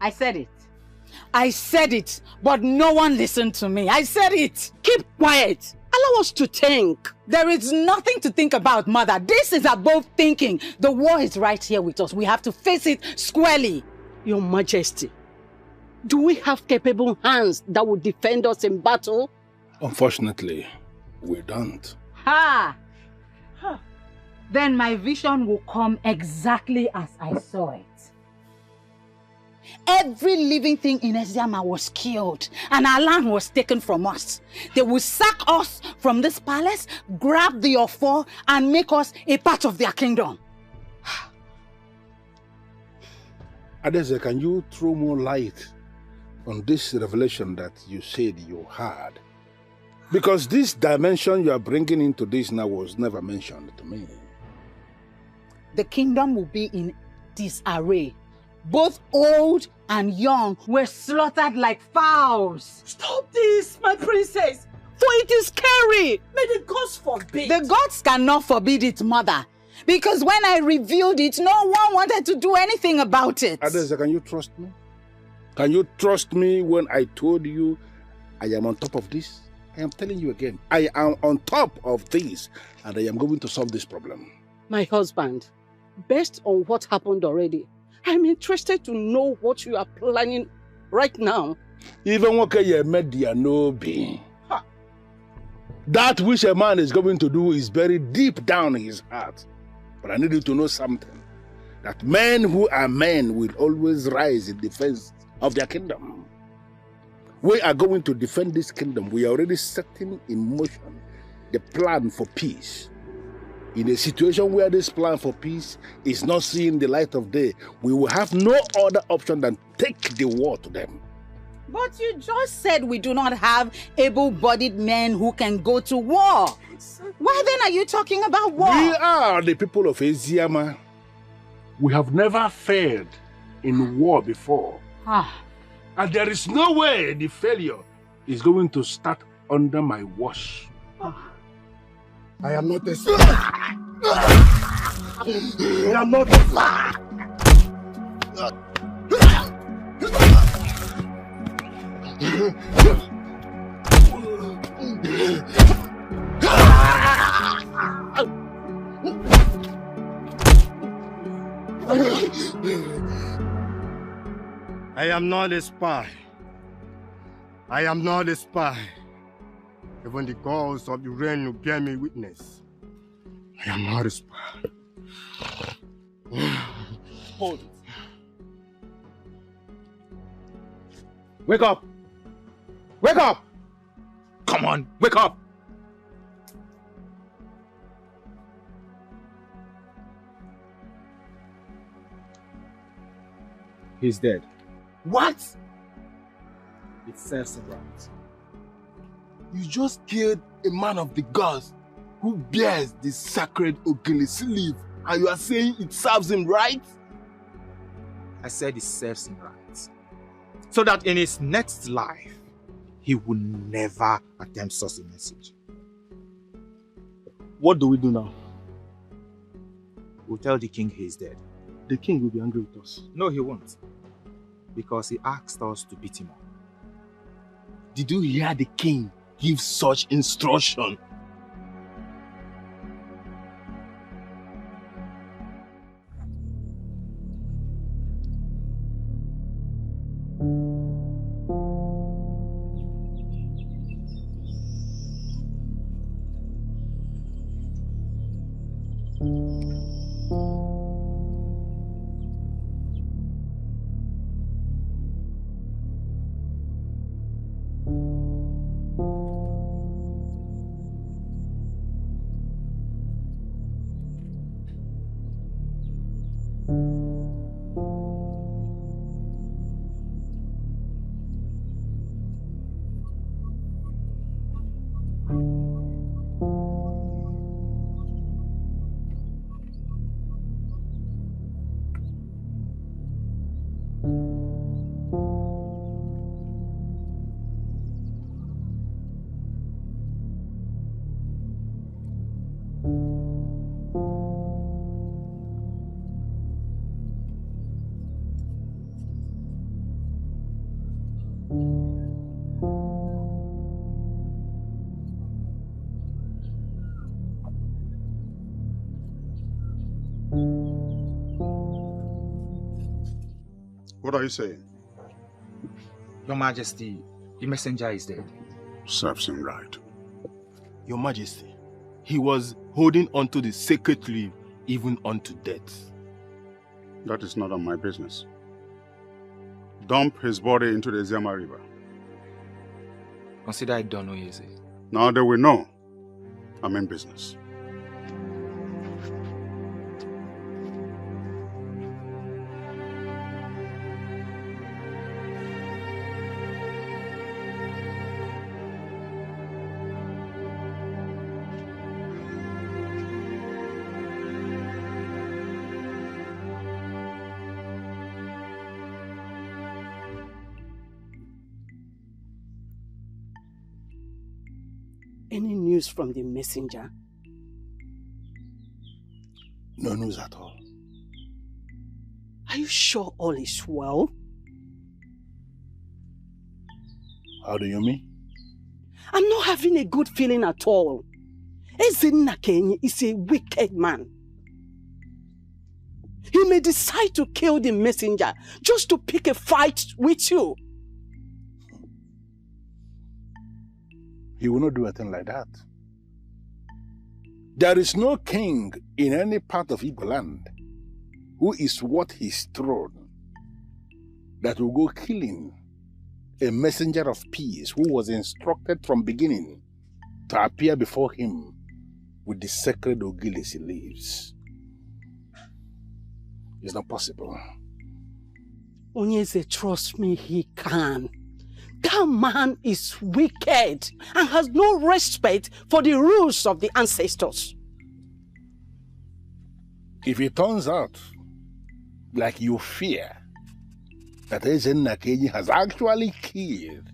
I said it. I said it, but no one listened to me. I said it. Keep quiet. Allow us to think. There is nothing to think about, Mother. This is above thinking. The war is right here with us. We have to face it squarely. Your Majesty, do we have capable hands that will defend us in battle? Unfortunately, we don't. Ha! Then my vision will come exactly as I saw it. Every living thing in Eziama was killed and our land was taken from us. They will sack us from this palace, grab the Ofo and make us a part of their kingdom. Adeze, can you throw more light on this revelation that you said you had? Because this dimension you are bringing into this now was never mentioned to me. The kingdom will be in disarray. Both old and young were slaughtered like fowls. Stop this, my princess, for it is scary. May the gods forbid. The gods cannot forbid it, Mother. Because when I revealed it, no one wanted to do anything about it. Adeze, can you trust me? Can you trust me when I told you I am on top of this? I am telling you again, I am on top of this and I am going to solve this problem. My husband, based on what happened already, I'm interested to know what you are planning right now. Even what you made no be. That which a man is going to do is buried deep down in his heart. But I need you to know something. That men who are men will always rise in defense of their kingdom. We are going to defend this kingdom. We are already setting in motion the plan for peace. In a situation where this plan for peace is not seeing the light of day, we will have no other option than take the war to them. But you just said we do not have able-bodied men who can go to war. Why then are you talking about war? We are the people of Eziama. We have never failed in war before. And there is no way the failure is going to start under my watch. I am not a slave. I am not a slave. I am not a spy. I am not a spy. Even the gods of the realm will bear me witness. I am not a spy. Hold it. Wake up! Wake up! Come on, wake up! He's dead. What? It serves him right. You just killed a man of the gods who bears the sacred Ugezu leaf, and you are saying it serves him right? I said it serves him right. So that in his next life, he will never attempt such a message. What do we do now? We'll tell the king he is dead. The king will be angry with us. No, he won't. Because he asked us to beat him up. Did you hear the king give such instruction? What are you saying? Your Majesty, the messenger is dead. Serves him right. Your Majesty, he was holding onto the sacred leaf even unto death. That is not on my business. Dump his body into the Eziama River. Consider it done, Ugezu. Now that we know, I'm in business. Any news from the messenger? No news at all. Are you sure all is well? How do you mean? I'm not having a good feeling at all. Ekene is a wicked man. He may decide to kill the messenger just to pick a fight with you. He will not do a thing like that. There is no king in any part of Igbo land who is worth his throne that will go killing a messenger of peace who was instructed from beginning to appear before him with the sacred Ogilisi leaves. It's not possible. Ugezu, trust me, he can. That man is wicked and has no respect for the rules of the ancestors. If it turns out, like you fear, that Ekene has actually killed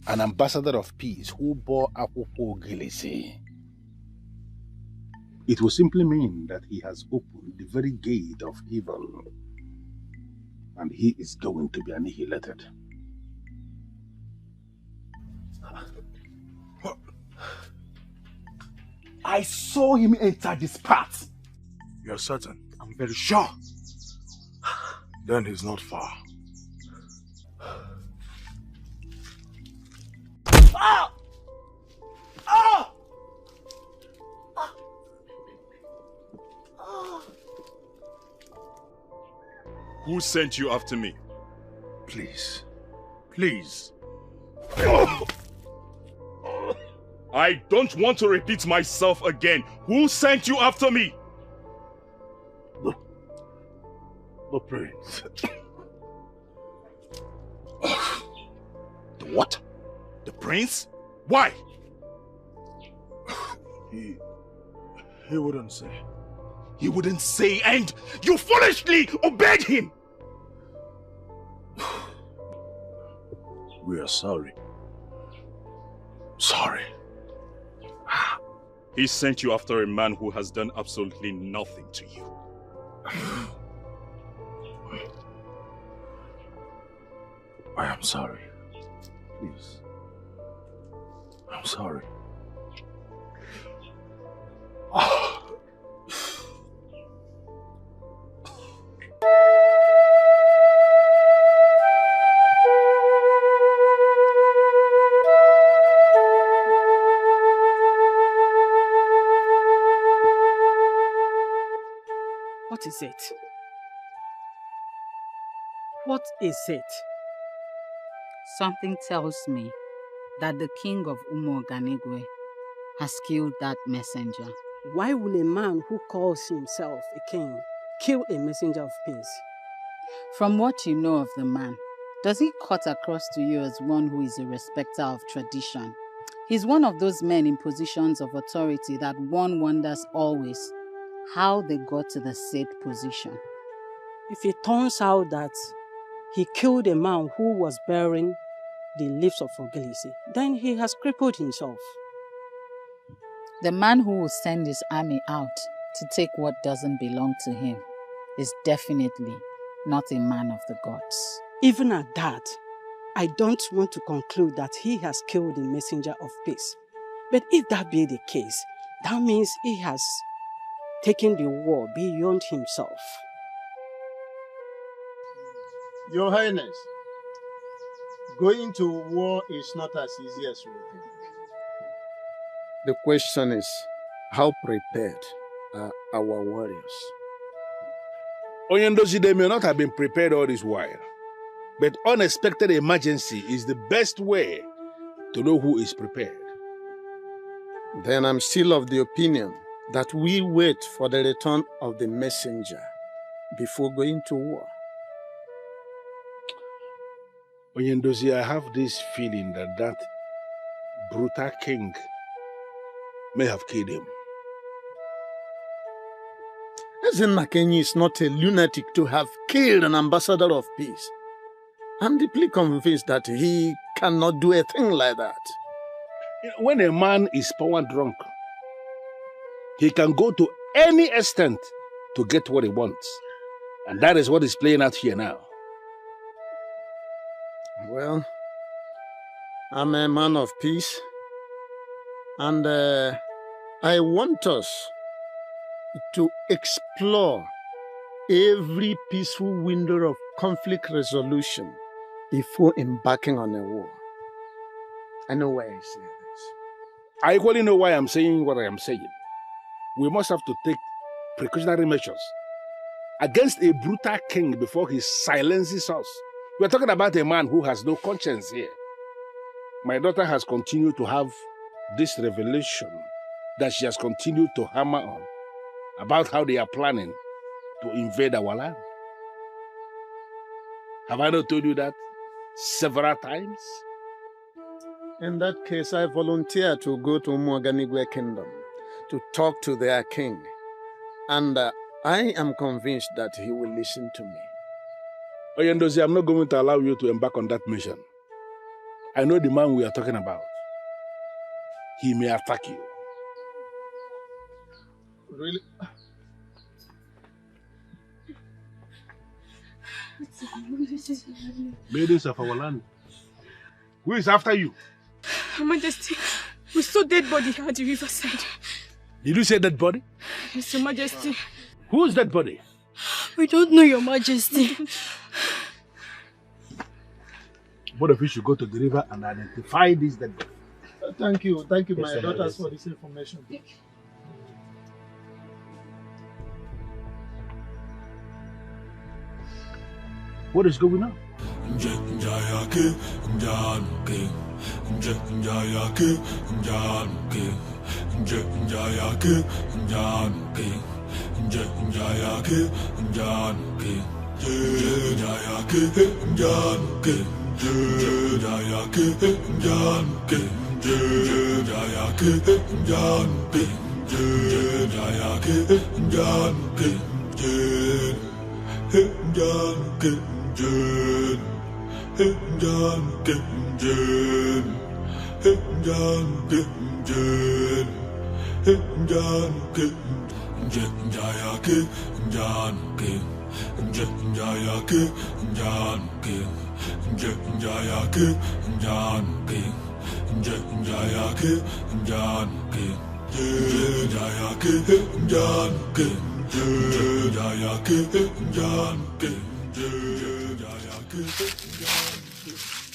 an ambassador of peace who bore Akwụkwọ Ogilisi, it will simply mean that he has opened the very gate of evil, and he is going to be annihilated. I saw him enter this path. You're certain? I'm very sure. Then he's not far. Ah! Ah! Who sent you after me? Please. Please. I don't want to repeat myself again. Who sent you after me? The prince. The what? The prince? Why? He wouldn't say. He wouldn't say, and you foolishly obeyed him! We are sorry. Sorry. He sent you after a man who has done absolutely nothing to you. I am sorry. Please. I'm sorry. What is it? What is it? Something tells me that the king of Umoganigwe has killed that messenger. Why will a man who calls himself a king kill a messenger of peace? From what you know of the man, does he cut across to you as one who is a respecter of tradition? He's one of those men in positions of authority that one wonders always how they got to the said position. If it turns out that he killed a man who was bearing the leaves of Ogilisi, then he has crippled himself. The man who will send his army out to take what doesn't belong to him is definitely not a man of the gods. Even at that, I don't want to conclude that he has killed the messenger of peace. But if that be the case, that means he has taken the war beyond himself. Your Highness, going to war is not as easy as we think. The question is, how prepared are our warriors? Onyendozi, they may not have been prepared all this while, but unexpected emergency is the best way to know who is prepared. Then I'm still of the opinion that we wait for the return of the messenger before going to war. Onyendozi, I have this feeling that brutal king may have killed him. Ekene is not a lunatic to have killed an ambassador of peace. I'm deeply convinced that he cannot do a thing like that. When a man is power drunk, he can go to any extent to get what he wants. And that is what is playing out here now. Well, I'm a man of peace. And I want us to explore every peaceful window of conflict resolution before embarking on a war. I know why I say this. I equally know why I'm saying what I am saying. We must have to take precautionary measures against a brutal king before he silences us. We're talking about a man who has no conscience here. My daughter has continued to have this revelation that she has continued to hammer on about how they are planning to invade our land. Have I not told you that several times? In that case, I volunteer to go to Umuoganigwe Kingdom to talk to their king. And I am convinced that he will listen to me. Onyendozi, I'm not going to allow you to embark on that mission. I know the man we are talking about. He may attack you. Really? Maidens of our land. Who is after you? Your Majesty, we saw dead body at the riverside. Did you say dead body? Yes, Your Majesty. Who is that body? We don't know, Your Majesty. Both of you should go to the river and identify this dead body. Thank you, Yes, my sir, daughters, yes, for this information. What is going on?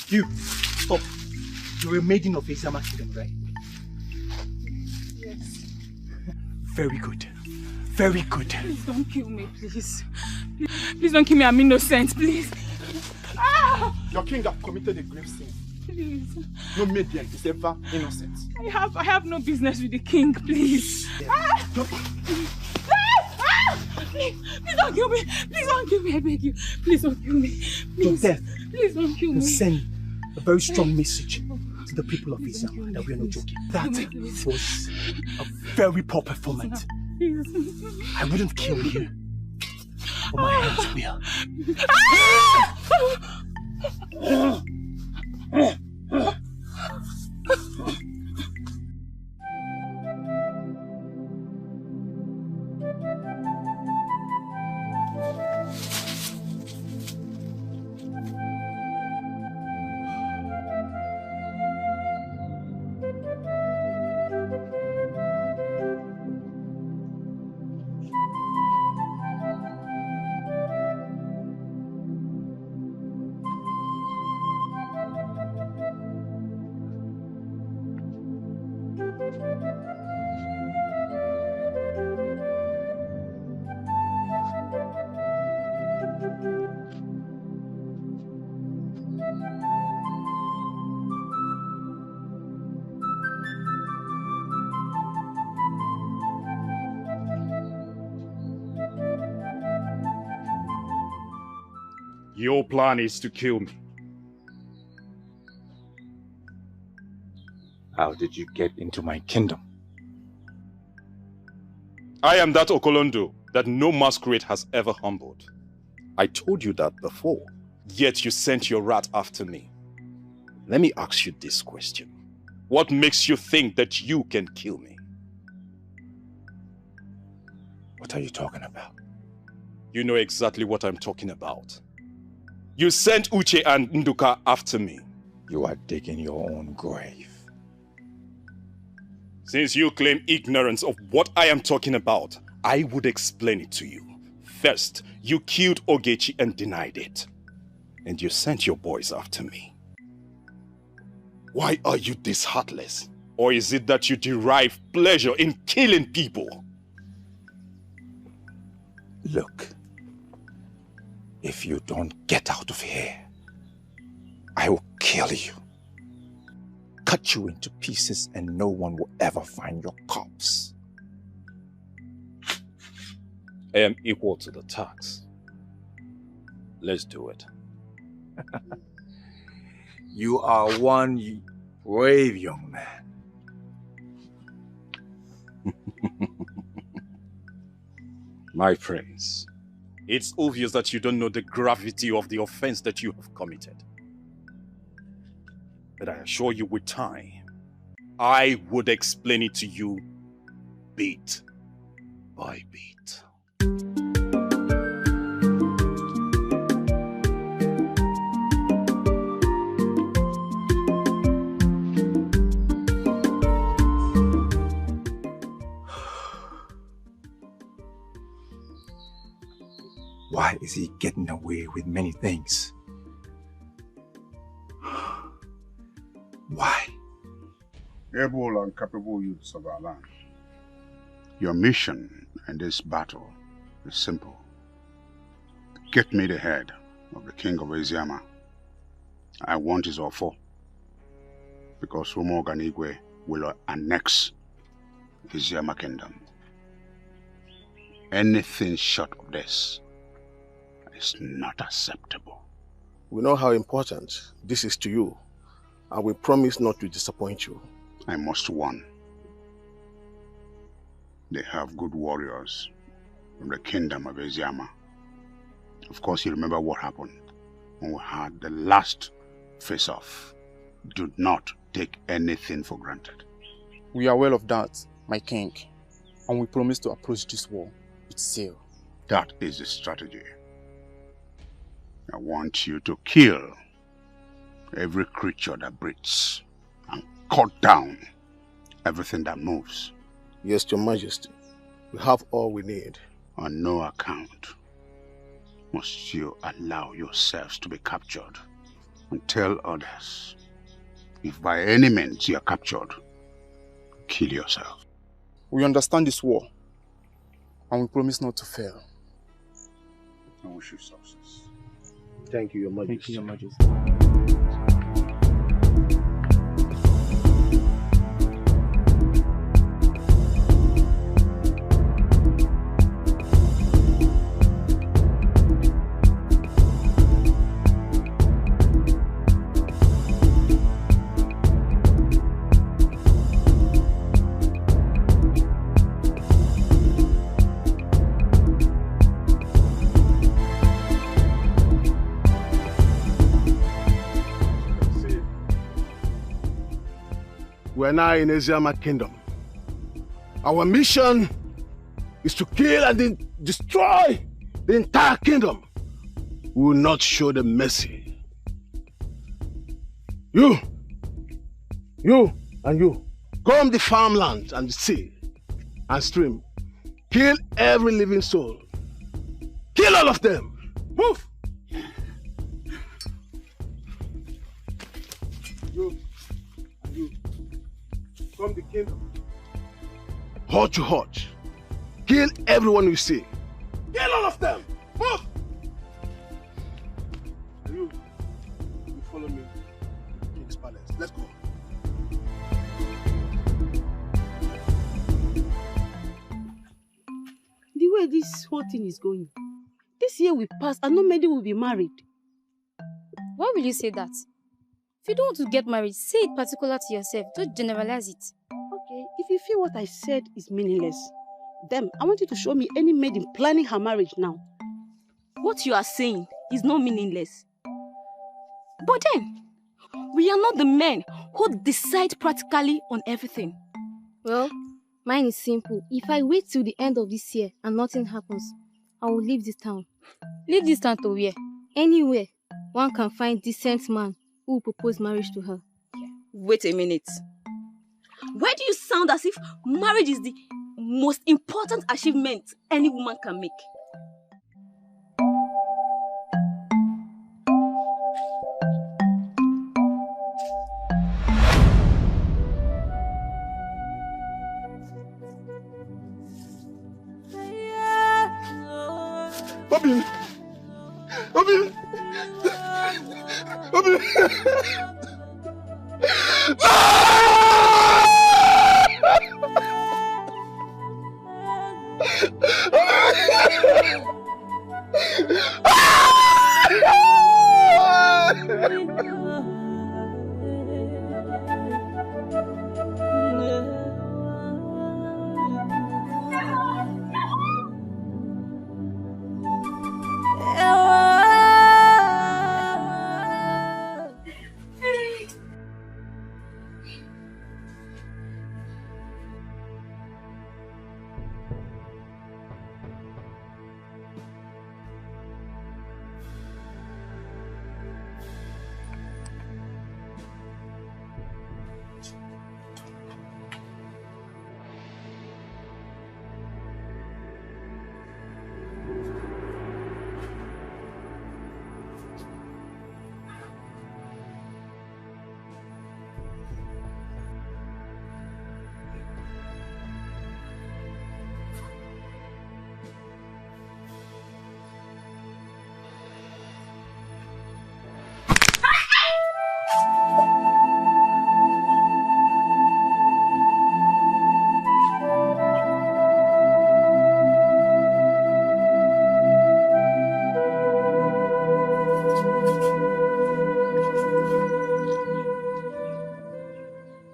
You, stop. You're a maiden of Ezama Kingdom, right? Yes. Very good. Very good. Please don't kill me, please. Please don't kill me. I'm innocent, please. Ah! Your king have committed a grave sin. Please. No maiden is ever innocent. I have no business with the king, please. Yeah. Ah! Please don't kill me. Please don't kill me. I beg you. Please don't kill me. Please. Your death Please don't kill me. will send a very strong message to the people of Israel that we are not joking. That was a very poor performance. I wouldn't kill you, but my hands will. Your plan is to kill me. How did you get into my kingdom? I am that Okolondo that no masquerade has ever humbled. I told you that before, yet you sent your rat after me. Let me ask you this question. What makes you think that you can kill me? What are you talking about? You know exactly what I'm talking about. You sent Uche and Nduka after me. You are digging your own grave. Since you claim ignorance of what I am talking about, I would explain it to you. First, you killed Ogechi and denied it. And you sent your boys after me. Why are you this heartless? Or is it that you derive pleasure in killing people? Look, if you don't get out of here, I will kill you. Cut you into pieces and no one will ever find your corpse. I am equal to the task. Let's do it. You are one brave young man. My prince, it's obvious that you don't know the gravity of the offense that you have committed. But I assure you with time, I would explain it to you bit by bit. Why is he getting away with many things? Why? Able and capable youths of our land. Your mission in this battle is simple. Get me the head of the king of Eziama. I want his offer, because Umoganigwe will annex Eziama kingdom. Anything short of this is not acceptable. We know how important this is to you, and we promise not to disappoint you. I must warn. They have good warriors from the kingdom of Eziama. Of course, you remember what happened when we had the last face-off. Do not take anything for granted. We are aware of that, my king, and we promise to approach this war with zeal. That is the strategy. I want you to kill every creature that breathes and cut down everything that moves. Yes, Your Majesty. We have all we need. On no account must you allow yourselves to be captured, and tell others, if by any means you are captured, kill yourself. We understand this war, and we promise not to fail. I wish you success. Thank you, Your Majesty. Thank you, Your Majesty. We are now in Eziama Kingdom. Our mission is to kill and then destroy the entire kingdom. We will not show them mercy. You, and you, comb the farmland and the sea and stream. Kill every living soul. Kill all of them. Move! You, and you. From the kingdom. Hot to hot. Kill everyone you see. Kill all of them! Move! You follow me to the king's palace. Let's go. The way this whole thing is going, this year will pass and no many will be married. Why will you say that? If you don't want to get married, say it particular to yourself. Don't generalize it. Okay, if you feel what I said is meaningless, then I want you to show me any maiden planning her marriage now. What you are saying is not meaningless. But then, we are not the men who decide practically on everything. Well, mine is simple. If I wait till the end of this year and nothing happens, I will leave this town. Leave this town to where? Anywhere one can find decent man who will propose marriage to her. Wait a minute. Why do you sound as if marriage is the most important achievement any woman can make? Obi! Obi! Obi!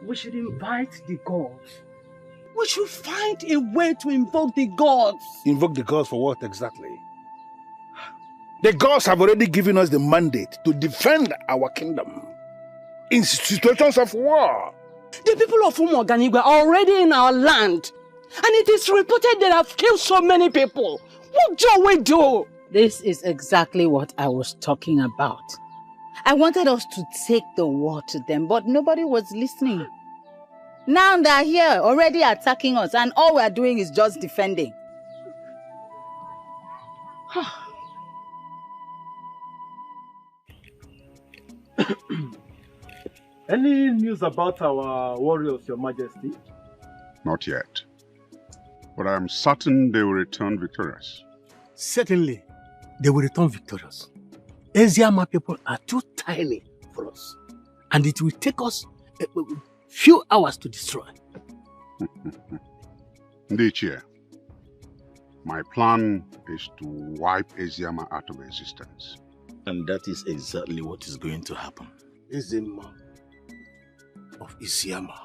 We should invite the gods. We should find a way to invoke the gods. Invoke the gods for what exactly? The gods have already given us the mandate to defend our kingdom in situations of war. The people of Umoganigwe are already in our land. And it is reported they have killed so many people. What do we do? This is exactly what I was talking about. I wanted us to take the war to them, but nobody was listening. Now they're here, already attacking us, and all we're doing is just defending. Any news about our warriors, Your Majesty? Not yet. But I am certain they will return victorious. Certainly, they will return victorious. Eziama people are too tiny for us. And it will take us a few hours to destroy. Dikeh, my plan is to wipe Eziama out of existence. And that is exactly what is going to happen. Eziama of Eziama,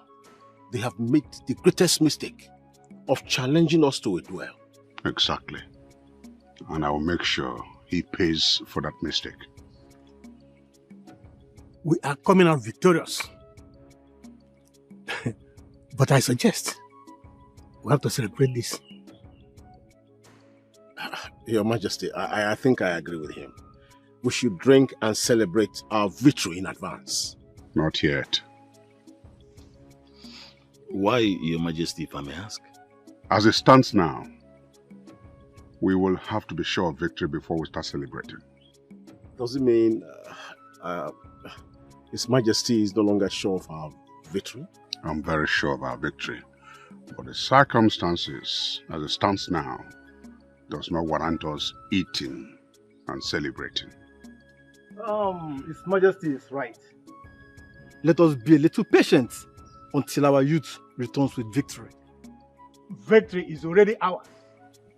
they have made the greatest mistake of challenging us to a duel. Exactly. And I will make sure he pays for that mistake. We are coming out victorious. But I suggest we have to celebrate this. Your Majesty, I think I agree with him. We should drink and celebrate our victory in advance. Not yet. Why, Your Majesty, if I may ask? As it stands now, we will have to be sure of victory before we start celebrating. Does it mean His Majesty is no longer sure of our victory? I'm very sure of our victory. But the circumstances, as it stands now, does not warrant us eating and celebrating. His Majesty is right. Let us be a little patient until our youth returns with victory. Victory is already ours.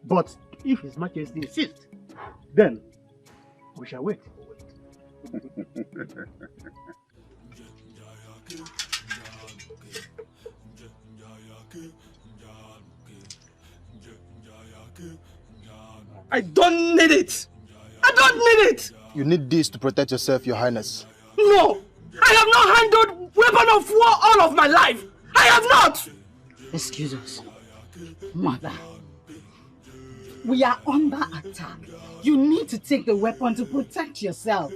But if His Majesty insists, then we shall wait. I don't need it! I don't need it! You need this to protect yourself, Your Highness. No! I have not handled weapon of war all of my life! I have not! Excuse us. Mother. We are under attack. You need to take the weapon to protect yourself.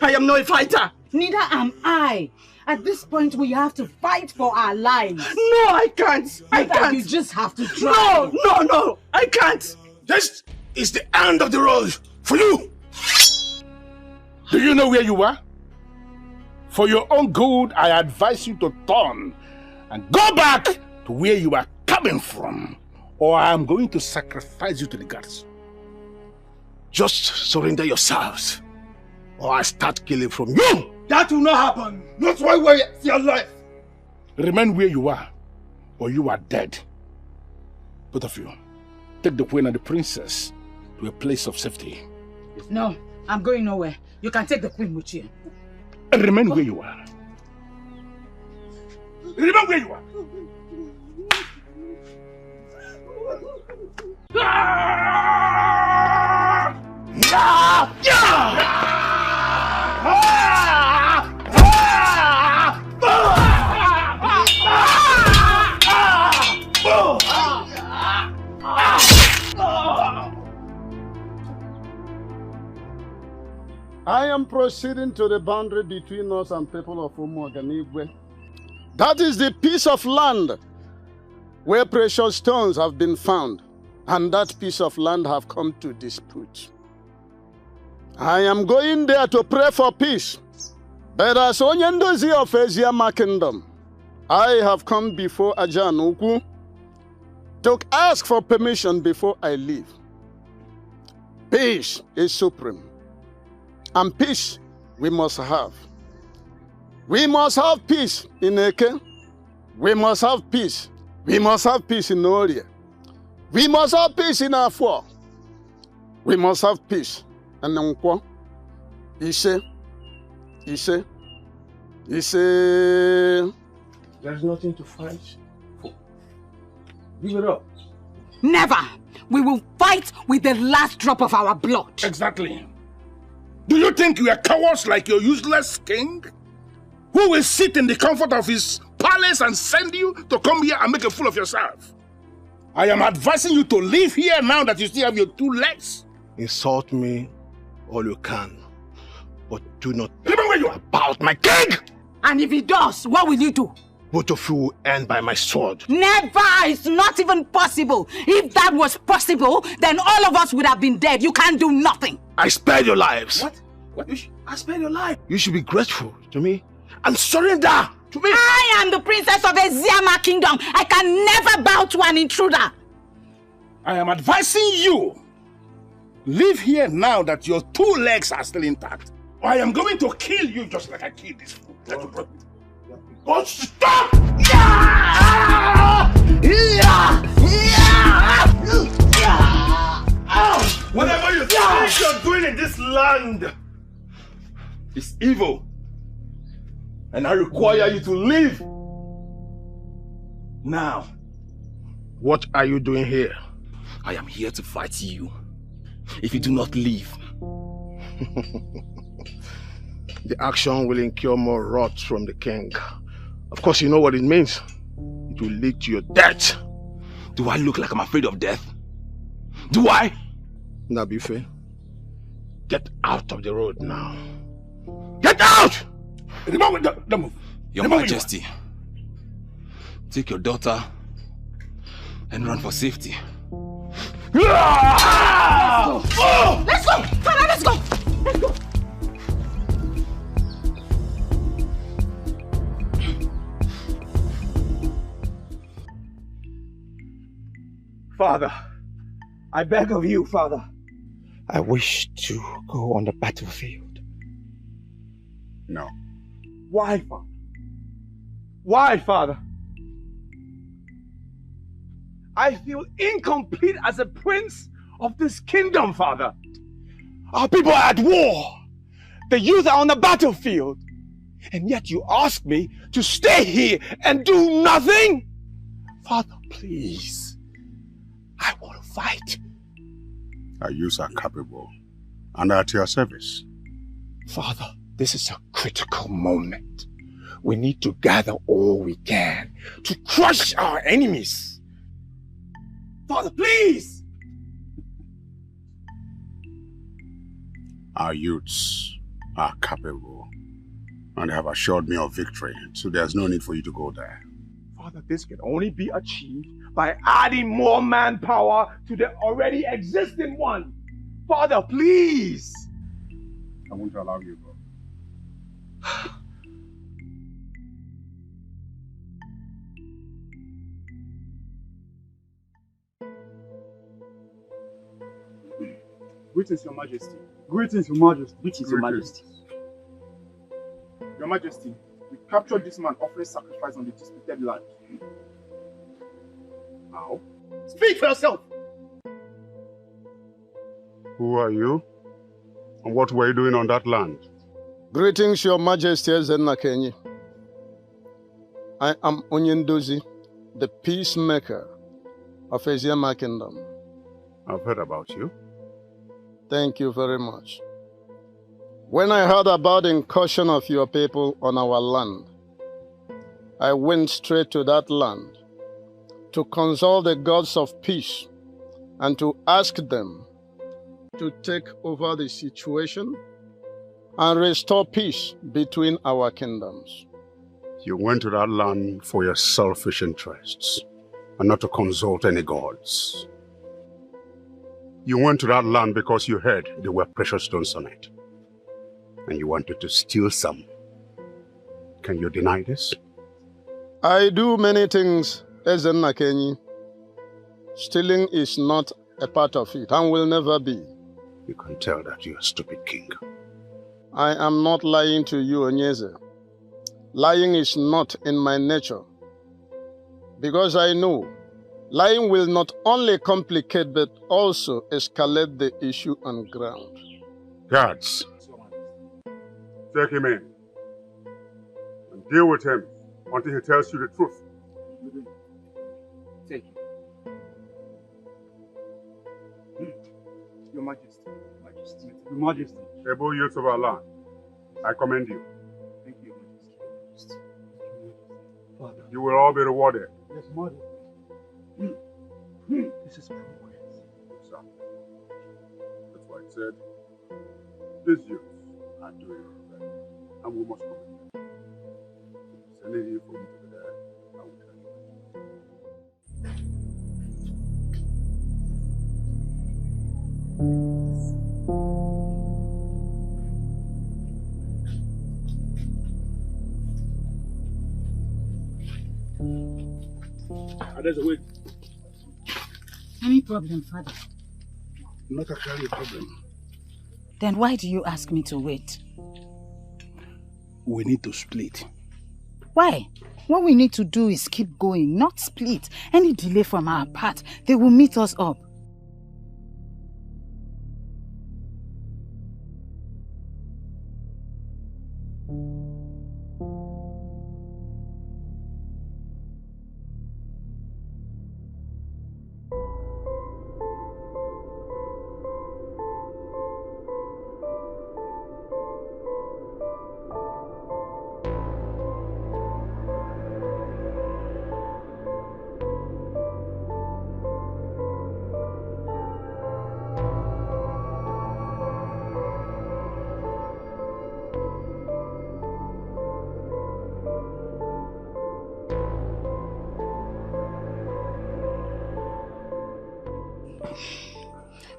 I am not a fighter! Neither am I. At this point, we have to fight for our lives. No, I can't! I can't! You just have to try. No! I can't! This is the end of the road for you! Do you know where you are? For your own good, I advise you to turn and go back to where you are coming from, or I am going to sacrifice you to the gods. Just surrender yourselves, or I start killing from you! That will not happen! Not while we are still alive! Remain where you are, or you are dead. Both of you, take the queen and the princess to a place of safety. No, I'm going nowhere. You can take the queen with you. And remain where you are. Remain where you are. I am proceeding to the boundary between us and people of Umuoganigwe. That is the piece of land where precious stones have been found, and that piece of land have come to dispute. I am going there to pray for peace. But as Onyendozi of Eziama Kingdom, I have come before Ajanuku to ask for permission before I leave. Peace is supreme. And peace we must have. We must have peace in Eke. We must have peace. We must have peace in Orie. We must have peace in Afua. We must have peace in Nkwo. Ise. There is nothing to fight for. Give it up. Never! We will fight with the last drop of our blood. Exactly. Do you think you are cowards like your useless king? Who will sit in the comfort of his palace and send you to come here and make a fool of yourself? I am advising you to leave here now that you still have your 2 legs. Insult me all you can, but do not remember where you are about my king! And if he does, what will you do? Both of you will end by my sword. Never! It's not even possible. If that was possible, then all of us would have been dead. You can't do nothing. I spared your lives. What? I spared your life. You should be grateful to me and surrender to me. I am the princess of Eziama Kingdom. I can never bow to an intruder. I am advising you. Leave here now that your 2 legs are still intact. Or I am going to kill you just like I killed this fool that you brought me. Oh, stop! Whatever you think you're doing in this land is evil. And I require you to leave. Now, what are you doing here? I am here to fight you. If you do not leave. The action will incur more wrath from the king. Of course, you know what it means. It will lead to your death. Do I look like I'm afraid of death? Do I? Nabife, get out of the road now. Get out! Don't move. Your Majesty, take your daughter and run for safety. Let's go! Let's go! Father, let's go! Let's go! Father, I beg of you, Father. I wish to go on the battlefield. No. Why, Father? Why, Father? I feel incomplete as a prince of this kingdom, Father. Our people are at war. The youth are on the battlefield. And yet you ask me to stay here and do nothing? Father, please. I want to fight. Our youths are capable and are at your service. Father, this is a critical moment. We need to gather all we can to crush our enemies. Father, please! Our youths are capable and they have assured me of victory, so there's no need for you to go there. Father, this can only be achieved by adding more manpower to the already existing one. Father, please! I won't allow you to go. Greetings, Your Majesty. Greetings, Your Majesty. Greetings, Your Majesty. Your Majesty, we captured this man offering sacrifice on the disputed land. How? Speak for yourself! Who are you? And what were you doing on that land? Greetings, Your Majesty Ekene. I am Onyendozi, the peacemaker of Eziama Kingdom. I've heard about you. Thank you very much. When I heard about the incursion of your people on our land, I went straight to that land to consult the gods of peace and to ask them to take over the situation and restore peace between our kingdoms. You went to that land for your selfish interests and not to consult any gods. You went to that land because you heard there were precious stones on it. And you wanted to steal some. Can you deny this? I do many things, Ekene. Stealing is not a part of it and will never be. You can tell that you're a stupid king. I am not lying to you, Ugezu. Lying is not in my nature. Because I know lying will not only complicate but also escalate the issue on ground. Guards, take him in and deal with him until he tells you the truth. Take him. Your Majesty. Majesty. Your Majesty. Able youths of our land, I commend you. Thank you, Majesty. Father. You will all be rewarded. Yes, Majesty. This is progress. Exactly. That's why I said, these youths are doing well, and we must commend them. If there's anything for you to be there, I will tell you. There's a way. Any problem, Father? Not actually a problem. Then why do you ask me to wait? We need to split. Why? What we need to do is keep going, not split. Any delay from our part, they will meet us up.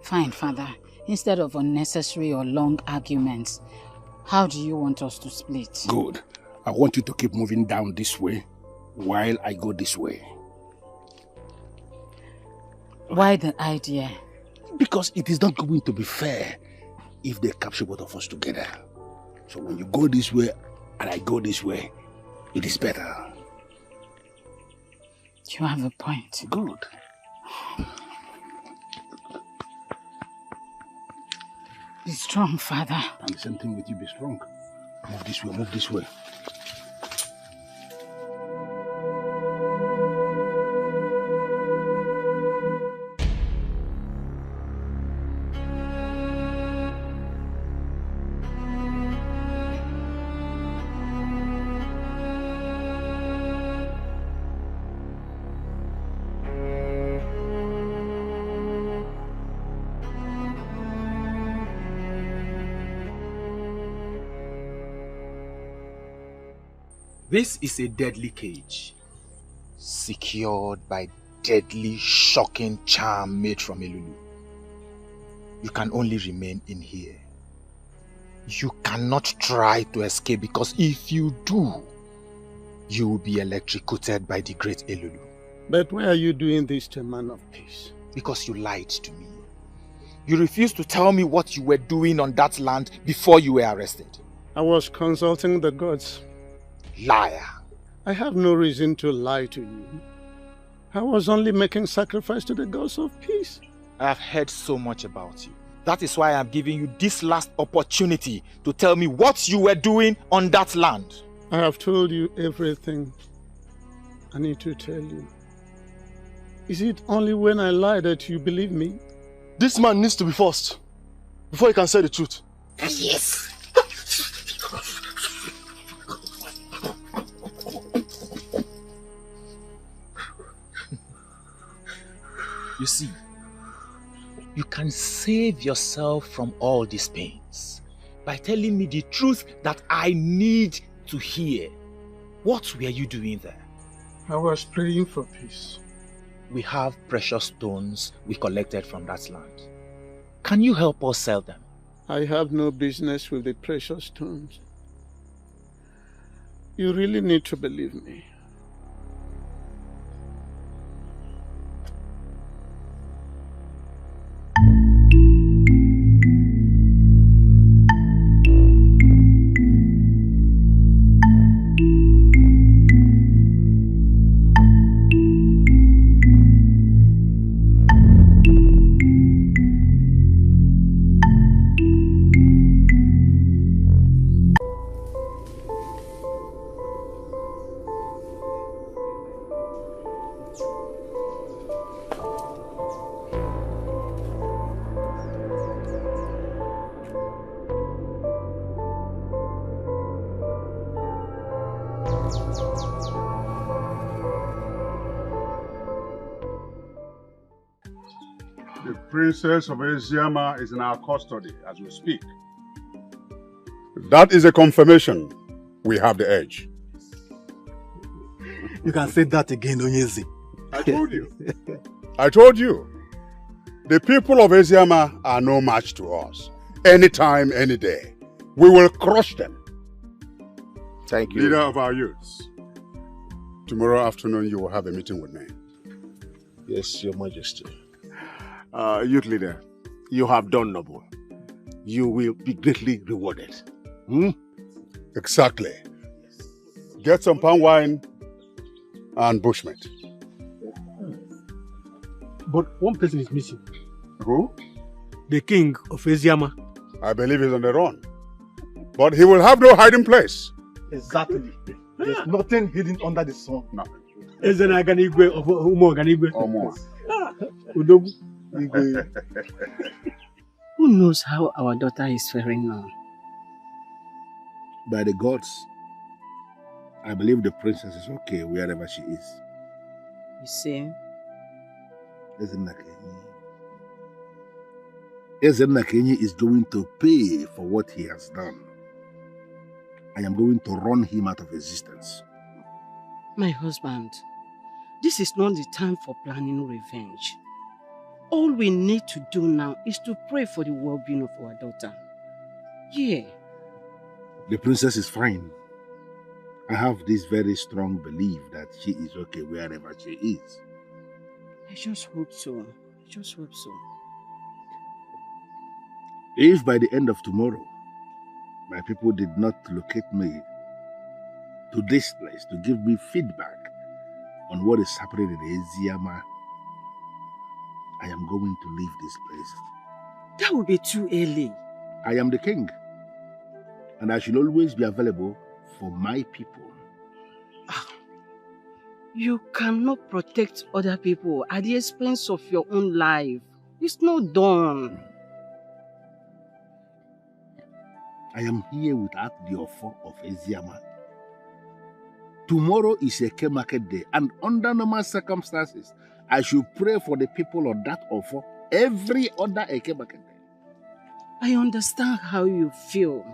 Fine, Father. Instead of unnecessary or long arguments, how do you want us to split? Good. I want you to keep moving down this way while I go this way. Why the idea? Because it is not going to be fair if they capture both of us together. So when you go this way and I go this way, it is better. You have a point. Be strong, Father. And the same thing with you, be strong. Move this way, move this way. This is a deadly cage, secured by deadly, shocking charm made from Elulu. You can only remain in here. You cannot try to escape, because if you do, you will be electrocuted by the great Elulu. But why are you doing this to a man of peace? Because you lied to me. You refused to tell me what you were doing on that land before you were arrested. I was consulting the gods. Liar. I have no reason to lie to you. I was only making sacrifice to the gods of peace. I have heard so much about you. That is why I am giving you this last opportunity to tell me what you were doing on that land. I have told you everything I need to tell you. Is it only when I lie that you believe me? This man needs to be forced before he can say the truth. Yes. You see, you can save yourself from all these pains by telling me the truth that I need to hear. What were you doing there? I was praying for peace. We have precious stones we collected from that land. Can you help us sell them? I have no business with the precious stones. You really need to believe me. The Princess of Eziama is in our custody as we speak. That is a confirmation we have the edge. You can say that again, Onyezi. I told you. I told you. The people of Eziama are no match to us. Anytime, any day. We will crush them. Thank you. Leader of our youths. Tomorrow afternoon you will have a meeting with me. Yes, Your Majesty. Youth leader, you have done noble. You will be greatly rewarded. Exactly. Get some palm wine and bushmeat. But one person is missing. Who? The king of Eziama. I believe he's on the run. But he will have no hiding place. Exactly. There's nothing hidden under the sun. Nothing. Ezenaganigwe of Umoganigwe. Udogu. Who knows how our daughter is faring now? By the gods, I believe the princess is okay wherever she is. You see? Ekene is going to pay for what he has done. I am going to run him out of existence. My husband, this is not the time for planning revenge. All we need to do now is to pray for the well-being of our daughter. Yeah. The princess is fine. I have this very strong belief that she is okay wherever she is. I just hope so. I just hope so. If by the end of tomorrow, my people did not locate me to this place to give me feedback on what is happening in Eziama, I am going to leave this place. That would be too early. I am the king, and I should always be available for my people. You cannot protect other people at the expense of your own life. It's not done. I am here without the offer of Eziama. Tomorrow is a Eke market day, and under normal circumstances, I should pray for the people of that offer every other Eke market day. I understand how you feel.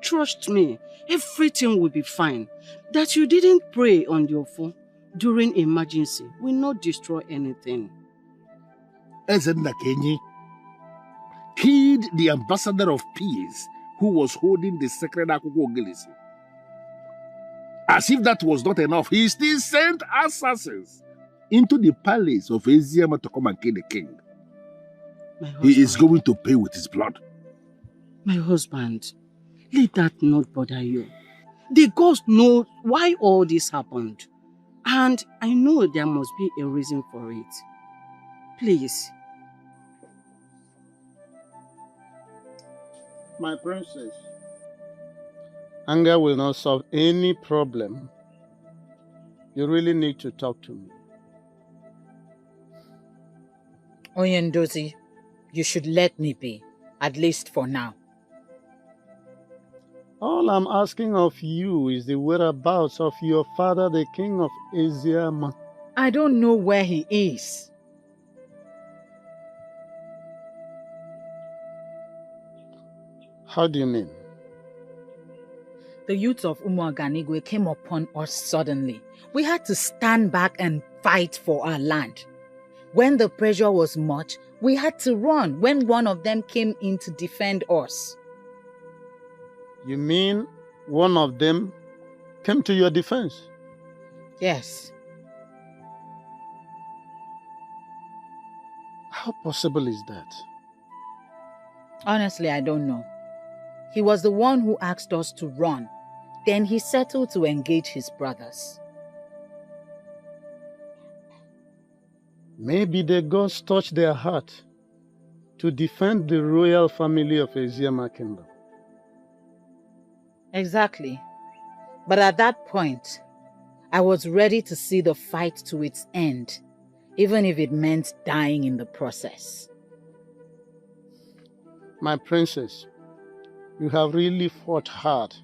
Trust me, everything will be fine. That you didn't pray on the offer during emergency will not destroy anything. Ezenna Kenyi killed the ambassador of peace who was holding the sacred Akuko Ogilisi. As if that was not enough, he still sent assassins into the palace of Eziama to come and kill the king. He is going to pay with his blood. My husband, let that not bother you. The gods know why all this happened. And I know there must be a reason for it. Please. My princess, anger will not solve any problem. You really need to talk to me. Oyendozi, you should let me be, at least for now. All I'm asking of you is the whereabouts of your father, the king of Eziama. I don't know where he is. How do you mean? The youth of Umuaganigwe came upon us suddenly. We had to stand back and fight for our land. When the pressure was much, we had to run when one of them came in to defend us. You mean one of them came to your defense? Yes. How possible is that? Honestly, I don't know. He was the one who asked us to run. Then he settled to engage his brothers. Maybe the gods touched their heart to defend the royal family of Eziama Kingdom. Exactly. But at that point, I was ready to see the fight to its end, even if it meant dying in the process. My princess, you have really fought hard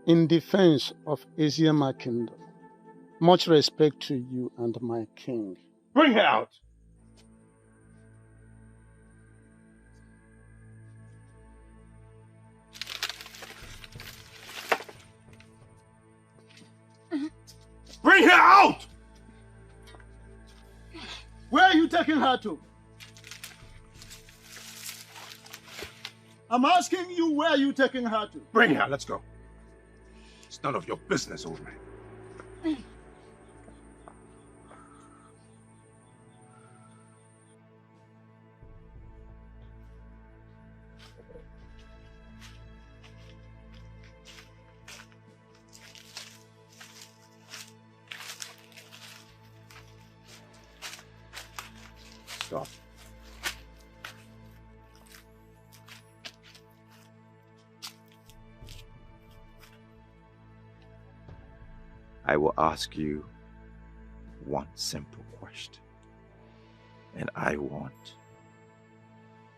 in defense of Eziama Kingdom. Much respect to you and my king. Bring her out! Bring her out! Where are you taking her to? I'm asking you, where are you taking her to? Bring her, let's go. It's none of your business, old man. Stop. I will ask you one simple question. And I want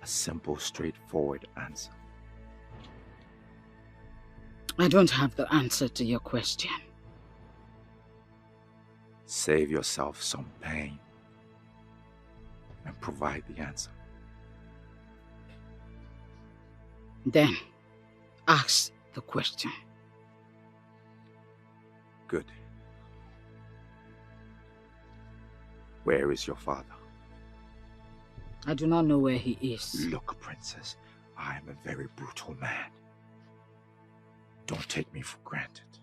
a simple, straightforward answer. I don't have the answer to your question. Save yourself some pain and provide the answer. Then, ask the question. Good. Where is your father? I do not know where he is. Look, princess, I am a very brutal man. Don't take me for granted,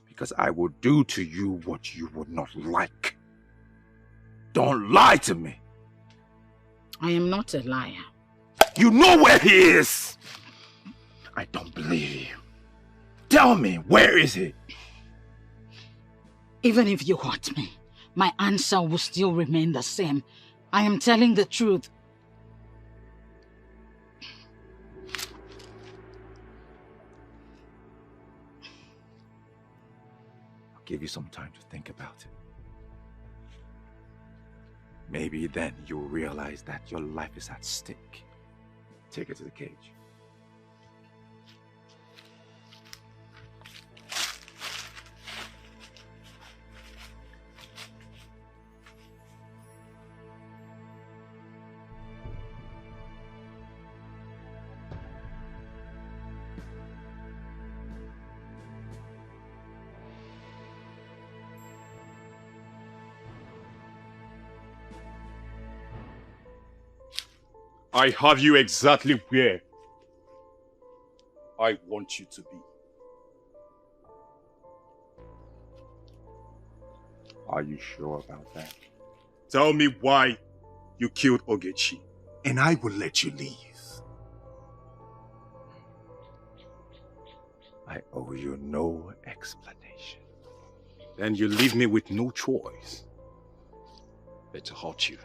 because I will do to you what you would not like. Don't lie to me. I am not a liar. You know where he is! I don't believe you. Tell me, where is he? Even if you hurt me, my answer will still remain the same. I am telling the truth. give you some time to think about it. Maybe then you'll realize that your life is at stake. Take her to the cage. I have you exactly where I want you to be. Are you sure about that? Tell me why you killed Ugezu, and I will let you leave. I owe you no explanation. Then you leave me with no choice but to hurt you.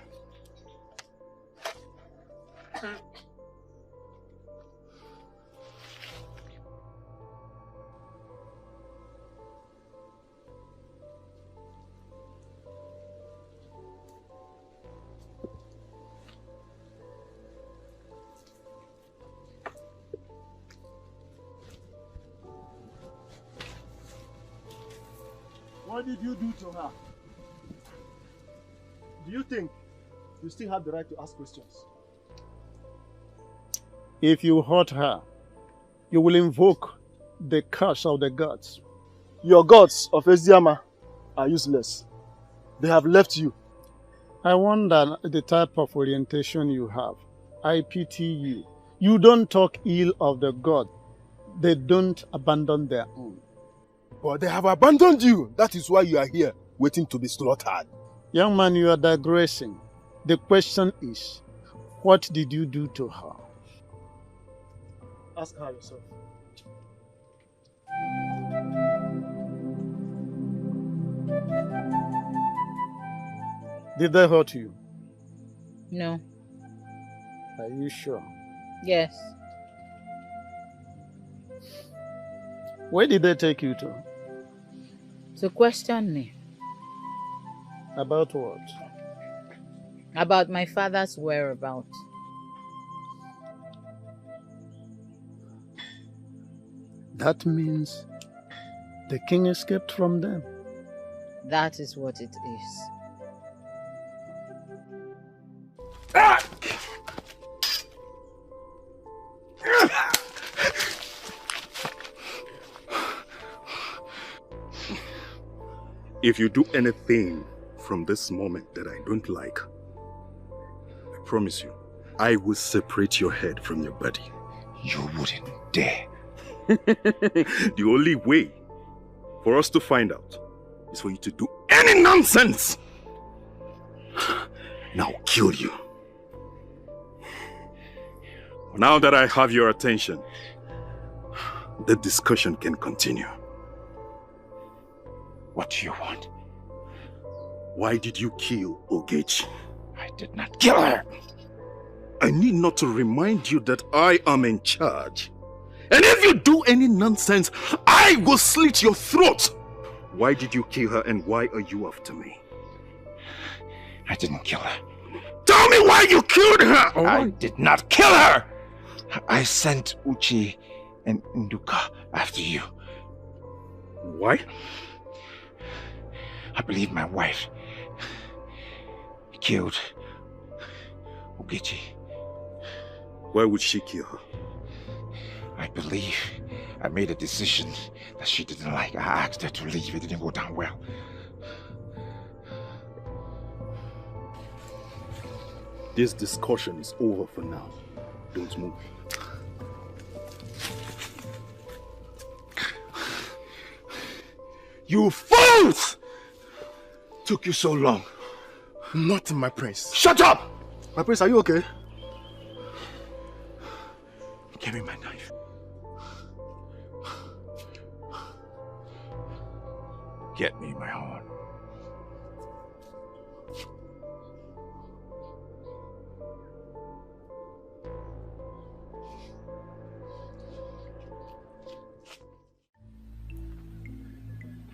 What did you do to her? Do you think you still have the right to ask questions? If you hurt her, you will invoke the curse of the gods. Your gods of Eziama are useless. They have left you. I wonder the type of orientation you have. I pity you. You don't talk ill of the god. They don't abandon their own. But they have abandoned you. That is why you are here, waiting to be slaughtered. Young man, you are digressing. The question is, what did you do to her? Ask her yourself. Did they hurt you? No. Are you sure? Yes. Where did they take you to? To question me. About what? About my father's whereabouts. That means the king escaped from them. That is what it is. If you do anything from this moment that I don't like, I promise you, I will separate your head from your body. You wouldn't dare. The only way for us to find out is for you to do any nonsense. And I'll kill you. Now that I have your attention, the discussion can continue. What do you want? Why did you kill Ugezu? I did not kill her. I need not to remind you that I am in charge. And if you do any nonsense, I will slit your throat. Why did you kill her and why are you after me? I didn't kill her. Tell me why you killed her! I did not kill her! I sent Uche and Nduka after you. Why? I believe my wife killed Ugezu. Why would she kill her? I believe I made a decision that she didn't like. I asked her to leave. It didn't go down well. This discussion is over for now. Don't move. You fools! Took you so long. Nothing, my prince. Shut up! My prince, are you okay? Give me my knife. Get me my horn.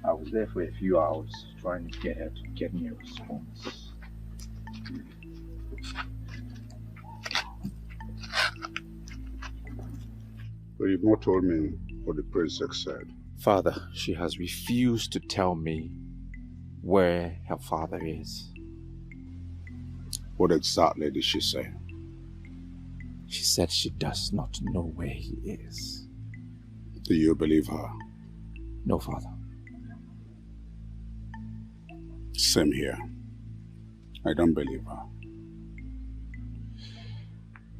I will was there for a few hours trying to get her to get me a response. But you've not told me what the princess said. Father, she has refused to tell me where her father is. What exactly did she say? She said she does not know where he is. Do you believe her? No, Father. Same here. I don't believe her.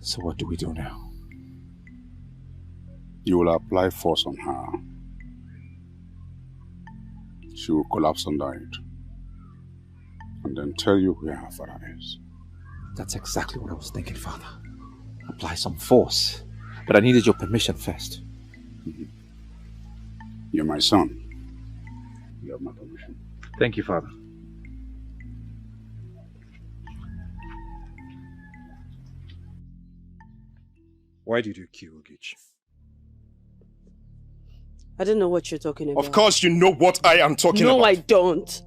So what do we do now? You will apply force on her. She will collapse under it. And then tell you where her father is. That's exactly what I was thinking, Father. Apply some force. But I needed your permission first. You're my son. You have my permission. Thank you, Father. Why did you kill Ugezu? I don't know what you're talking about. Of course you know what I am talking about. No, I don't.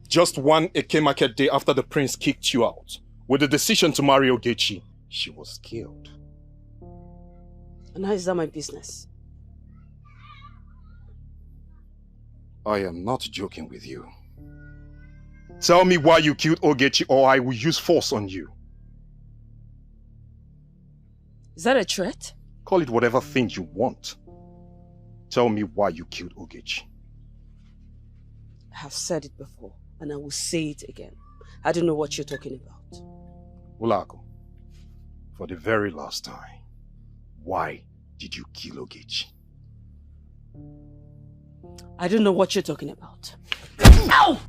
Just one Eke market day after the prince kicked you out, with the decision to marry Ugezu, she was killed. And how is that my business? I am not joking with you. Tell me why you killed Ugezu or I will use force on you. Is that a threat? Call it whatever thing you want. Tell me why you killed Ugezu. I have said it before, and I will say it again. I don't know what you're talking about. Ulago, for the very last time, why did you kill Ugezu? I don't know what you're talking about. Ow!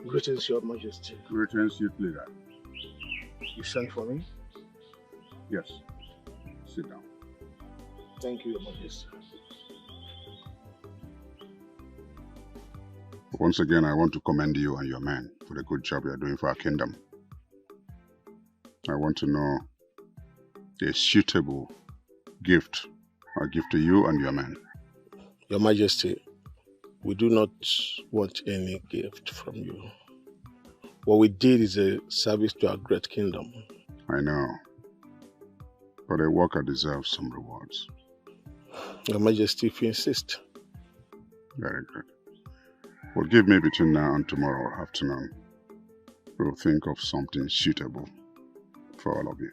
Greetings, Your Majesty. Greetings, youth leader. You sent for me? Yes. Sit down. Thank you, Your Majesty. Once again, I want to commend you and your men for the good job you are doing for our kingdom. I want to know a suitable gift I'll give to you and your men. Your Majesty, we do not want any gift from you. What we did is a service to our great kingdom. I know, but a worker deserves some rewards. Your Majesty, if you insist. Very good. Well, give me between now and tomorrow afternoon. We'll think of something suitable for all of you.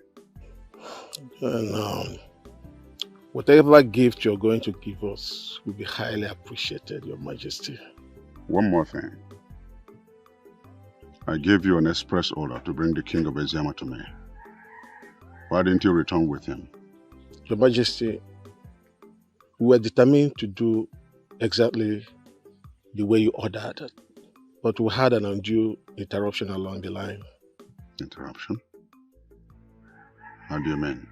And whatever gift you're going to give us will be highly appreciated, Your Majesty. One more thing. I gave you an express order to bring the king of Eziama to me. Why didn't you return with him? Your Majesty, we were determined to do exactly the way you ordered, but we had an undue interruption along the line. Interruption? How do you mean?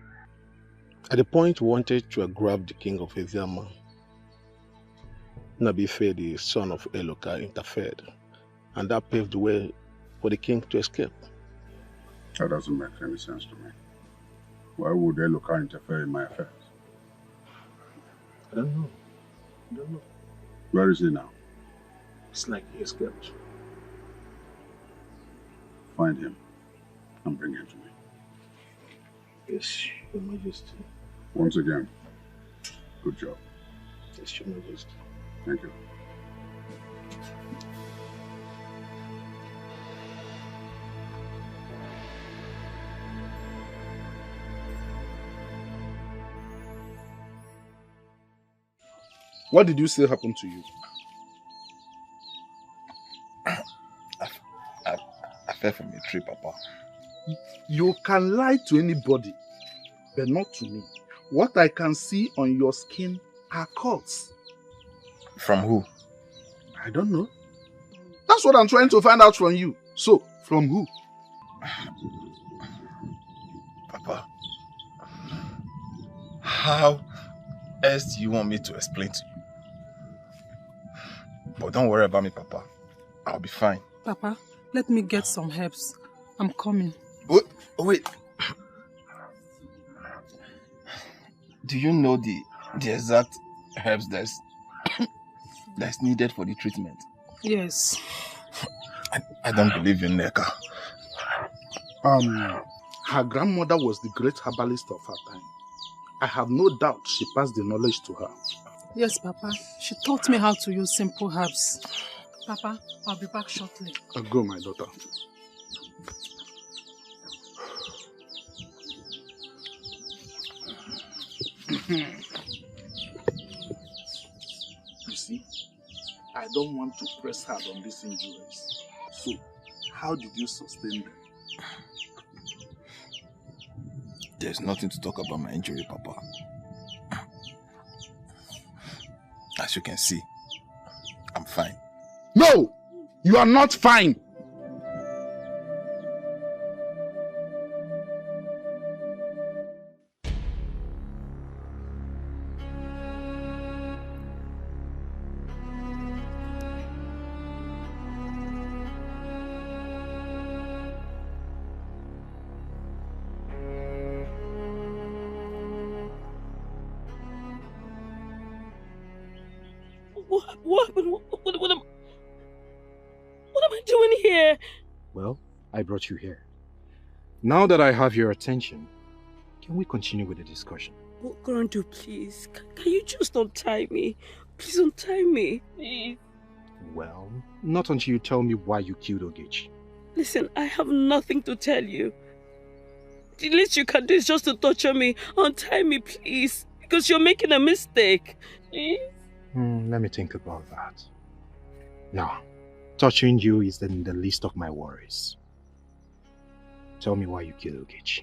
At the point we wanted to grab the king of Eziama, Nabife, the son of Eloka, interfered, and that paved the way for the king to escape. That doesn't make any sense to me. Why would Eloka interfere in my affairs? I don't know. Where is he now? It's like he escaped. Find him and bring him to me. Yes, Your Majesty. Once again, good job. Yes, Your Majesty. Thank you. What did you say happened to you? I fell from a tree, Papa. You can lie to anybody, but not to me. What I can see on your skin are cuts. From who? I don't know. That's what I'm trying to find out from you. So, from who? Papa, How else do you want me to explain to you? But don't worry about me, Papa. I'll be fine. Papa, let me get some herbs. I'm coming. Wait. Do you know the exact herbs that's needed for the treatment? Yes. I don't believe in Neka. Her grandmother was the great herbalist of her time. I have no doubt she passed the knowledge to her. Yes, Papa. She taught me how to use simple herbs. Papa, I'll be back shortly. Go, my daughter. You see, I don't want to press hard on these injuries. So, how did you sustain them? There's nothing to talk about my injury, Papa. As you can see, I'm fine. No! You are not fine! What am I doing here? Well, I brought you here. Now that I have your attention, can we continue with the discussion? Oh, Grandpa, please. Can you just untie me? Please untie me. Please. Well, not until you tell me why you killed Ugezu. Listen, I have nothing to tell you. The least you can do is just to torture me. Untie me, please. Because you're making a mistake. Please. Let me think about that. No, touching you is in the list of my worries. Tell me why you killed Ugezu.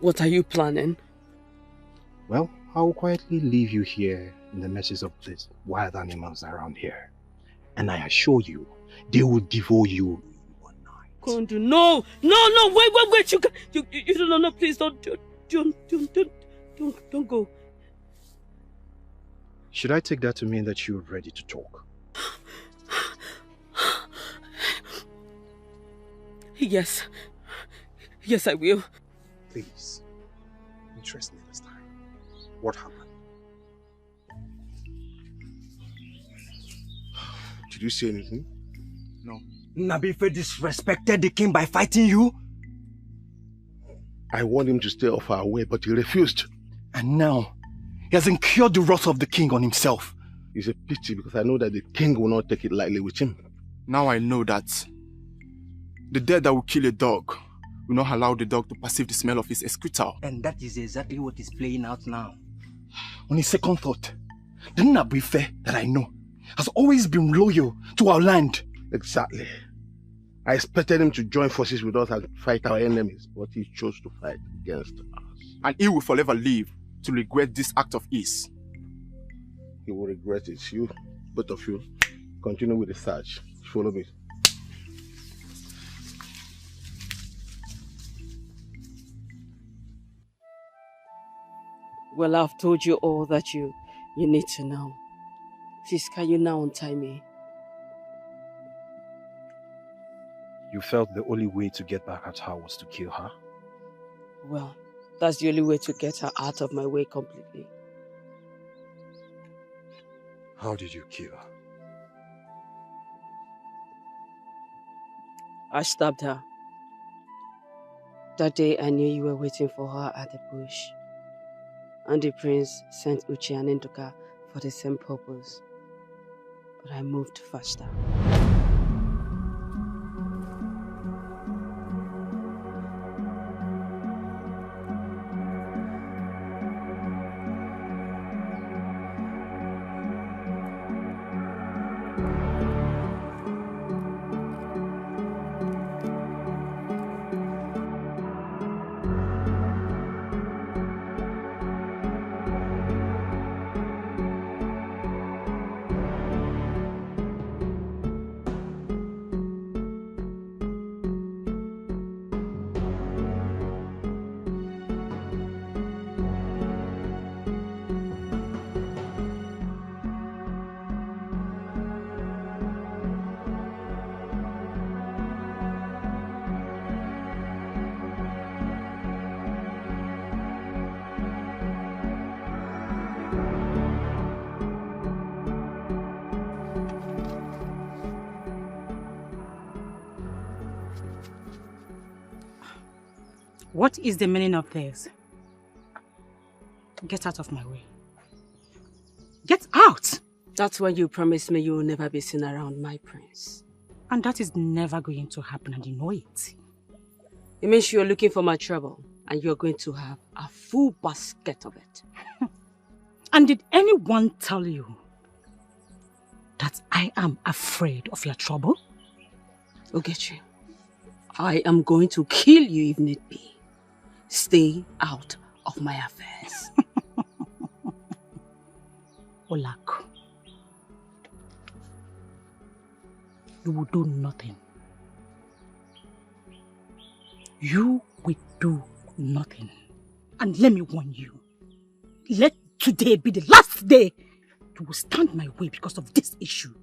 What are you planning? Well, I will quietly leave you here in the messes of these wild animals around here. And I assure you, they will devour you one night. Kondu, no, wait, you don't know, please don't go. Should I take that to mean that you're ready to talk? Yes, I will. Please, interest me this time. What happened? Did you say anything? No. Nabife disrespected the king by fighting you? I warned him to stay off our way, but he refused. And now, he has incurred the wrath of the king on himself. It's a pity because I know that the king will not take it lightly with him. Now I know that the dead that will kill a dog will not allow the dog to perceive the smell of his excreta. And that is exactly what is playing out now. On his second thought, the Nabife that I know has always been loyal to our land. Exactly. I expected him to join forces with us and fight our enemies, but he chose to fight against us. And he will forever live to regret this act of his. He will regret it. You, both of you, continue with the search. Follow me. Well, I've told you all that you need to know. Please, can you now untie me? You felt the only way to get back at her was to kill her? Well, that's the only way to get her out of my way completely. How did you kill her? I stabbed her. That day I knew you were waiting for her at the bush. And the prince sent Uche and Ndoka for the same purpose. But I moved faster. What is the meaning of this? Get out of my way. Get out! That's when you promised me you will never be seen around my prince. And that is never going to happen, and you know it. It means you're looking for my trouble, and you're going to have a full basket of it. And did anyone tell you that I am afraid of your trouble? Ugezu, I am going to kill you if need be. Stay out of my affairs. Olaku, you will do nothing. You will do nothing. And let me warn you, let today be the last day you will stand my way because of this issue.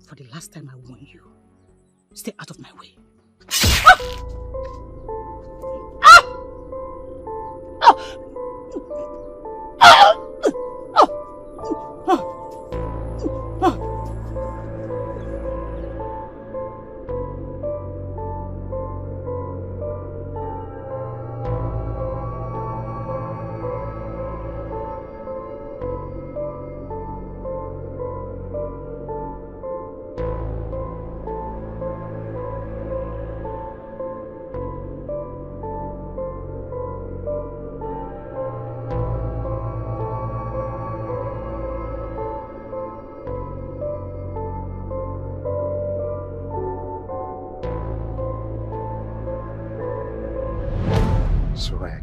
For the last time I warn you, stay out of my way.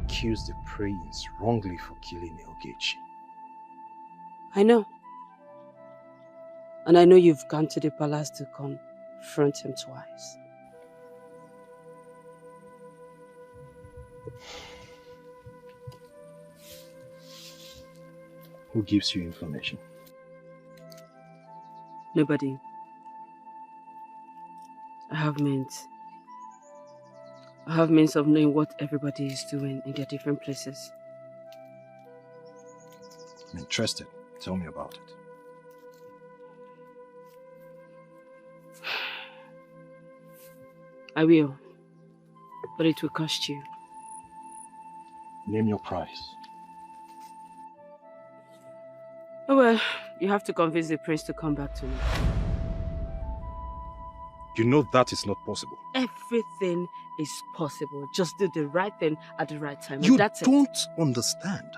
Accused the prince wrongly for killing Ugezu. I know. And I know you've gone to the palace to confront him twice. Who gives you information? Nobody. I have means of knowing what everybody is doing in their different places. I'm interested. Tell me about it. I will. But it will cost you. Name your price. Oh well, you have to convince the prince to come back to me. You know that is not possible. Everything is possible. Just do the right thing at the right time. You and that's don't it. understand.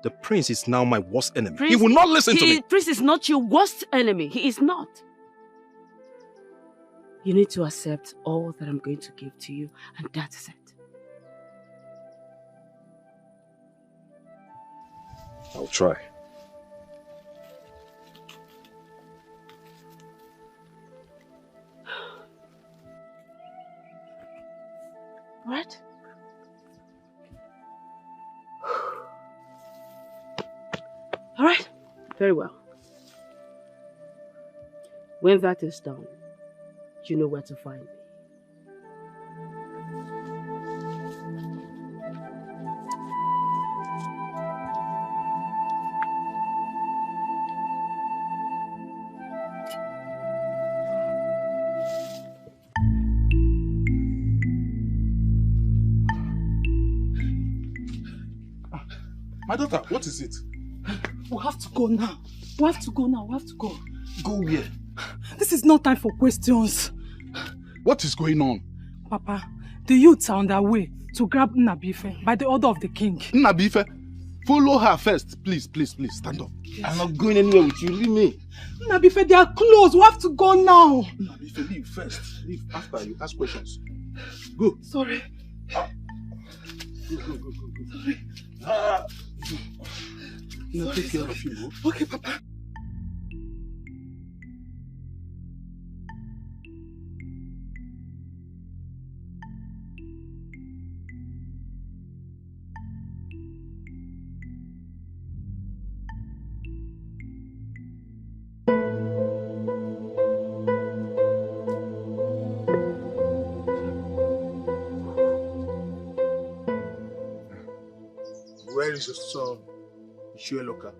The prince is now my worst enemy. Prince, he will not listen to me. Prince is not your worst enemy. He is not. You need to accept all that I'm going to give to you, and that's it. I'll try. What? All right. Very well. When that is done, you know where to find me. My daughter, what is it? We have to go now. We have to go now. We have to go. Go where? This is not time for questions. What is going on? Papa, the youths are on their way to grab Nnabife by the order of the king. Nnabife? Follow her first. Please, please, please, stand up. Yes. I'm not going anywhere with you. Leave me. Nnabife, they are close. We have to go now. Nnabife, leave first. Leave after you ask questions. Go. Sorry. Go. Sorry. No, take care of you. Okay, Papa. Where is your son, Ishueloka?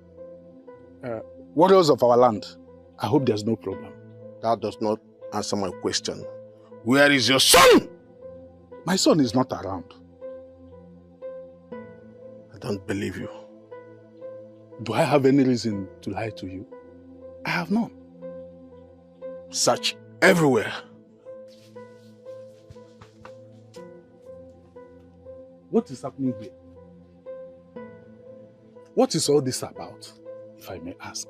Warriors of our land. I hope there's no problem. That does not answer my question. Where is your son? My son is not around. I don't believe you. Do I have any reason to lie to you? I have none. Search everywhere. What is happening here? What is all this about, if I may ask?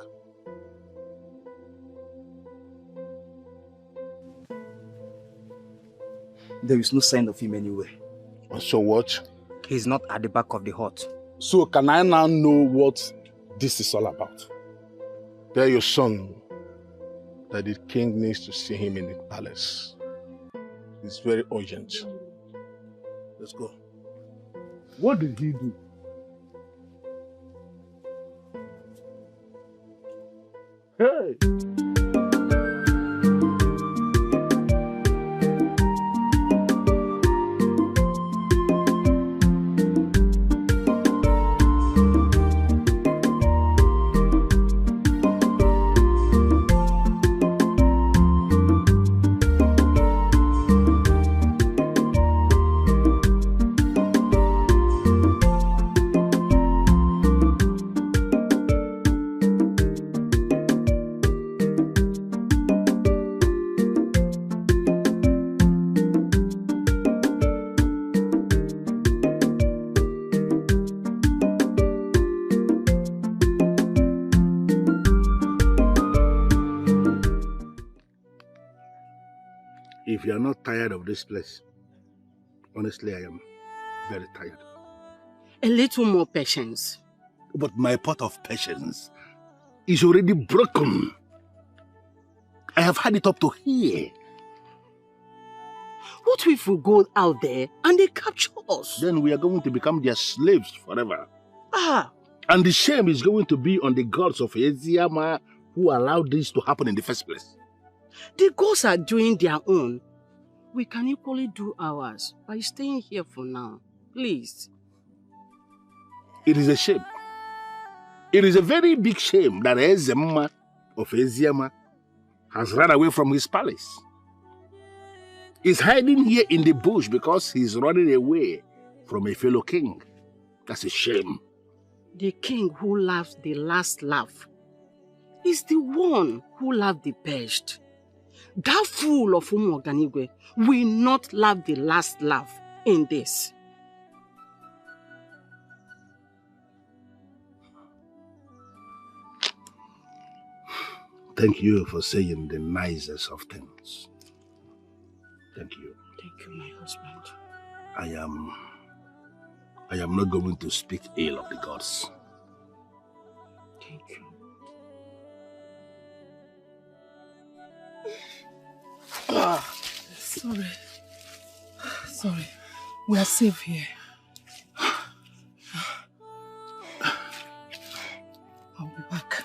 There is no sign of him anywhere. So what? He's not at the back of the hut. So can I now know what this is all about? Tell your son that the king needs to see him in the palace. It's very urgent. Let's go. What did he do? Hey! If you are not tired of this place, honestly, I am very tired. A little more patience. But my pot of patience is already broken. I have had it up to here. What if we go out there and they capture us? Then we are going to become their slaves forever. Ah! And the shame is going to be on the gods of Eziama who allowed this to happen in the first place. The gods are doing their own. We can equally do ours by staying here for now. Please. It is a shame. It is a very big shame that Ezema of Eziama has run away from his palace. He's hiding here in the bush because he's running away from a fellow king. That's a shame. The king who laughs the last laugh is the one who laughed the best. That fool of Umoganigwe will not laugh the last laugh in this. Thank you for saying the nicest of things. Thank you. Thank you, my husband. I am not going to speak ill of the gods. Thank you. Sorry. Sorry. We are safe here. I'll be back.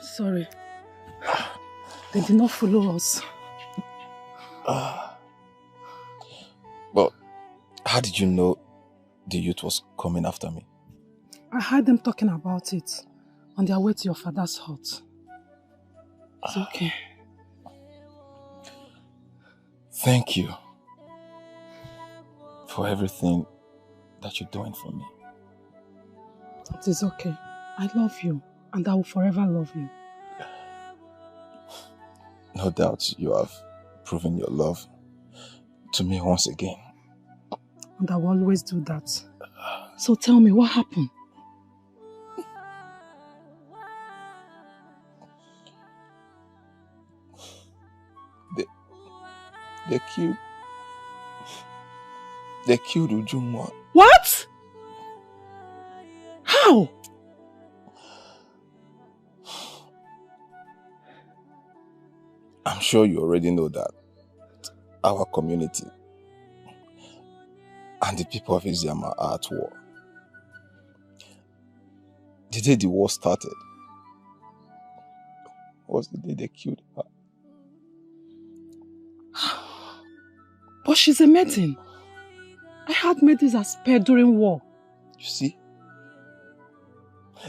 Sorry. They did not follow us. But how did you know the youth was coming after me? I heard them talking about it on their way to your father's hut. It's okay. Thank you for everything that you're doing for me. It is okay. I love you and I will forever love you. No doubt you have proven your love to me once again. And I will always do that. So tell me, what happened? They killed Umenwa. What? How? I'm sure you already know that our community and the people of Eziama are at war. The day the war started was the day they killed her. But she's a maiden. I had maidens as pet during war. You see?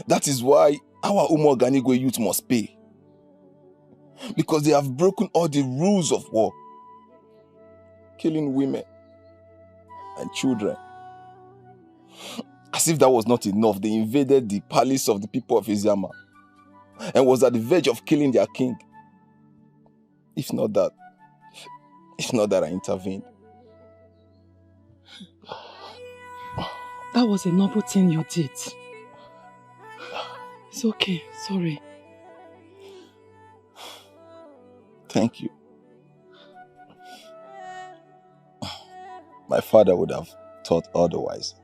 That is why our Umoganigwe youth must pay. Because they have broken all the rules of war. Killing women and children. As if that was not enough, they invaded the palace of the people of Iziama and was at the verge of killing their king. If not that I intervened. That was a noble thing you did. It's okay, sorry. Thank you. My father would have thought otherwise.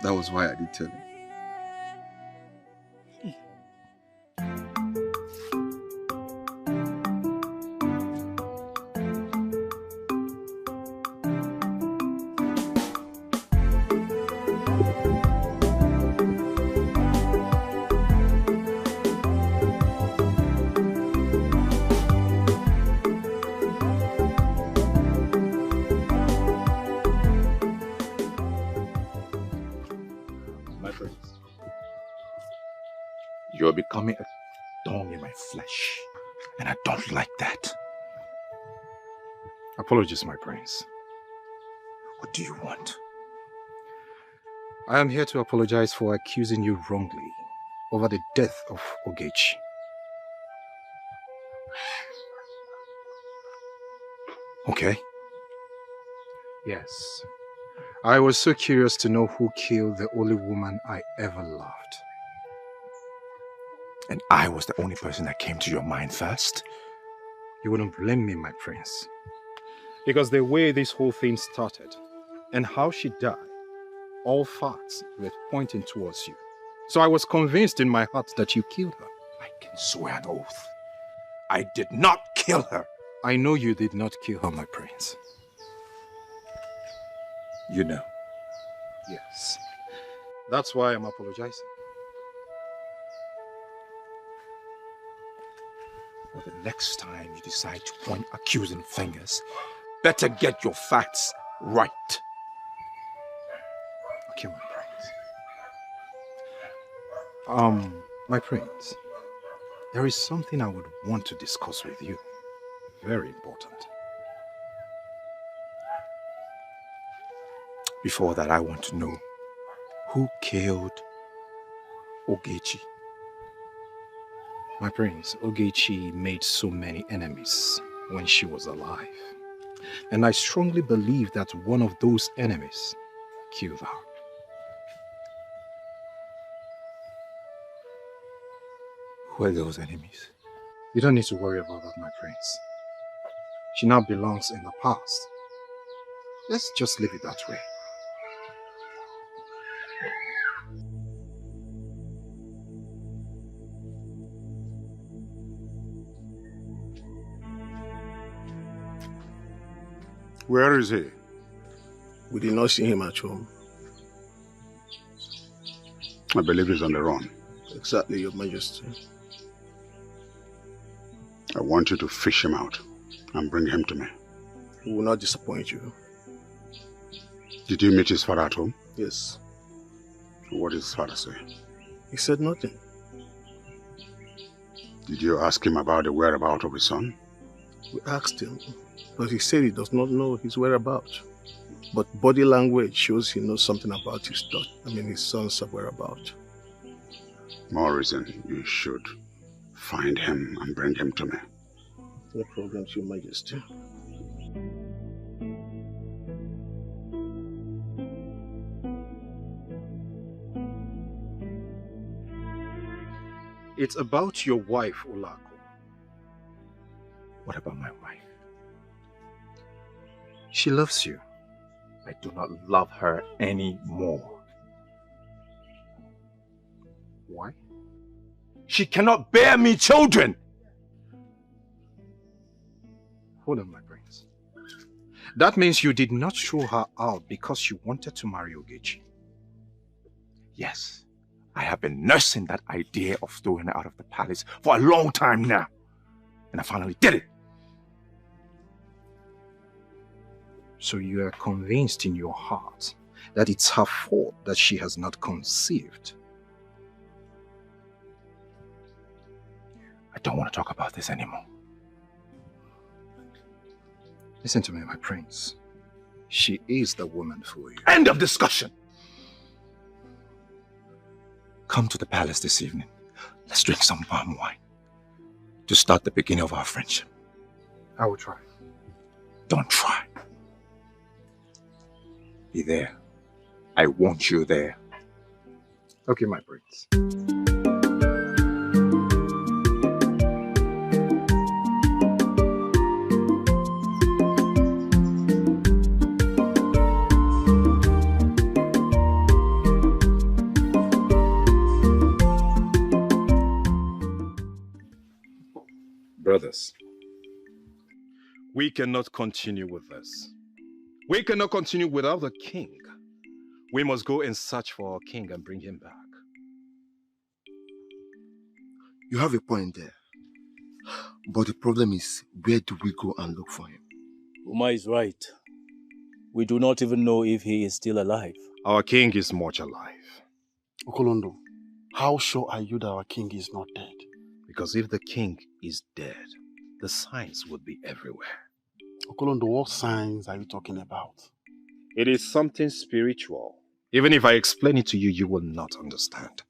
That was why I did tell him. You're becoming a thorn in my flesh, and I don't like that. Apologies, my prince. What do you want? I am here to apologize for accusing you wrongly over the death of Ugezu. Okay? Yes. I was so curious to know who killed the only woman I ever loved. And I was the only person that came to your mind first? You wouldn't blame me, my prince. Because the way this whole thing started and how she died, all facts were pointing towards you. So I was convinced in my heart that you killed her. I can swear an oath. I did not kill her. I know you did not kill her, my prince. You know? Yes. That's why I'm apologizing. But the next time you decide to point accusing fingers, better get your facts right. Okay, my prince. My prince, there is something I would want to discuss with you. Very important. Before that, I want to know who killed Ugezu. My prince, Ugezu made so many enemies when she was alive. And I strongly believe that one of those enemies killed her. Who are those enemies? You don't need to worry about that, my prince. She now belongs in the past. Let's just leave it that way. Where is he? We did not see him at home. I believe he's on the run. Exactly, Your Majesty. I want you to fish him out and bring him to me. We will not disappoint you. Did you meet his father at home? Yes. What did his father say? He said nothing. Did you ask him about the whereabouts of his son? We asked him, but he said he does not know his whereabouts. But body language shows he knows something about his son's whereabouts. More reason you should find him and bring him to me. No problems, Your Majesty. It's about your wife, Olako. What about my wife? She loves you. I do not love her anymore. Why? She cannot bear me children! Hold on, my prince. That means you did not throw her out because you wanted to marry Ugezu. Yes, I have been nursing that idea of throwing her out of the palace for a long time now. And I finally did it. So you are convinced in your heart that it's her fault that she has not conceived. I don't want to talk about this anymore. Listen to me, my prince. She is the woman for you. End of discussion! Come to the palace this evening. Let's drink some palm wine to start the beginning of our friendship. I will try. Don't try. Be there. I want you there. Okay, my prince. Brothers, we cannot continue with this. We cannot continue without the king. We must go and search for our king and bring him back. You have a point there. But the problem is, where do we go and look for him? Uma is right. We do not even know if he is still alive. Our king is much alive. Okolondo, how sure are you that our king is not dead? Because if the king is dead, the signs would be everywhere. Okolondo, what signs are you talking about? It is something spiritual. Even if I explain it to you, you will not understand.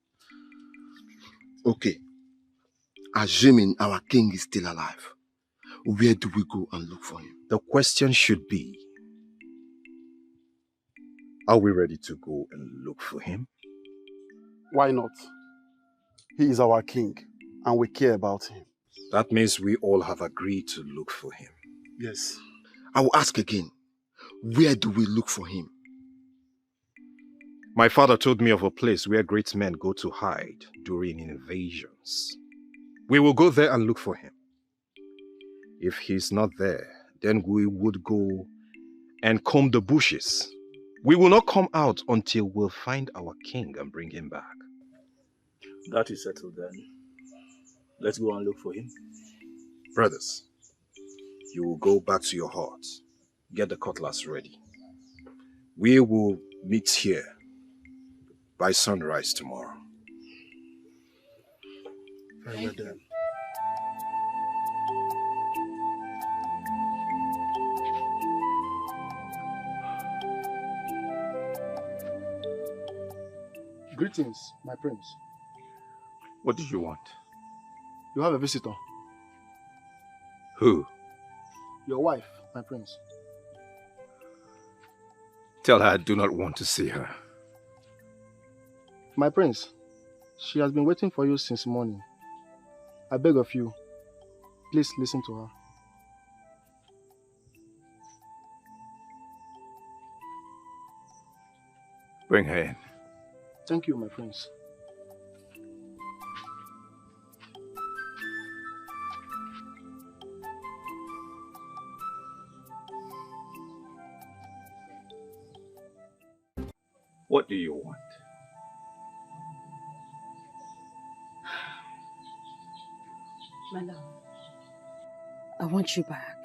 Okay. Assuming our king is still alive, where do we go and look for him? The question should be, are we ready to go and look for him? Why not? He is our king, and we care about him. That means we all have agreed to look for him. Yes. I will ask again, where do we look for him? My father told me of a place where great men go to hide during invasions. We will go there and look for him. If he's not there, then we would go and comb the bushes. We will not come out until we'll find our king and bring him back. That is settled then. Let's go and look for him. Brothers, you will go back to your huts. Get the cutlass ready. We will meet here by sunrise tomorrow. Very well done. Greetings, my prince. What do you want? You have a visitor. Who? Your wife, my prince. Tell her I do not want to see her. My prince, she has been waiting for you since morning. I beg of you, please listen to her. Bring her in. Thank you, my prince. What do you want? My love, I want you back.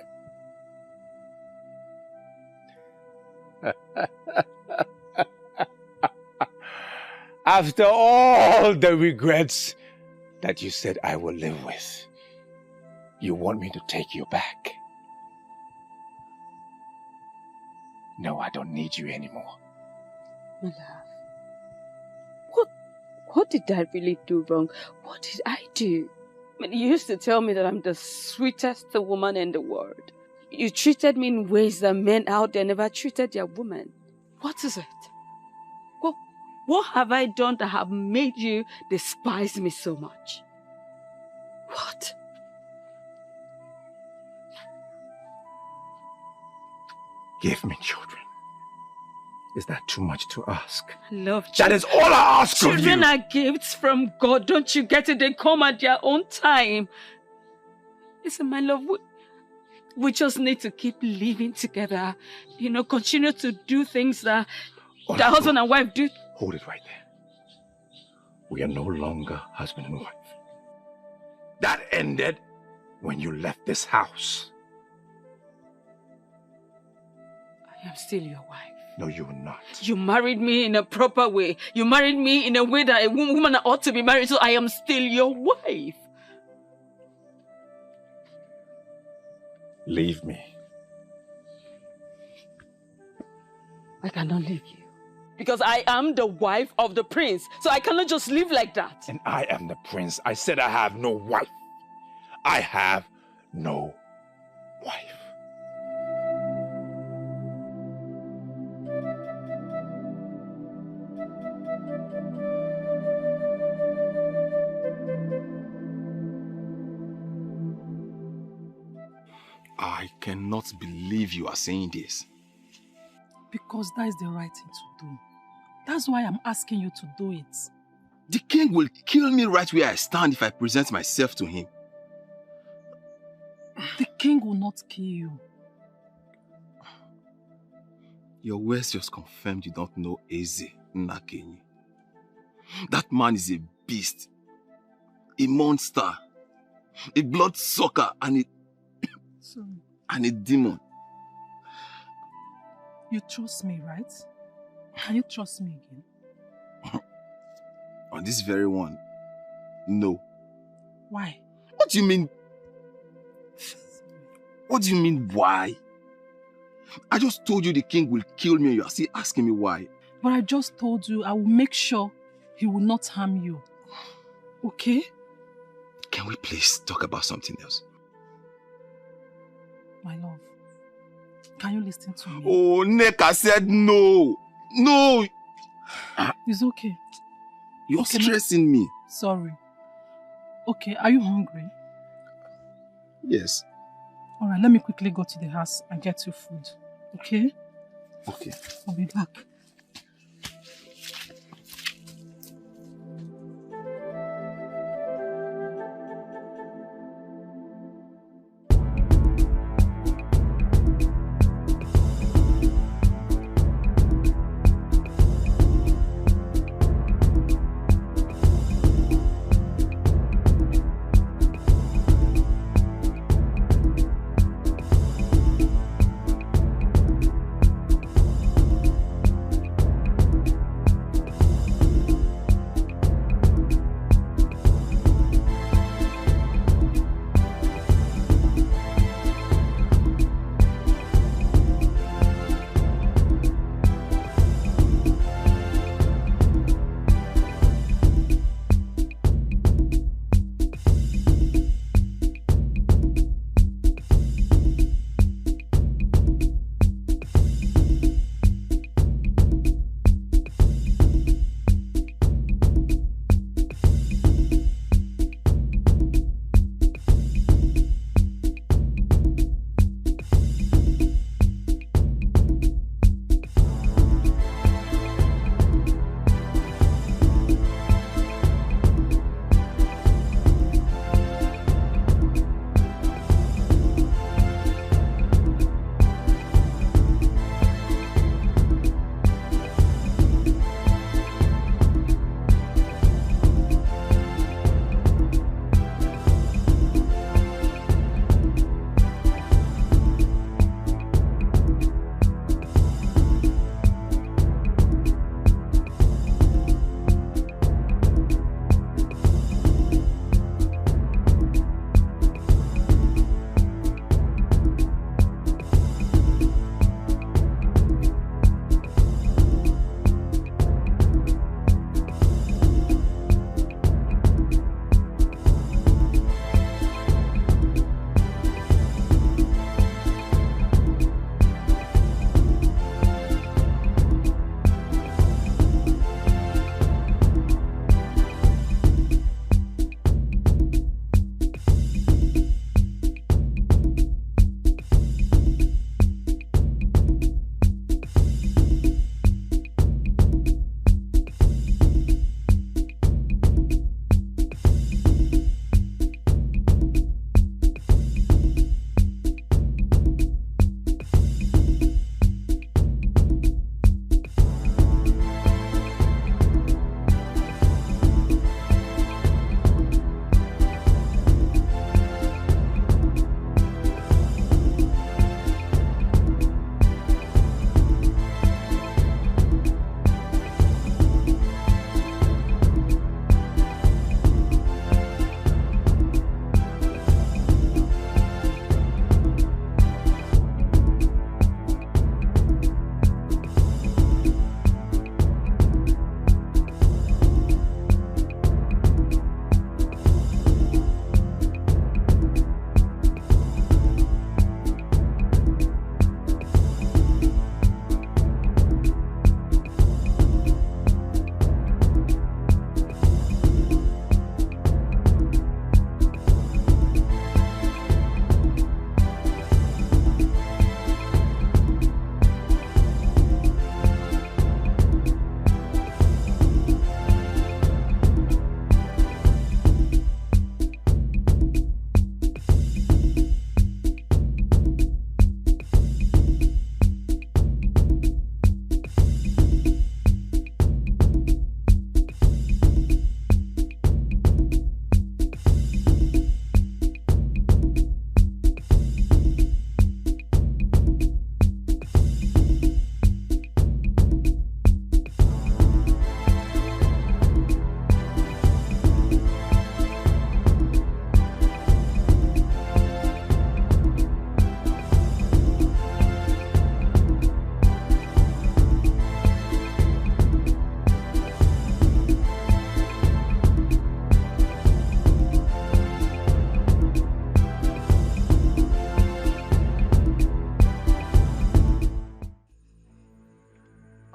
After all the regrets that you said I will live with, you want me to take you back? No, I don't need you anymore. My love, what did I really do wrong? What did I do? I mean, you used to tell me that I'm the sweetest woman in the world. You treated me in ways that men out there never treated their women. What is it? What have I done that have made you despise me so much? What? Give me children. Is that too much to ask? I love That is all I ask of you! Children are gifts from God. Don't you get it? They come at their own time. Listen, my love, we just need to keep living together. You know, continue to do things that the husband and wife do. Hold it right there. We are no longer husband and wife. That ended when you left this house. I I am still your wife. No, you will not. You married me in a proper way. You married me in a way that a woman ought to be married, so I am still your wife. Leave me. I cannot leave you. Because I am the wife of the prince, so I cannot just live like that. And I am the prince. I said I have no wife. I have no wife. I cannot believe you are saying this. Because that is the right thing to do. That's why I'm asking you to do it. The king will kill me right where I stand if I present myself to him. The king will not kill you. Your words just confirmed you don't know Eze Ekene. That man is a beast, a monster, a bloodsucker, and a demon. You trust me, right? Can you trust me again? On this very one, no. Why? What do you mean? What do you mean, why? I just told you the king will kill me and you are still asking me why. But I just told you I will make sure he will not harm you. Okay? Can we please talk about something else? My love, can you listen to me? Oh, Neka said no. No. It's okay. You're stressing me. Sorry. Okay, are you hungry? Yes. Alright, let me quickly go to the house and get you food. Okay? Okay. I'll be back.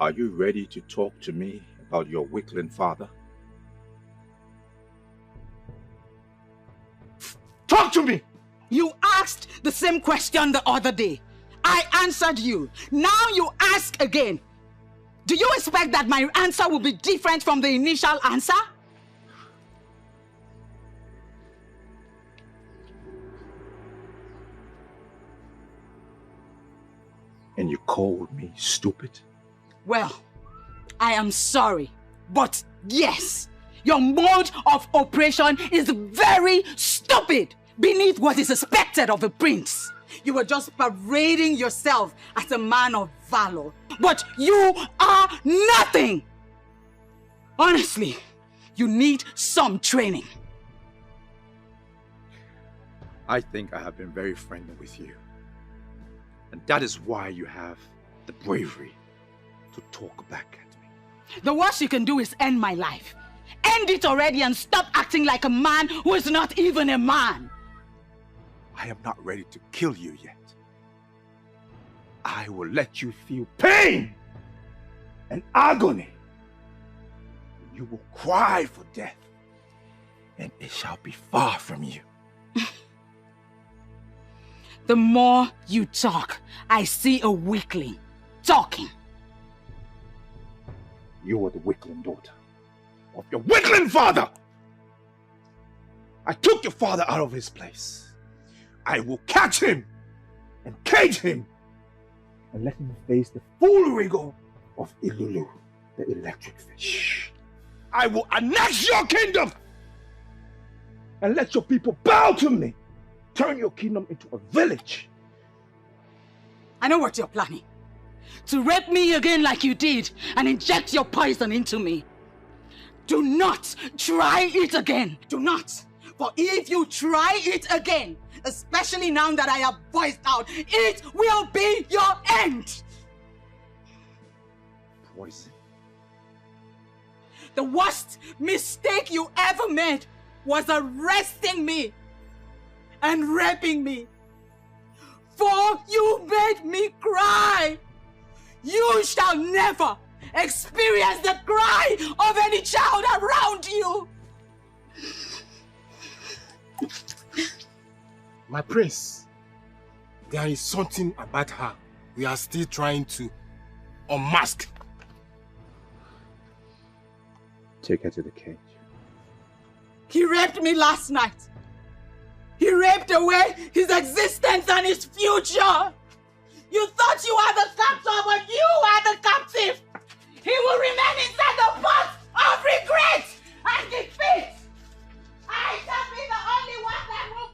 Are you ready to talk to me about your weakling father? Talk to me! You asked the same question the other day. I answered you. Now you ask again. Do you expect that my answer will be different from the initial answer? And you called me stupid? Well, I am sorry, but yes, your mode of operation is very stupid beneath what is expected of a prince. You were just parading yourself as a man of valor, but you are nothing. Honestly, you need some training. I think I have been very friendly with you. And that is why you have the bravery to talk back at me. The worst you can do is end my life. End it already and stop acting like a man who is not even a man. I am not ready to kill you yet. I will let you feel pain and agony. You will cry for death, and it shall be far from you. The more you talk, I see a weakling talking. You are the weakling daughter of your weakling father. I took your father out of his place. I will catch him and cage him and let him face the full rigor of Ilulu, the electric fish. I will annex your kingdom and let your people bow to me. Turn your kingdom into a village. I know what you're planning. To rape me again like you did and inject your poison into me. Do not try it again. Do not. For if you try it again, especially now that I have voiced out, it will be your end. Poison. The worst mistake you ever made was arresting me and raping me. For you made me cry. You shall never experience the cry of any child around you. My prince, there is something about her we are still trying to unmask. Take her to the cage. He raped me last night. He raped away his existence and his future. You thought you were the captor, but you are the captive. He will remain inside the pot of regret and defeat. I shall be the only one that will.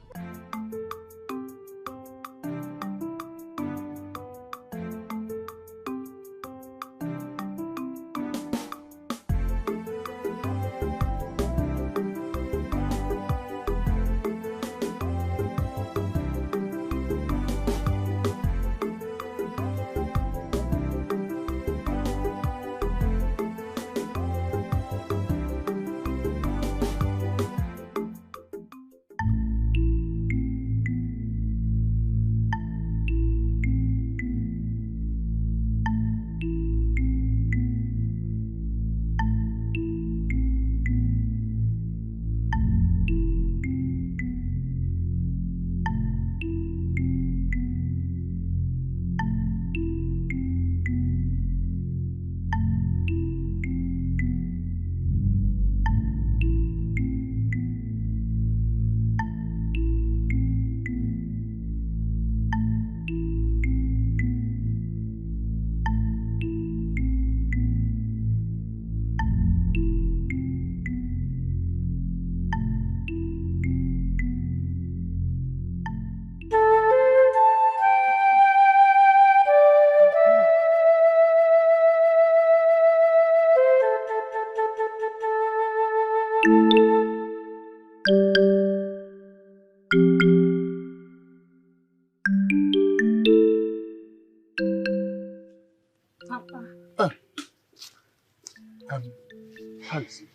How is he?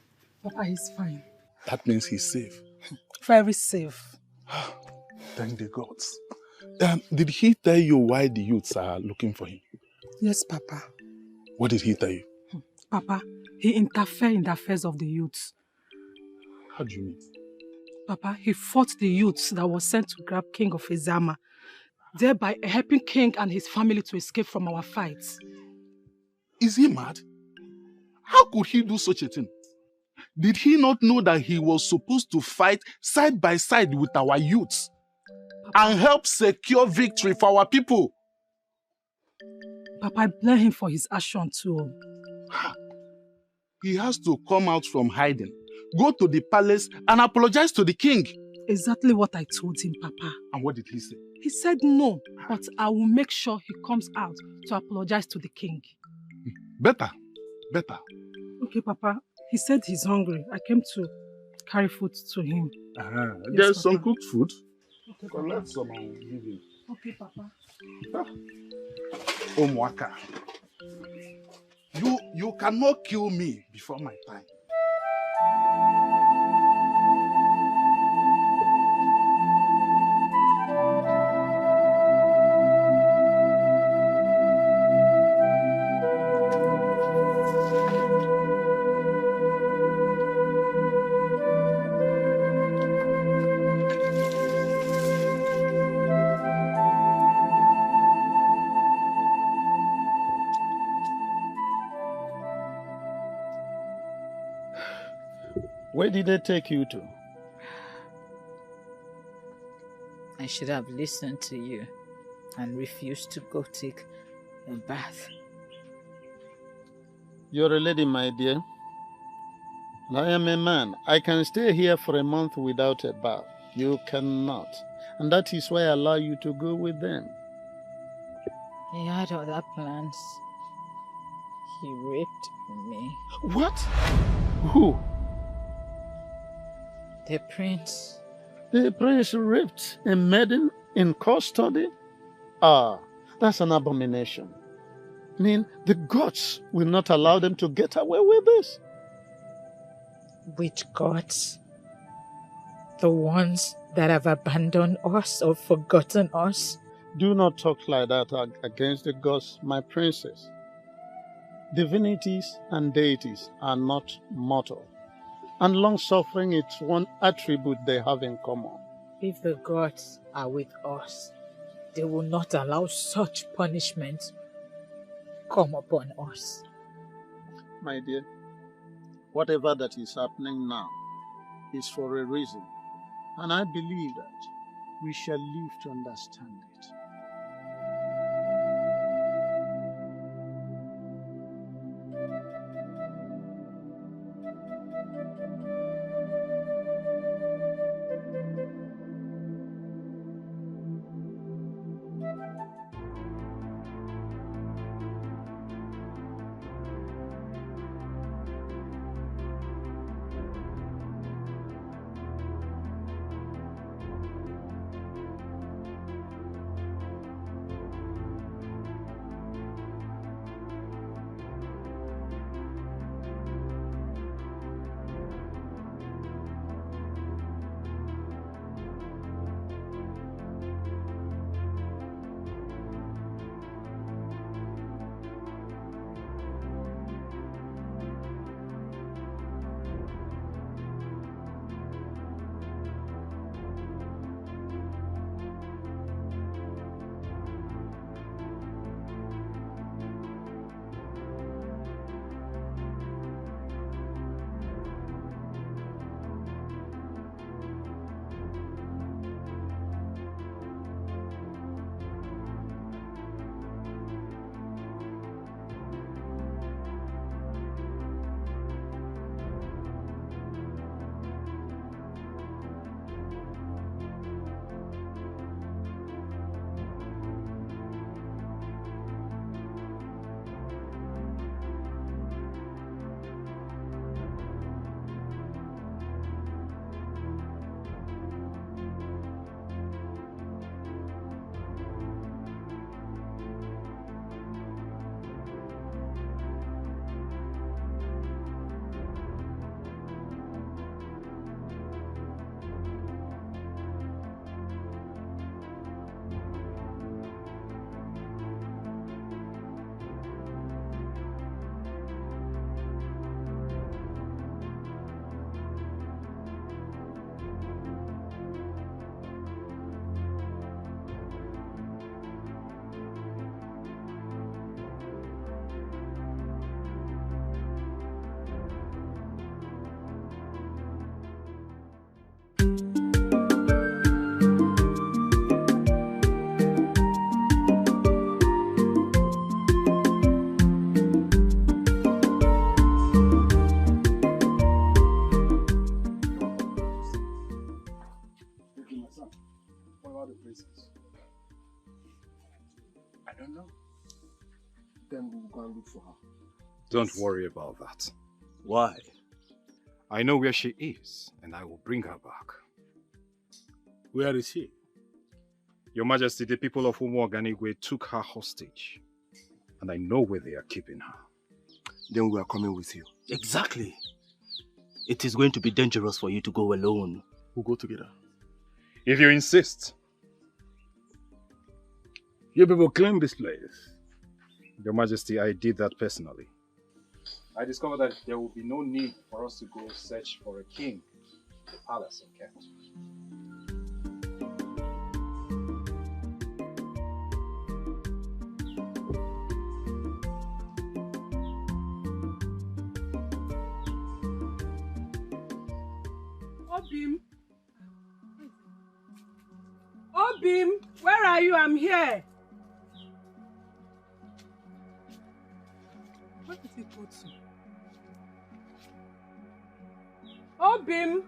Papa, he's fine. That means he's safe. Very safe. Thank the gods. Did he tell you why the youths are looking for him? Yes, Papa. What did he tell you? Papa, he interfered in the affairs of the youths. How do you mean? Papa, he fought the youths that were sent to grab King of Izama, thereby helping King and his family to escape from our fights. Is he mad? How could he do such a thing? Did he not know that he was supposed to fight side by side with our youths and help secure victory for our people? Papa, I blame him for his action too. He has to come out from hiding, go to the palace and apologize to the king. Exactly what I told him, Papa. And what did he say? He said no, but I will make sure he comes out to apologize to the king. Better, better. Okay, Papa. He said he's hungry. I came to carry food to him. Yes, There's some cooked food. Okay, Collect some and give him. Okay, Papa. Omwaka. You cannot kill me before my time. Where did they take you to? I should have listened to you and refused to go take a bath. You're a lady, my dear. And I am a man. I can stay here for a month without a bath. You cannot. And that is why I allow you to go with them. He had other plans. He raped me. What? Who? The prince. The prince raped a maiden in custody? Ah, that's an abomination. I mean, the gods will not allow them to get away with this. Which gods? The ones that have abandoned us or forgotten us? Do not talk like that against the gods, my princess. Divinities and deities are not mortal. And long-suffering is one attribute they have in common. If the gods are with us, they will not allow such punishment come upon us. My dear, whatever that is happening now is for a reason. And I believe that we shall live to understand it. look for her. Don't worry about that. Why? I know where she is, and I will bring her back. Where is she? Your Majesty, the people of Umenwa took her hostage, and I know where they are keeping her. Then we are coming with you. Exactly. It is going to be dangerous for you to go alone. We'll go together. If you insist. You people claim this place. Your Majesty, I did that personally. I discovered that there will be no need for us to go search for a king in the palace of Kent. Obim! Obim! Where are you? I'm here! Where did he go to? Obim!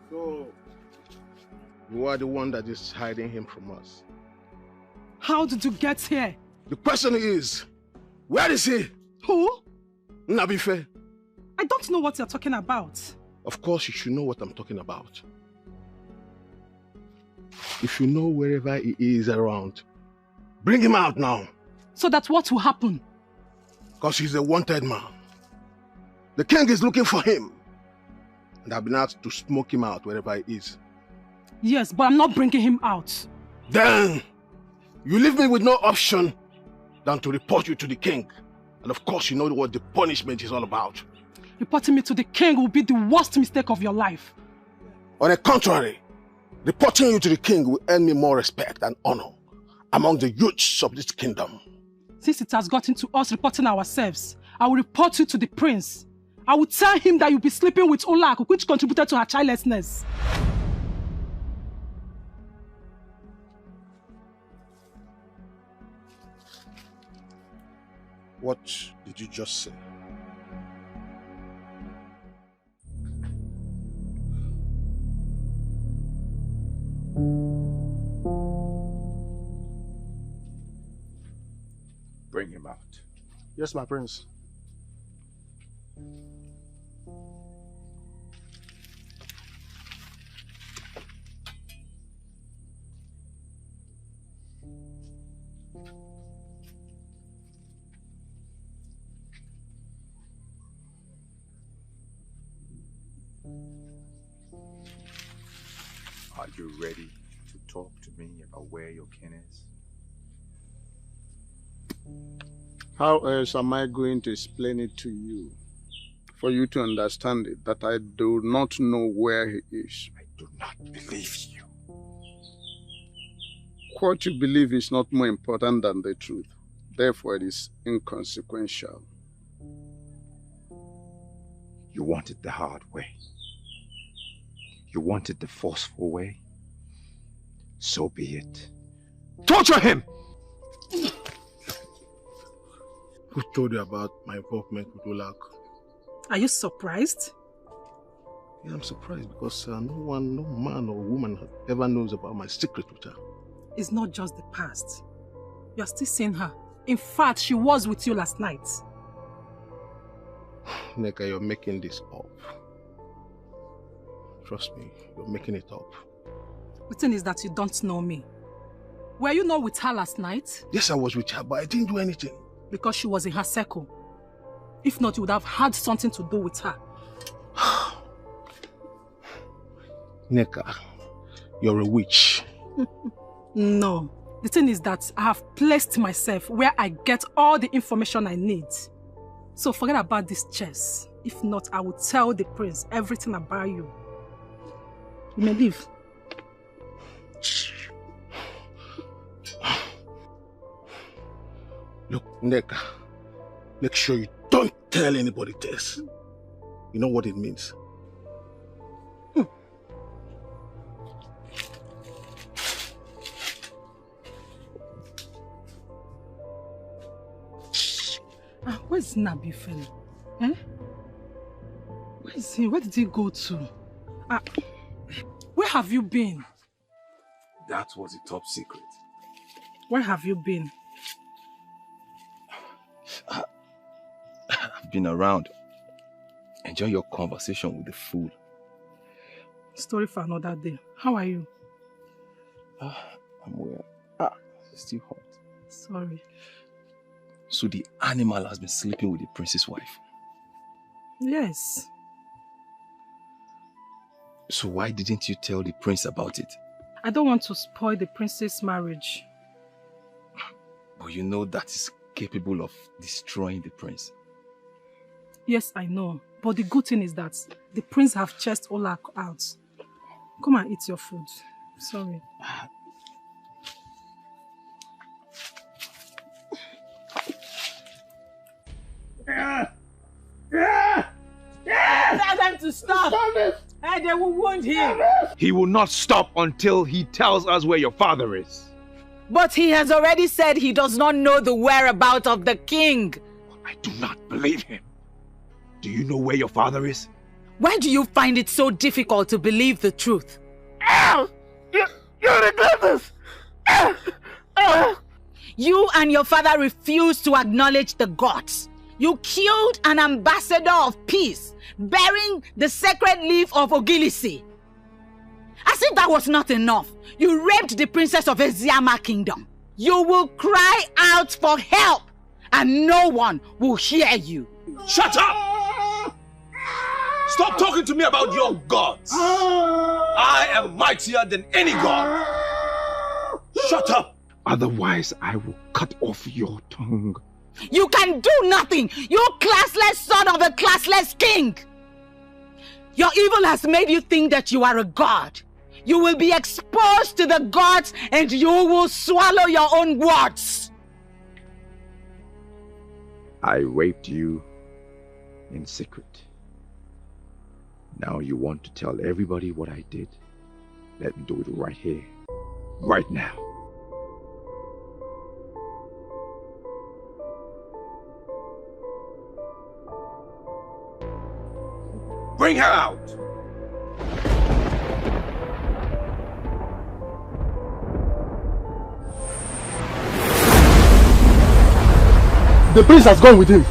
So, you are the one that is hiding him from us. How did you get here? The question is, where is he? Who? Nabife. I don't know what you're talking about. Of course you should know what I'm talking about. If you know wherever he is around, bring him out now. So that what will happen? Because he's a wanted man. The king is looking for him. And I've been asked to smoke him out wherever he is. Yes, but I'm not bringing him out. Then, you leave me with no option than to report you to the king. And of course you know what the punishment is all about. Reporting me to the king will be the worst mistake of your life. On the contrary, reporting you to the king will earn me more respect and honor among the youths of this kingdom. Since it has gotten to us reporting ourselves, I will report you to the prince. I will tell him that you'll be sleeping with Olak, which contributed to her childlessness. What did you just say? Bring him out. Yes, my prince. Are you ready to talk to me about where your kin is? How else am I going to explain it to you? For you to understand it, that I do not know where he is. I do not believe you. What you believe is not more important than the truth. Therefore, it is inconsequential. You wanted the hard way. You wanted the forceful way. So be it. Torture him! Who told you about my involvement with Olak? Are you surprised? Yeah, I'm surprised because no man or woman ever knows about my secret with her. It's not just the past. You're still seeing her. In fact, she was with you last night. Neka, you're making this up. Trust me, you're making it up. The thing is that you don't know me. Were you not with her last night? Yes, I was with her, but I didn't do anything. Because she was in her circle. If not, you would have had something to do with her. Neka, you're a witch. No. The thing is that I have placed myself where I get all the information I need. So forget about this chess. If not, I will tell the prince everything about you. You may leave. Look, Neka, make sure you don't tell anybody this. You know what it means? Where's Nabife? Where is he? Where did he go to? Where Where have you been? That was a top secret. Where have you been? I've been around. Enjoy your conversation with the fool. Story for another day. How are you? I'm well. It's still hot. Sorry. So the animal has been sleeping with the prince's wife? Yes. So why didn't you tell the prince about it? I don't want to spoil the prince's marriage. But you know that is capable of destroying the prince. Yes, I know. But the good thing is that the prince have chased Ola out. Come and eat your food. Sorry. Tell them to stop! And they will wound him! He will not stop until he tells us where your father is. But he has already said he does not know the whereabouts of the king. I do not believe him. Do you know where your father is? Why do you find it so difficult to believe the truth? You regret this! You and your father refused to acknowledge the gods. You killed an ambassador of peace, bearing the sacred leaf of Ogilisi. As if that was not enough, you raped the princess of Eziama kingdom. You will cry out for help, and no one will hear you. Shut up! Stop talking to me about your gods. I am mightier than any god. Shut up! Otherwise, I will cut off your tongue. You can do nothing, you classless son of a classless king. Your evil has made you think that you are a god. You will be exposed to the gods and you will swallow your own words. I raped you in secret. Now you want to tell everybody what I did. Let me do it right here, right now. Bring her out! The prince has gone with him.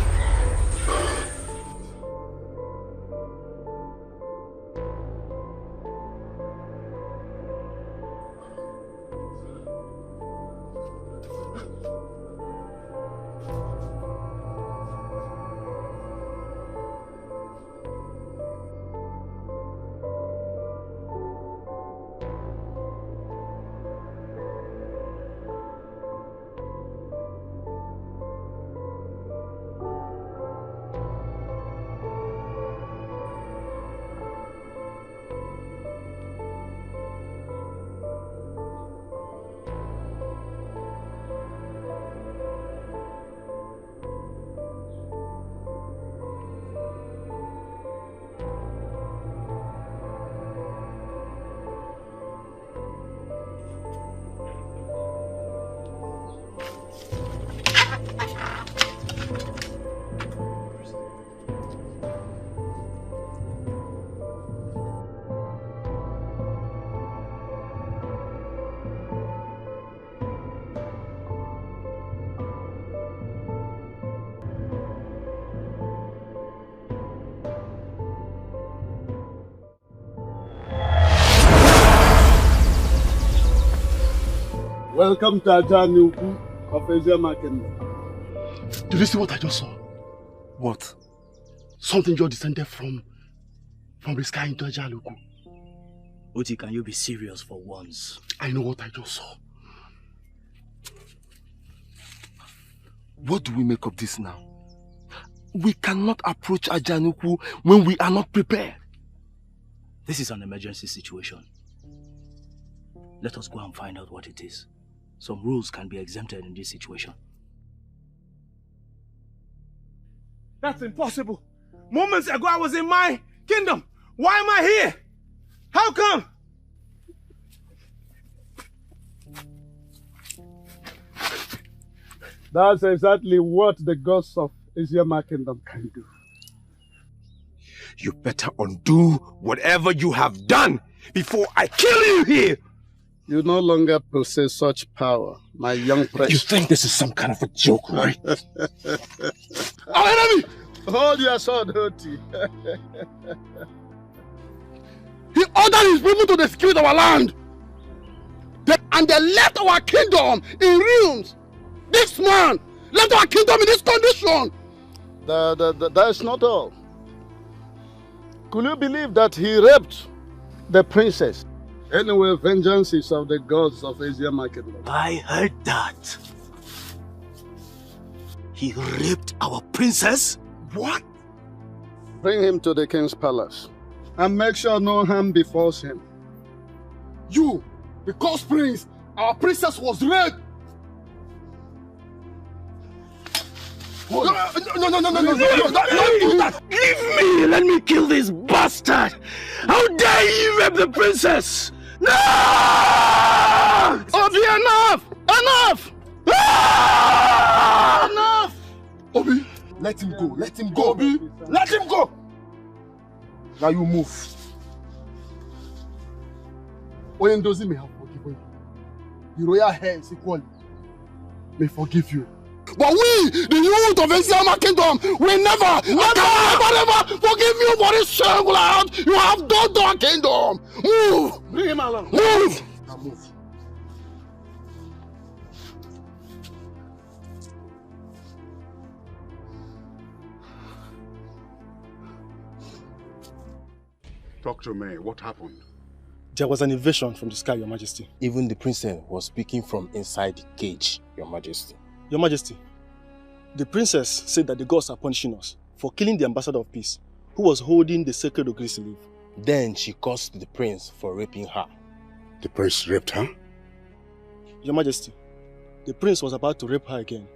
Welcome to Ajanuku of Eziama Kingdom. Did you see what I just saw? What? Something just descended from the sky into Ajanuku. Oti, can you be serious for once? I know what I just saw. What do we make of this now? We cannot approach Ajanuku when we are not prepared. This is an emergency situation. Let us go and find out what it is. Some rules can be exempted in this situation. That's impossible. Moments ago I was in my kingdom. Why am I here? How come? That's exactly what the gods of Eziama Kingdom can do. You better undo whatever you have done before I kill you here! You no longer possess such power, my young precious. You think this is some kind of a joke, right? Our enemy! Hold your sword, Hoti. He ordered his people to execute our land. And they left our kingdom in ruins. This man left our kingdom in this condition. That's not all. Could you believe that he raped the princess? Anyway, vengeance is of the gods of Asia Market. I heard that. He raped our princess? What? Bring him to the king's palace and make sure no harm befalls him. You, because prince, our princess was raped. No, don't do that! Leave me! Let me kill this bastard! How dare you rape the princess! No! Obi, enough! Enough! Ah! Enough! Obi, let him go. Let him go. Obi, let him go! Now you move. Oyendozi may have forgiven you. The royal hands equally may forgive you. But we, the youth of Eziama Kingdom, will never forgive you for this shameful act you have done to our kingdom. Move! Bring him along. Move! Now move. Talk to me. What happened? There was an invasion from the sky, Your Majesty. Even the princess was speaking from inside the cage, Your Majesty. Your Majesty, the princess said that the gods are punishing us for killing the ambassador of peace, who was holding the sacred Ugezu leaf. Then she cursed the prince for raping her. The prince raped her? Your Majesty, the prince was about to rape her again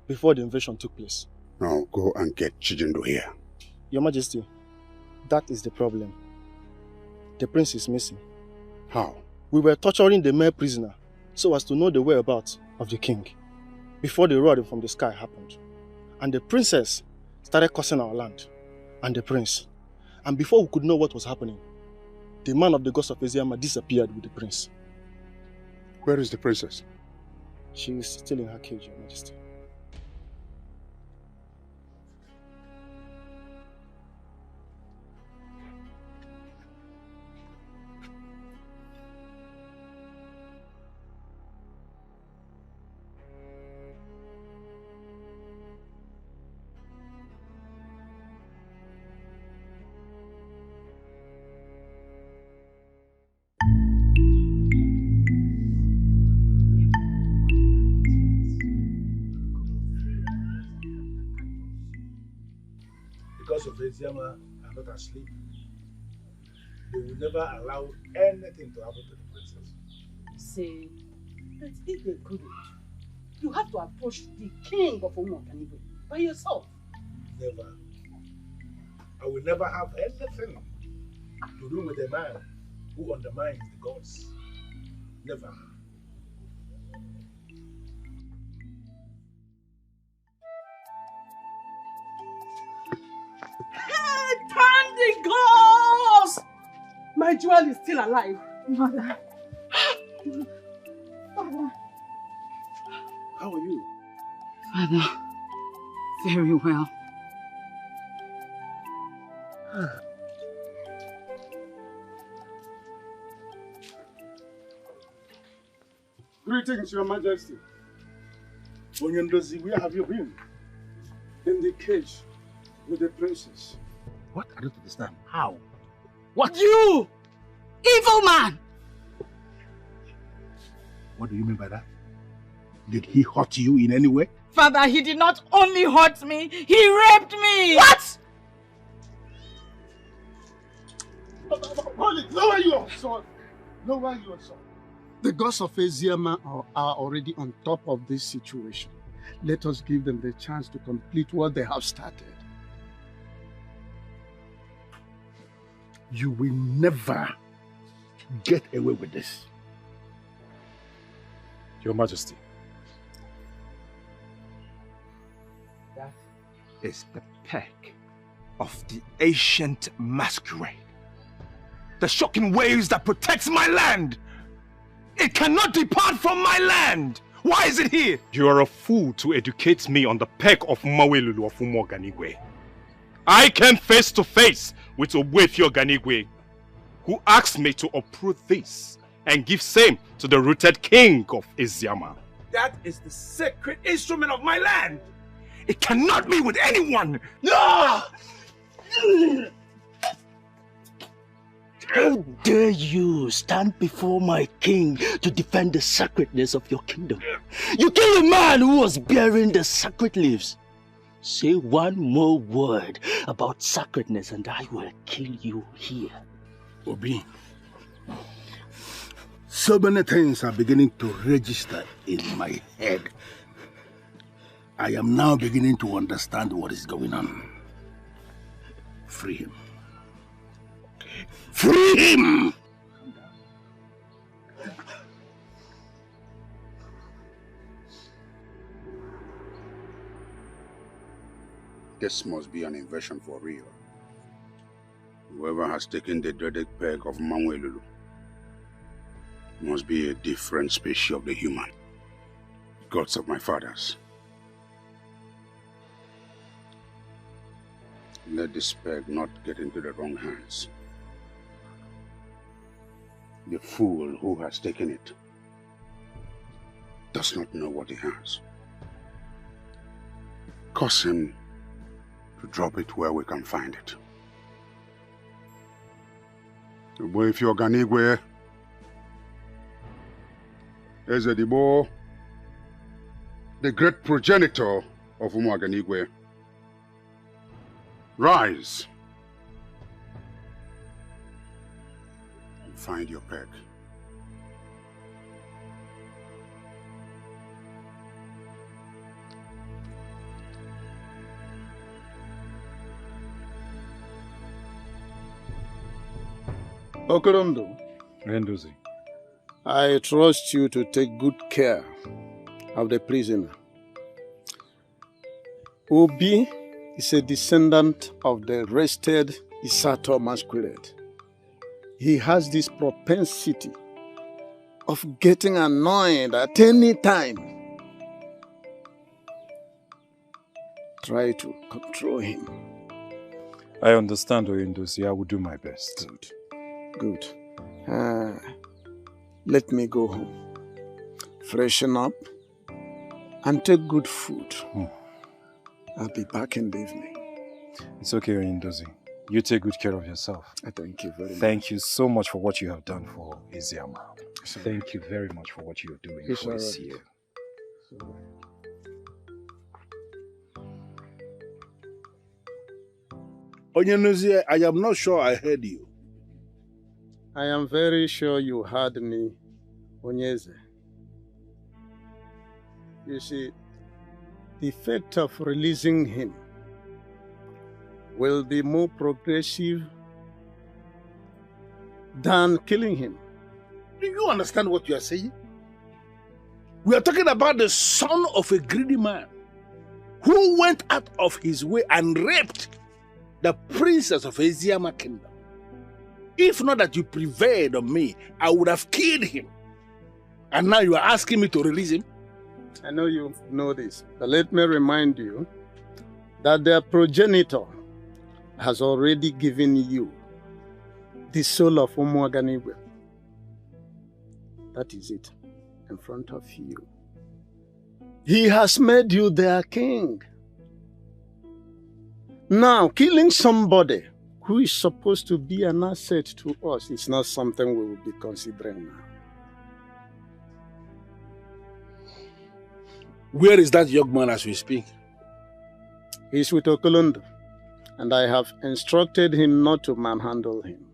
before the invasion took place. Now go and get Chijindu here. Your Majesty, that is the problem. The prince is missing. How? We were torturing the male prisoner so as to know the whereabouts of the king before the rod from the sky happened. And the princess started cursing our land and the prince. And before we could know what was happening, the man of the gods of Eziama disappeared with the prince. Where is the princess? She is still in her cage, Your Majesty. Because of Eziama are not asleep, they will never allow anything to happen to the princess. Say, but if they couldn't, you have to approach the king of Umenwa by yourself. Never. I will never have anything to do with a man who undermines the gods. Never. Hey, thank the gods! My jewel is still alive. Mother. Father. How are you? Father, very well. Greetings, Your Majesty. Onyendozi, where have you been? In the cage with the princess. What? I don't understand. How? What? You! Evil man! What do you mean by that? Did he hurt you in any way? Father, he did not only hurt me, he raped me! What? Lower your sword. Lower your sword. The gods of Eziama are already on top of this situation. Let us give them the chance to complete what they have started. You will never get away with this. Your Majesty. That is the peck of the ancient masquerade. The shocking waves that protects my land. It cannot depart from my land. Why is it here? You are a fool to educate me on the peg of Mawelulu of Umoganigwe. I came face to face with Ogbuefi Oganigwe, who asked me to uproot this and give same to the rooted king of Eziama. That is the sacred instrument of my land. It cannot be with anyone. No! How dare you stand before my king to defend the sacredness of your kingdom? You killed a man who was bearing the sacred leaves. Say one more word about sacredness and I will kill you here. Obi, so many things are beginning to register in my head. I am now beginning to understand what is going on. Free him. Free him! This must be an invasion for real. Whoever has taken the dreaded peg of Mawelulu must be a different species of the human. Gods of my fathers. Let this peg not get into the wrong hands. The fool who has taken it does not know what he has. Cause him to drop it where we can find it. Ogbuefi Oganigwe, Ezedibo, the great progenitor of Umu Oganigwe, rise and find your peg. Okorondo, Rendozi, I trust you to take good care of the prisoner. Obi is a descendant of the arrested Isato masquerade. He has this propensity of getting annoyed at any time. Try to control him. I understand, Oyendozi. I will do my best. Good. Let me go home. Freshen up and take good food. I'll be back in the evening. It's okay, Oyendozi. You take good care of yourself. Thank you very much. Thank you so much for what you have done for Eziama. Thank you very much for what you are doing for Ezia. Onyenuzie, I am not sure I heard you. I am very sure you heard me, Onyeze. You see, the effect of releasing him will be more progressive than killing him. Do you understand what you are saying? We are talking about the son of a greedy man who went out of his way and raped the princess of Eziama kingdom. If not that you prevailed on me, I would have killed him. And now you are asking me to release him? I know you know this, but let me remind you that their progenitor has already given you the soul of Umu Oganigwe. That is it, in front of you. He has made you their king. Now, killing somebody who is supposed to be an asset to us is not something we will be considering now. Where is that young man as we speak? He's with Okolondo, and I have instructed him not to manhandle him.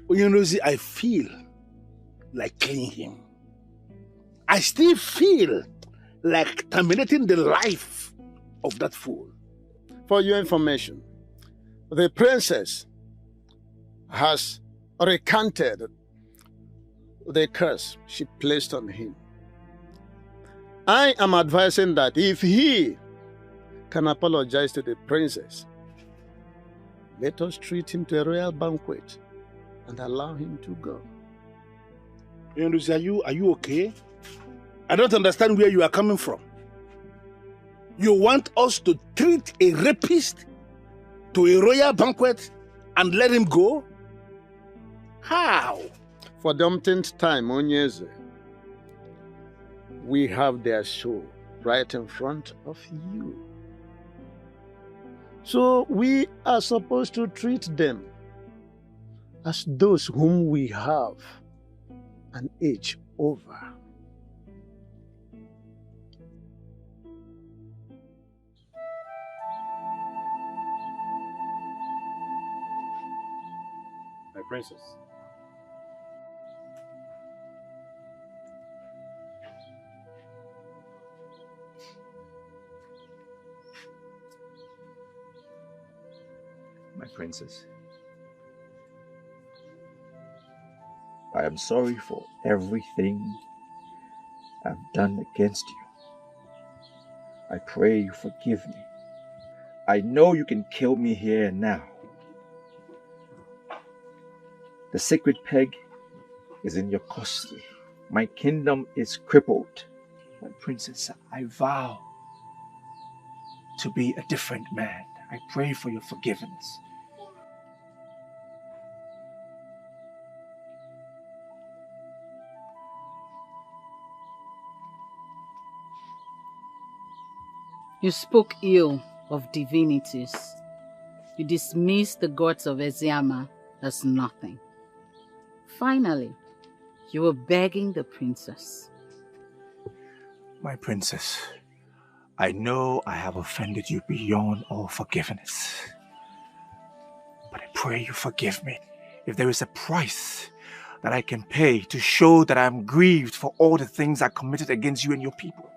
You know, see, I feel like killing him. I still feel like terminating the life of that fool. For your information, the princess has recanted the curse she placed on him. I am advising that if he can apologize to the princess, let us treat him to a royal banquet and allow him to go. Are you okay? I don't understand where you are coming from. You want us to treat a rapist to a royal banquet and let him go? How? For the umpteenth time, Ugezu, we have their show right in front of you. So we are supposed to treat them as those whom we have an age over. My princess. My princess, I am sorry for everything I've done against you. I pray you forgive me. I know you can kill me here and now. The sacred peg is in your custody. My kingdom is crippled. My princess, I vow to be a different man. I pray for your forgiveness. You spoke ill of divinities. You dismissed the gods of Eziama as nothing. Finally, you were begging the princess. My princess, I know I have offended you beyond all forgiveness. But I pray you forgive me. If there is a price that I can pay to show that I am grieved for all the things I committed against you and your people,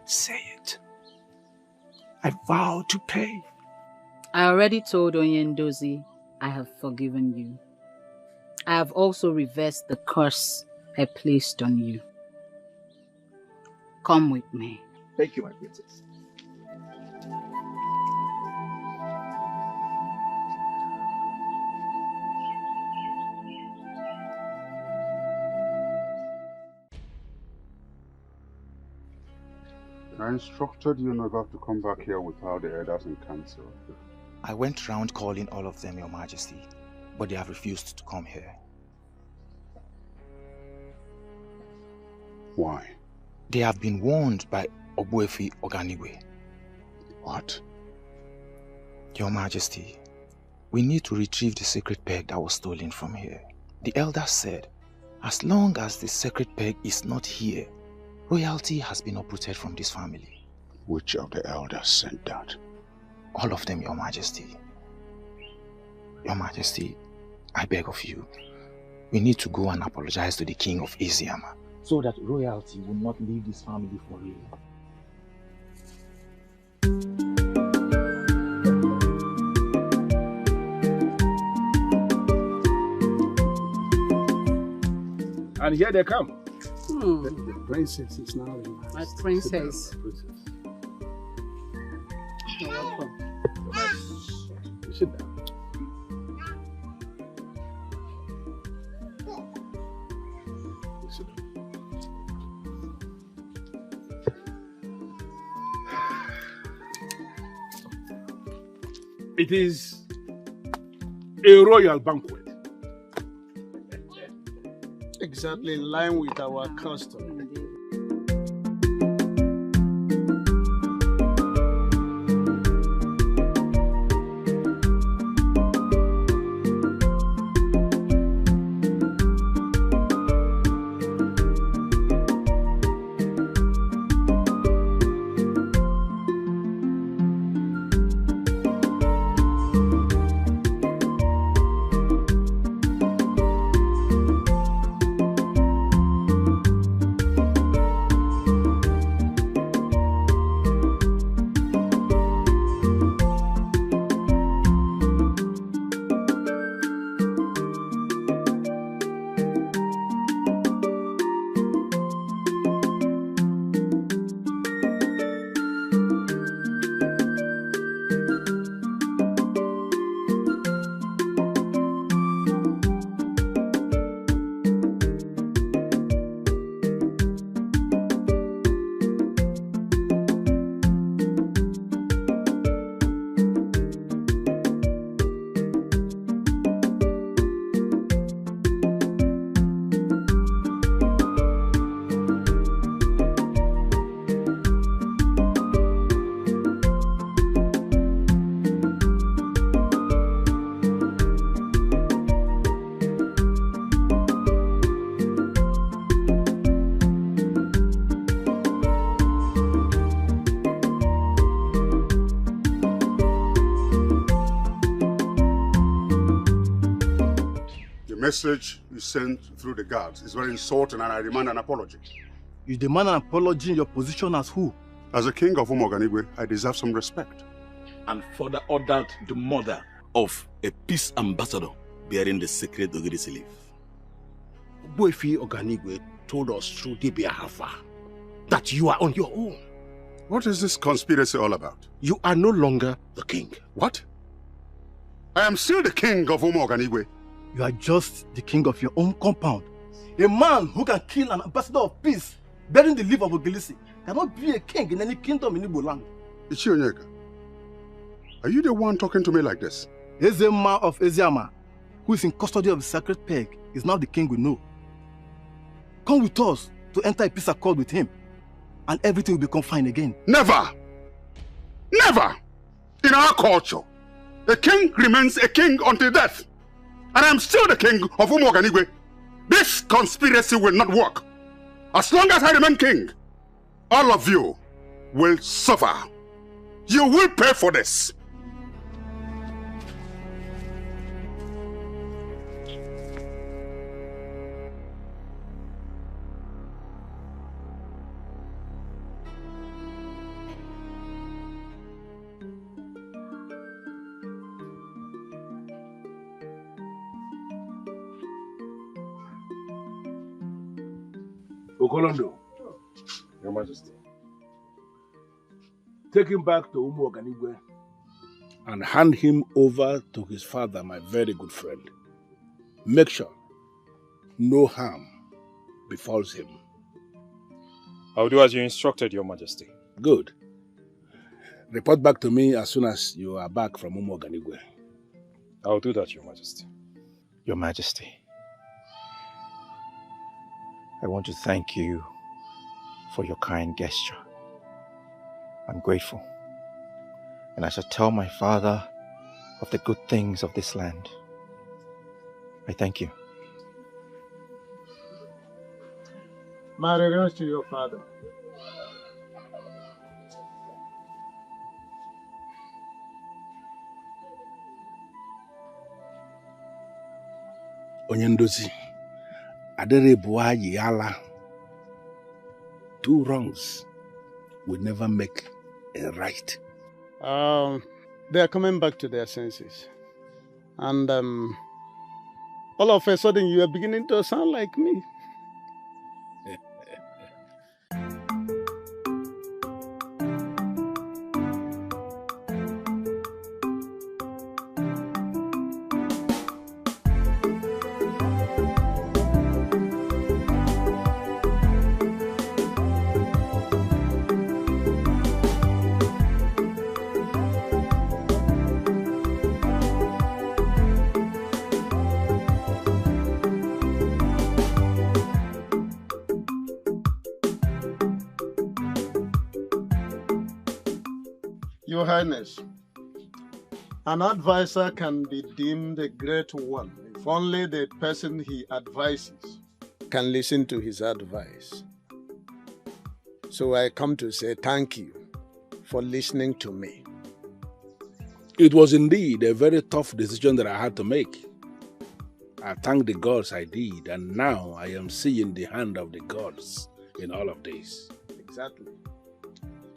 say it. I vow to pay. I already told Onyendozi I have forgiven you. I have also reversed the curse I placed on you. Come with me. Thank you, my princess. I instructed you never to come back here without the elders in council. I went round calling all of them, Your Majesty, but they have refused to come here. Why? They have been warned by Ogbuefi Oganigwe. What? Your Majesty, we need to retrieve the sacred peg that was stolen from here. The elders said, as long as the sacred peg is not here, royalty has been uprooted from this family. Which of the elders said that? All of them, Your Majesty. Your Majesty, I beg of you, we need to go and apologize to the king of Eziama, so that royalty will not leave this family for real. And here they come. The princess is now in my princess. You're welcome. Sit down. Sit down. It is a royal banquet. Exactly in line with our custom. message you sent through the guards is very insulting and I demand an apology. You demand an apology in your position as who? As a king of Umoganigwe, I deserve some respect. And further ordered the murder of a peace ambassador bearing the sacred Ugezu leaf. Boyfi Oganigwe told us through Dibia Hafa that you are on your own. What is this conspiracy all about? You are no longer the king. What? I am still the king of Umoganigwe. You are just the king of your own compound. A man who can kill an ambassador of peace bearing the leaf of Ugezu cannot be a king in any kingdom in Igbo land. Ichionyeka, are you the one talking to me like this? Ezema of Eziama, who is in custody of the sacred peg, is now the king we know. Come with us to enter a peace accord with him, and everything will become fine again. Never! Never! In our culture, a king remains a king until death. And I am still the king of Umoganigwe. This conspiracy will not work. As long as I remain king, all of you will suffer. You will pay for this. Okolondo, Your Majesty. Take him back to Umoganigwe and hand him over to his father, my very good friend. Make sure no harm befalls him. I'll do as you instructed, Your Majesty. Good. Report back to me as soon as you are back from Umoganigwe. I'll do that, Your Majesty. Your Majesty, I want to thank you for your kind gesture. I'm grateful, and I shall tell my father of the good things of this land. I thank you. My regards to your father. Onyendozi, Adere Buayi Yala. 2 wrongs will never make a right. They are coming back to their senses. And all of a sudden you are beginning to sound like me. Your Highness, an advisor can be deemed a great one if only the person he advises can listen to his advice. So I come to say thank you for listening to me. It was indeed a very tough decision that I had to make. I thank the gods I did, and now I am seeing the hand of the gods in all of this. Exactly.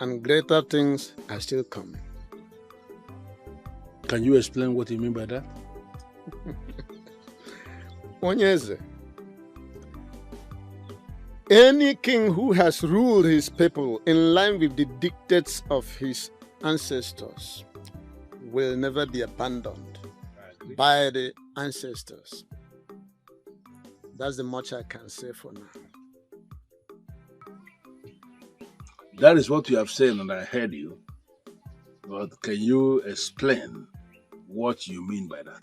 And greater things are still coming. Can you explain what you mean by that? Onyeze, any king who has ruled his people in line with the dictates of his ancestors will never be abandoned by the ancestors. That's the much I can say for now. That is what you have said, and I heard you. But can you explain what you mean by that?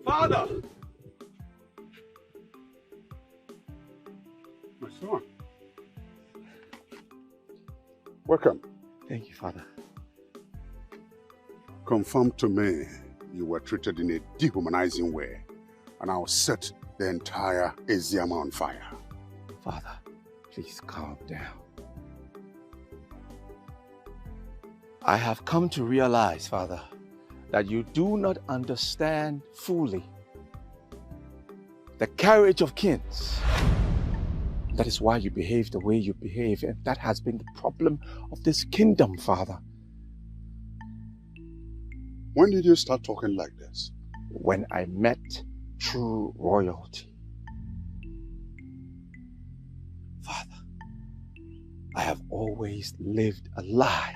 Father! My son. Welcome. Thank you, Father. Confirm to me you were treated in a dehumanizing way, and I'll set the entire Eziama on fire. Father, please calm down. I have come to realize, Father, that you do not understand fully the carriage of kings. That is why you behave the way you behave, and that has been the problem of this kingdom, Father. When did you start talking like this? When I met true royalty. Father, I have always lived a lie.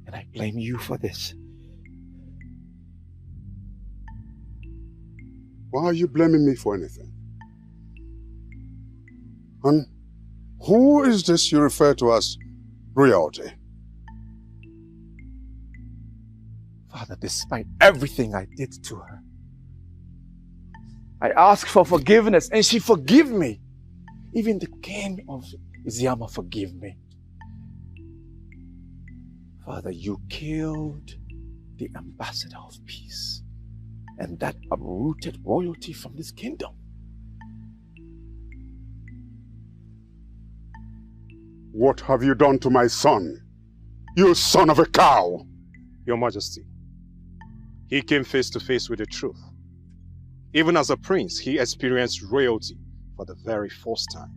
And I blame you for this. Why are you blaming me for anything? And who is this you refer to as royalty? Father, despite everything I did to her, I asked for forgiveness and she forgave me. Even the king of Iziama forgave me. Father, you killed the ambassador of peace, and that uprooted royalty from this kingdom. What have you done to my son? You son of a cow! Your Majesty, he came face to face with the truth. Even as a prince, he experienced royalty for the very first time.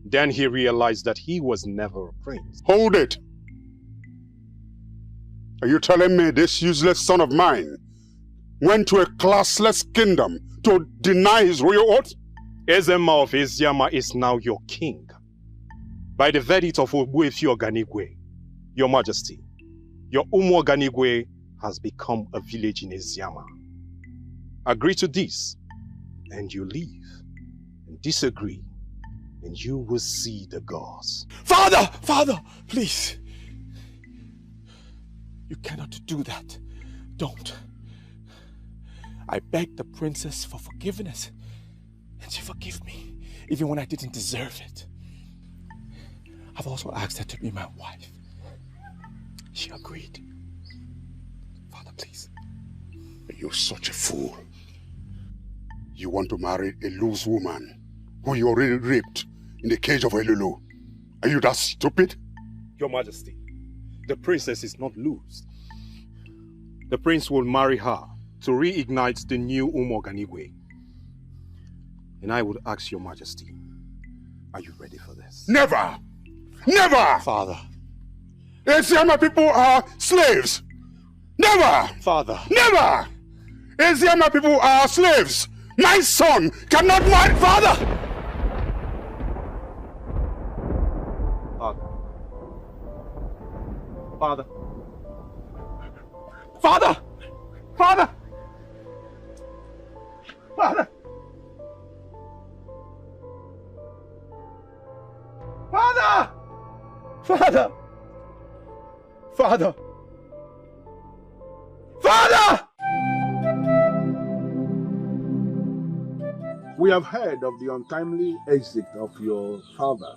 Then he realized that he was never a prince. Hold it! Are you telling me this useless son of mine went to a classless kingdom to deny his royal oath? Ezema of Iziama is now your king. By the verdict of Ogbuefi Oganigwe, Your Majesty, your Umu Oganigwe has become a village in Iziama. Agree to this, and you leave. And disagree, and you will see the gods. Father! Father! Please! You cannot do that. Don't. I begged the princess for forgiveness, and she forgave me, even when I didn't deserve it. I've also asked her to be my wife. She agreed. Father, please. You're such a fool. You want to marry a loose woman who you already raped in the cage of Elulu. Are you that stupid? Your Majesty, the princess is not loose. The prince will marry her to reignite the new Umu Oganigwe. And I would ask Your Majesty, are you ready for this? Never! Never! Father. Iziama people are slaves! Never! Father. Never! Iziama people are slaves! My son cannot marry... Father! Father. Father! Father! Father! Father! Father! Father! Father! We have heard of the untimely exit of your father,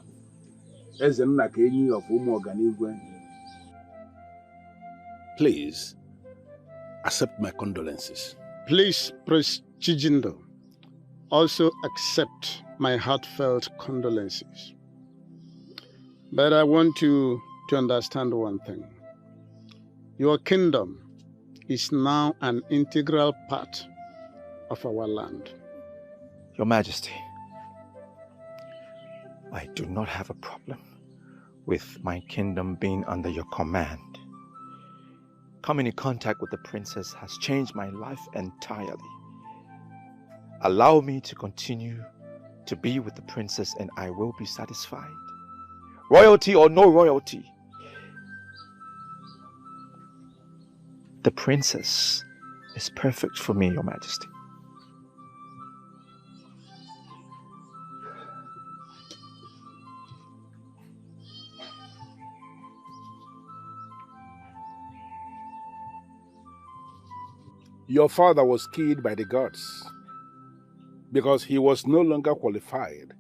Ekene of Umu Oganigwe. Please, accept my condolences. Please, Prince Chijindo, also accept my heartfelt condolences. But I want you to understand one thing. Your kingdom is now an integral part of our land. Your Majesty, I do not have a problem with my kingdom being under your command. Coming in contact with the princess has changed my life entirely. Allow me to continue to be with the princess and I will be satisfied. Royalty or no royalty, the princess is perfect for me, Your Majesty. Your father was killed by the gods because he was no longer qualified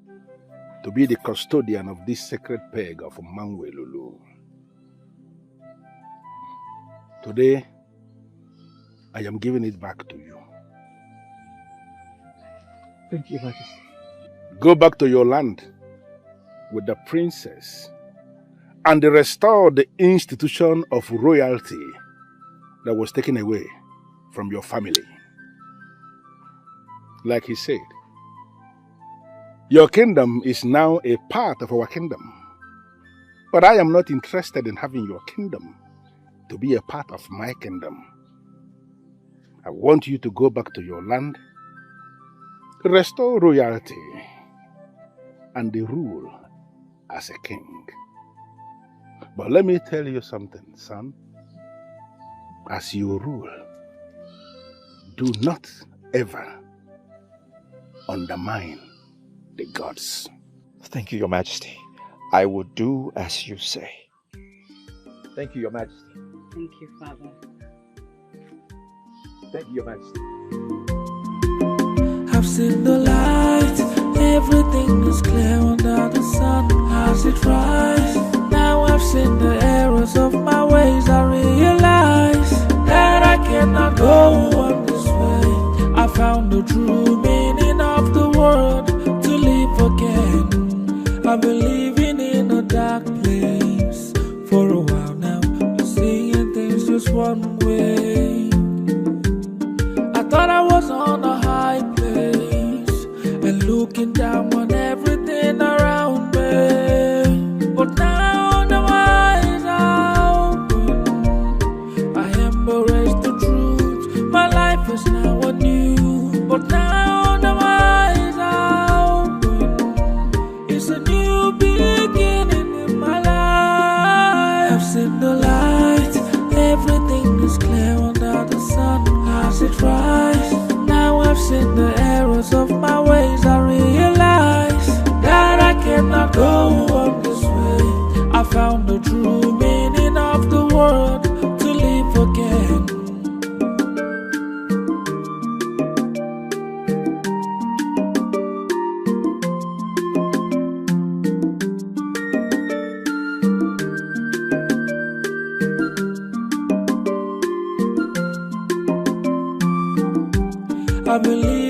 to be the custodian of this sacred peg of Mangwelulu. Today, I am giving it back to you. Thank you, Majesty. Go back to your land with the princess and restore the institution of royalty that was taken away from your family. Like he said, your kingdom is now a part of our kingdom. But I am not interested in having your kingdom to be a part of my kingdom. I want you to go back to your land, restore royalty, and rule as a king. But let me tell you something, son. As you rule, do not ever undermine the gods. Thank you, Your Majesty. I will do as you say. Thank you, Your Majesty. Thank you, Father. Thank you, Your Majesty. I've seen the light, everything is clear under the sun as it rise. Now I've seen the errors of my ways. I realize that I cannot go on this way. I found the true meaning of the word, to live again. I've been living in a dark place for a while now, seeing things just one way. I thought I was on a high place and looking down on everything around me. But now the eyes are open. I embrace the truth. My life is now anew. But now the eyes are open. It's a new beginning in my life. I've seen the light. Everything is clear under the sun as it rise. Now I've seen the errors of my ways. I realize that I cannot go on this way. I found the true meaning of the word, to live again. I believe